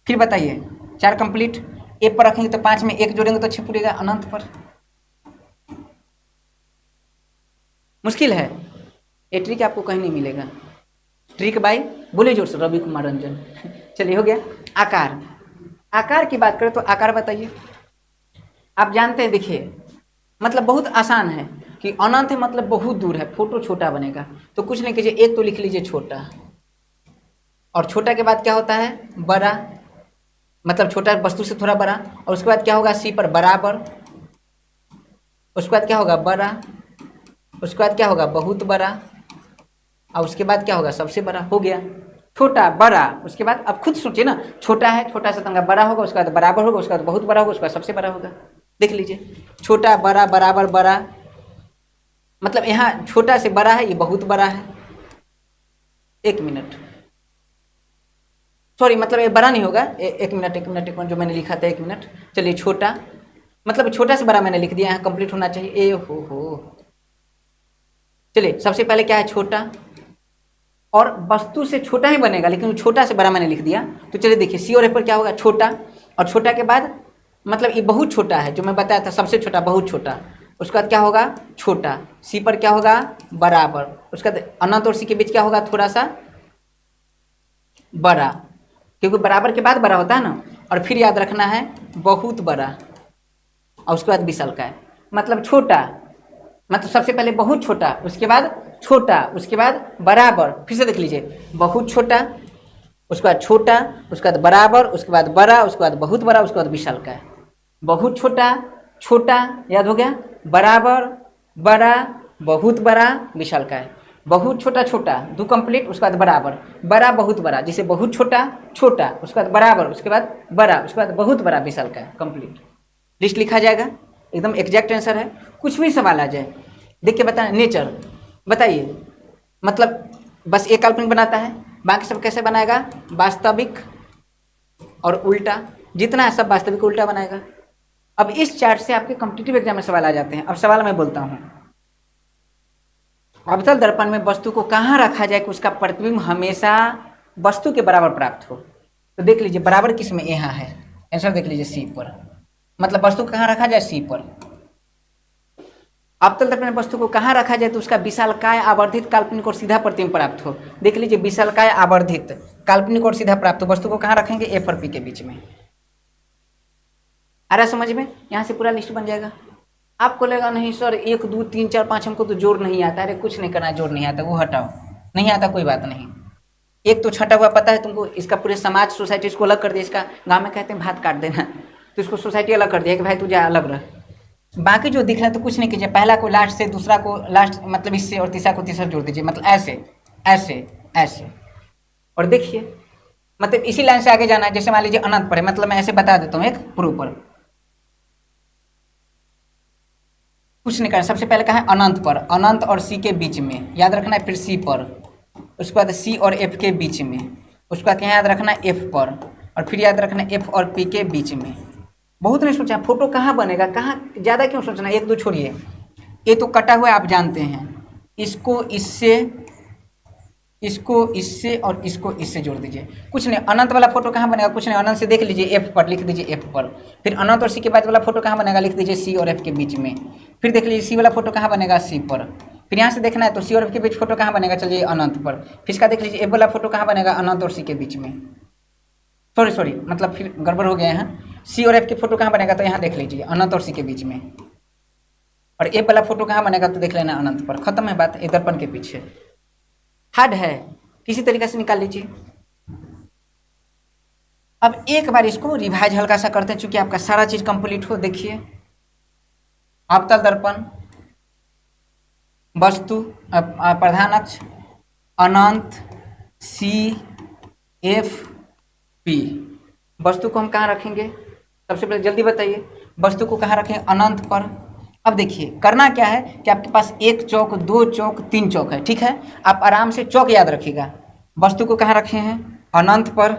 फिर बताइए 4 कंप्लीट, ए पर रखेंगे तो 5 में 1 जोड़ेंगे तो 6 पूरेगा, अनंत पर। मुश्किल है, ये ट्रिक आपको कहीं नहीं मिलेगा। ट्रिक बाय बोले जोर से रवि कुमार रंजन। चलिए हो गया। आकार, आकार की बात करें तो आकार बताइए। आप जानते हैं, देखिए मतलब बहुत आसान है कि अनंत है मतलब बहुत दूर है, फोटो छोटा बनेगा। तो कुछ नहीं कीजिए, एक तो लिख लीजिए छोटा, और छोटा के बाद क्या होता है बड़ा, मतलब छोटा वस्तु से थोड़ा बड़ा, और उसके बाद क्या होगा सी पर बराबर, उसके बाद क्या होगा बड़ा, उसके बाद क्या होगा बहुत बड़ा, और उसके बाद क्या होगा सबसे बड़ा। हो गया छोटा बड़ा, उसके बाद अब खुद सोचिए ना, छोटा है, छोटा से तंगा बड़ा होगा, उसके बाद बराबर होगा, उसके बाद बहुत बड़ा होगा, उसके बाद सबसे बड़ा होगा। देख लीजिए छोटा बड़ा बराबर बड़ा, मतलब यहाँ छोटा से बड़ा है, ये बहुत बड़ा है। एक मिनट, सॉरी मतलब ये बड़ा नहीं होगा, एक मिनट एक मिनट एक मिनट, जो मैंने लिखा था एक मिनट। चलिए छोटा, मतलब छोटा से बड़ा मैंने लिख दिया, यहाँ कंप्लीट होना चाहिए। ए हो चलिए सबसे पहले क्या है छोटा, और वस्तु से छोटा ही बनेगा, लेकिन छोटा से बड़ा मैंने लिख दिया। तो चलिए देखिए सी और ए पर क्या होगा छोटा, और छोटा के बाद मतलब ये बहुत छोटा है, जो मैं बताया था सबसे छोटा बहुत छोटा, उसके बाद क्या होगा छोटा, सी पर क्या होगा बराबर, उसके बाद अनंत और सी के बीच क्या होगा थोड़ा सा बड़ा, क्योंकि बराबर के बाद बड़ा होता है ना। और फिर याद रखना है बहुत बड़ा, और उसके बाद विशालकाय, मतलब छोटा, मतलब सबसे पहले बहुत छोटा, उसके बाद छोटा, उसके बाद बराबर, फिर से देख लीजिए बहुत छोटा, उसके बाद छोटा, उसके बाद बराबर, उसके बाद बड़ा, उसके बाद बहुत बड़ा, उसके बाद विशालकाय। बहुत छोटा छोटा याद हो गया, बराबर बड़ा बहुत बड़ा विशालकाय, बहुत छोटा छोटा दो कंप्लीट, उसके बाद बराबर बड़ा बहुत बड़ा, जिसे बहुत छोटा छोटा, उसके बाद बराबर, उसके बाद बड़ा, उसके बाद बहुत बड़ा विशालकाय, कंप्लीट लिस्ट लिखा जाएगा। एकदम एग्जैक्ट आंसर है, कुछ भी सवाल आ जाए देख के बताना। नेचर बताइए, मतलब बस एक काल्पनिक बनाता है, बाकी सब कैसे बनाएगा वास्तविक और उल्टा, जितना है सब वास्तविक उल्टा बनाएगा। अब इस चार्ट से आपके कॉम्पिटिटिव एग्जाम में सवाल आ जाते हैं। अब सवाल मैं बोलता हूँ, अवतल दर्पण में वस्तु को कहाँ रखा जाए कि उसका प्रतिबिंब हमेशा वस्तु के बराबर प्राप्त हो। तो देख लीजिए बराबर किस में, यहाँ है आंसर, देख लीजिए सी पर, मतलब वस्तु को कहाँ रखा जाए सी पर। अवतल दर्पण में वस्तु को कहाँ रखा जाए तो उसका विशालकाय आवर्धित काल्पनिक और सीधा प्रतिबिंब प्राप्त हो। देख लीजिए विशालकाय आवर्धित काल्पनिक और सीधा प्राप्त हो, वस्तु को कहाँ रखेंगे एफ और पी के बीच में। आ रहा समझ में, यहाँ से पूरा लिस्ट बन जाएगा। आपको लगेगा नहीं सर 1 2 3 4 5 हमको तो जोड़ नहीं आता, अरे कुछ नहीं करना, जोड़ नहीं आता वो हटाओ, नहीं आता कोई बात नहीं। एक तो छटा हुआ पता है तुमको, इसका पूरे समाज सोसाइटी इसको अलग कर दिया, इसका गाँव में कहते हैं भात काट देना, तो इसको सोसाइटी अलग कर दिया कि भाई तुझे अलग रह। बाकी जो दिख रहा है तो कुछ नहीं कीजिए, पहला को लास्ट से, दूसरा को लास्ट मतलब इससे, और तीसरा को तीसरा जोड़ दीजिए, मतलब ऐसे ऐसे ऐसे। और देखिए मतलब इसी लाइन से आगे जाना है, जैसे मान लीजिए अनंत पर है, मतलब मैं ऐसे बता देता हूँ एक प्रूफ पर, कुछ नहीं करना। सबसे पहले कहा है अनंत पर, अनंत और सी के बीच में याद रखना है, फिर सी पर, उसके बाद सी और एफ के बीच में, उसके बाद क्या याद रखना है एफ पर, और फिर याद रखना एफ और पी के बीच में। बहुत नहीं सोचा फोटो कहाँ बनेगा, कहाँ ज़्यादा क्यों सोचना, एक दो छोड़िए, ये तो कटा हुआ आप जानते हैं, इसको इससे, इसको इससे और इसको इससे जोड़ दीजिए। कुछ नहीं, अनंत वाला फोटो कहाँ बनेगा, कुछ नहीं, अनंत से देख लीजिए एफ पर, लिख दीजिए एफ पर, फिर अनंत और सी के बाद वाला फोटो कहाँ बनेगा, लिख दीजिए सी और एफ के बीच में, फिर देख लीजिए सी वाला फोटो कहाँ बनेगा सी पर, फिर यहाँ से देखना है तो सी और एफ के बीच फोटो कहाँ बनेगा, चलिए अनंत पर, फिर इसका देख लीजिए एफ वाला फोटो कहाँ बनेगा, अनंत और सी के बीच में। सॉरी मतलब फिर गड़बड़ हो गया यहाँ, सी और एफ के फोटो कहाँ बनेगा, तो यहाँ देख लीजिए अनंत और सी के बीच में, और एफ वाला फोटो कहाँ बनेगा तो देख लेना अनंत पर। खत्म है बात, एक दर्पण के पीछे। हार्ड है, किसी तरीके से निकाल लीजिए। अब एक बार इसको रिवाइज हल्का सा करते हैं, चूंकि आपका सारा चीज कंप्लीट हो। देखिए अवतल दर्पण, वस्तु प्रधान अक्ष, अनंत, सी, एफ, पी। वस्तु को हम कहाँ रखेंगे, सबसे पहले जल्दी बताइए, वस्तु को कहाँ रखें, अनंत पर। अब देखिए करना क्या है कि आपके पास 1 चौक 2 चौक 3 चौक है, ठीक है, आप आराम से चौक याद रखिएगा। वस्तु को कहाँ रखे हैं, अनंत पर,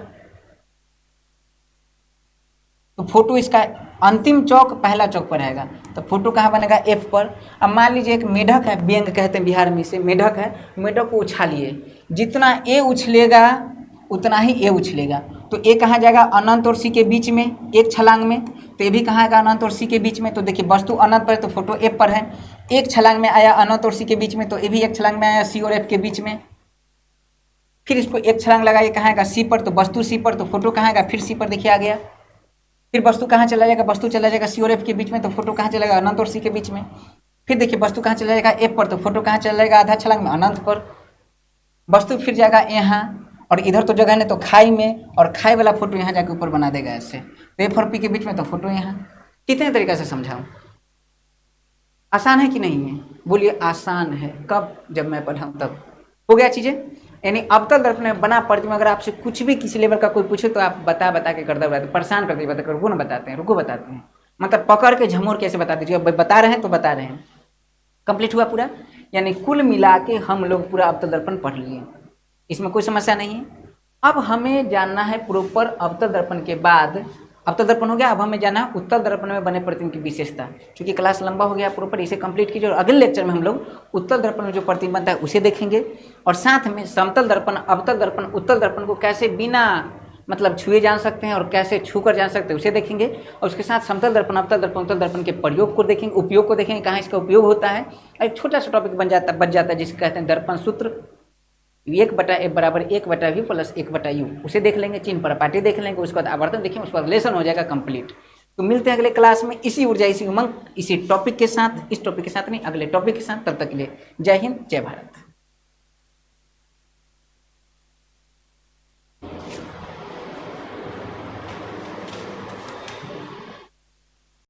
तो फोटो इसका अंतिम चौक पहला चौक पर रहेगा, तो फोटो कहाँ बनेगा एफ पर। अब मान लीजिए एक मेढक है, बेंग कहते हैं बिहार में इसे, मेढक है, मेढक को उछालिए, जितना ए उछलेगा उतना ही ए उछलेगा, तो ए कहाँ जाएगा, अनंत और सी के बीच में, एक छलांग में। तो ये भी कहाँ आएगा, अनंत और सी के बीच में। तो देखिए वस्तु अनंत पर है तो फोटो एफ पर है, एक छलांग में आया अनंत और सी के बीच में, तो ये भी एक छलांग में आया सी और एफ के बीच में। फिर इसको एक छलांग लगाइए कहाँ आएगा, सी पर, तो वस्तु सी पर, तो फोटो कहाँ आएगा, फिर सी पर, देखिए आ गया। फिर वस्तु कहाँ चला जाएगा, वस्तु चला जाएगा सी और एफ के बीच में, तो फोटो कहाँ चला जाएगा, अनंत और सी के बीच में। फिर देखिए वस्तु कहाँ चला जाएगा, एफ पर, तो फोटो कहाँ चला जाएगा, आधा छलांग में, अनंत पर। वस्तु फिर जाएगा यहाँ, और इधर तो जगह नहीं तो खाई में, और खाई वाला फोटो यहाँ जाके ऊपर बना देगा ऐसे। तो एफ और पी के बीच में, तो फोटो यहाँ। कितने तरीके से समझाऊं, आसान है कि नहीं है, बोलिए आसान है। कब, जब मैं पढ़ाऊं तब। हो गया चीजें, यानी अवतल दर्पण में बना पढ़ती हूँ। अगर आपसे कुछ भी किसी लेवल का कोई पूछे तो आप बता के करते रहते, परेशान करते बता कर, रुको ना बताते हैं, रुको बताते हैं, मतलब पकड़ के झमोर कैसे बता दीजिए। अब बता रहे हैं तो बता रहे हैं। कंप्लीट हुआ पूरा, यानी कुल मिला के हम लोग पूरा अवतल दर्पण पढ़ लिए, इसमें कोई समस्या नहीं है। अब हमें जानना है प्रॉपर अवतल दर्पण के बाद, अवतल दर्पण हो गया, अब हमें जाना है उत्तल दर्पण में बने प्रतिबिंब की विशेषता। क्योंकि क्लास लंबा हो गया प्रॉपर, इसे कंप्लीट कीजिए और अगले लेक्चर में हम लोग उत्तल दर्पण में जो प्रतिबिंब बनता है उसे देखेंगे, और साथ में समतल दर्पण, अवतल दर्पण, उत्तल दर्पण को कैसे बिना मतलब छुए जान सकते हैं और कैसे छू कर जान सकते हैं उसे देखेंगे। और उसके साथ समतल दर्पण, अवतल दर्पण, उत्तल दर्पण के प्रयोग को देखेंगे, उपयोग को देखेंगे, कहाँ इसका उपयोग होता है। एक छोटा सा टॉपिक बच जाता है जिसे कहते हैं दर्पण सूत्र, 1/f बराबर 1/v प्लस 1/u, उसे देख लेंगे। चिन्ह प्रपाटी देख लेंगे, उसके बाद आवर्तन देखेंगे, उसके बाद लेसन हो जाएगा कंप्लीट। तो मिलते हैं अगले क्लास में इसी ऊर्जा, इसी उमंग, इसी टॉपिक के साथ, इस टॉपिक के साथ नहीं, अगले टॉपिक के साथ। तब तक के लिए जय हिंद, जय भारत।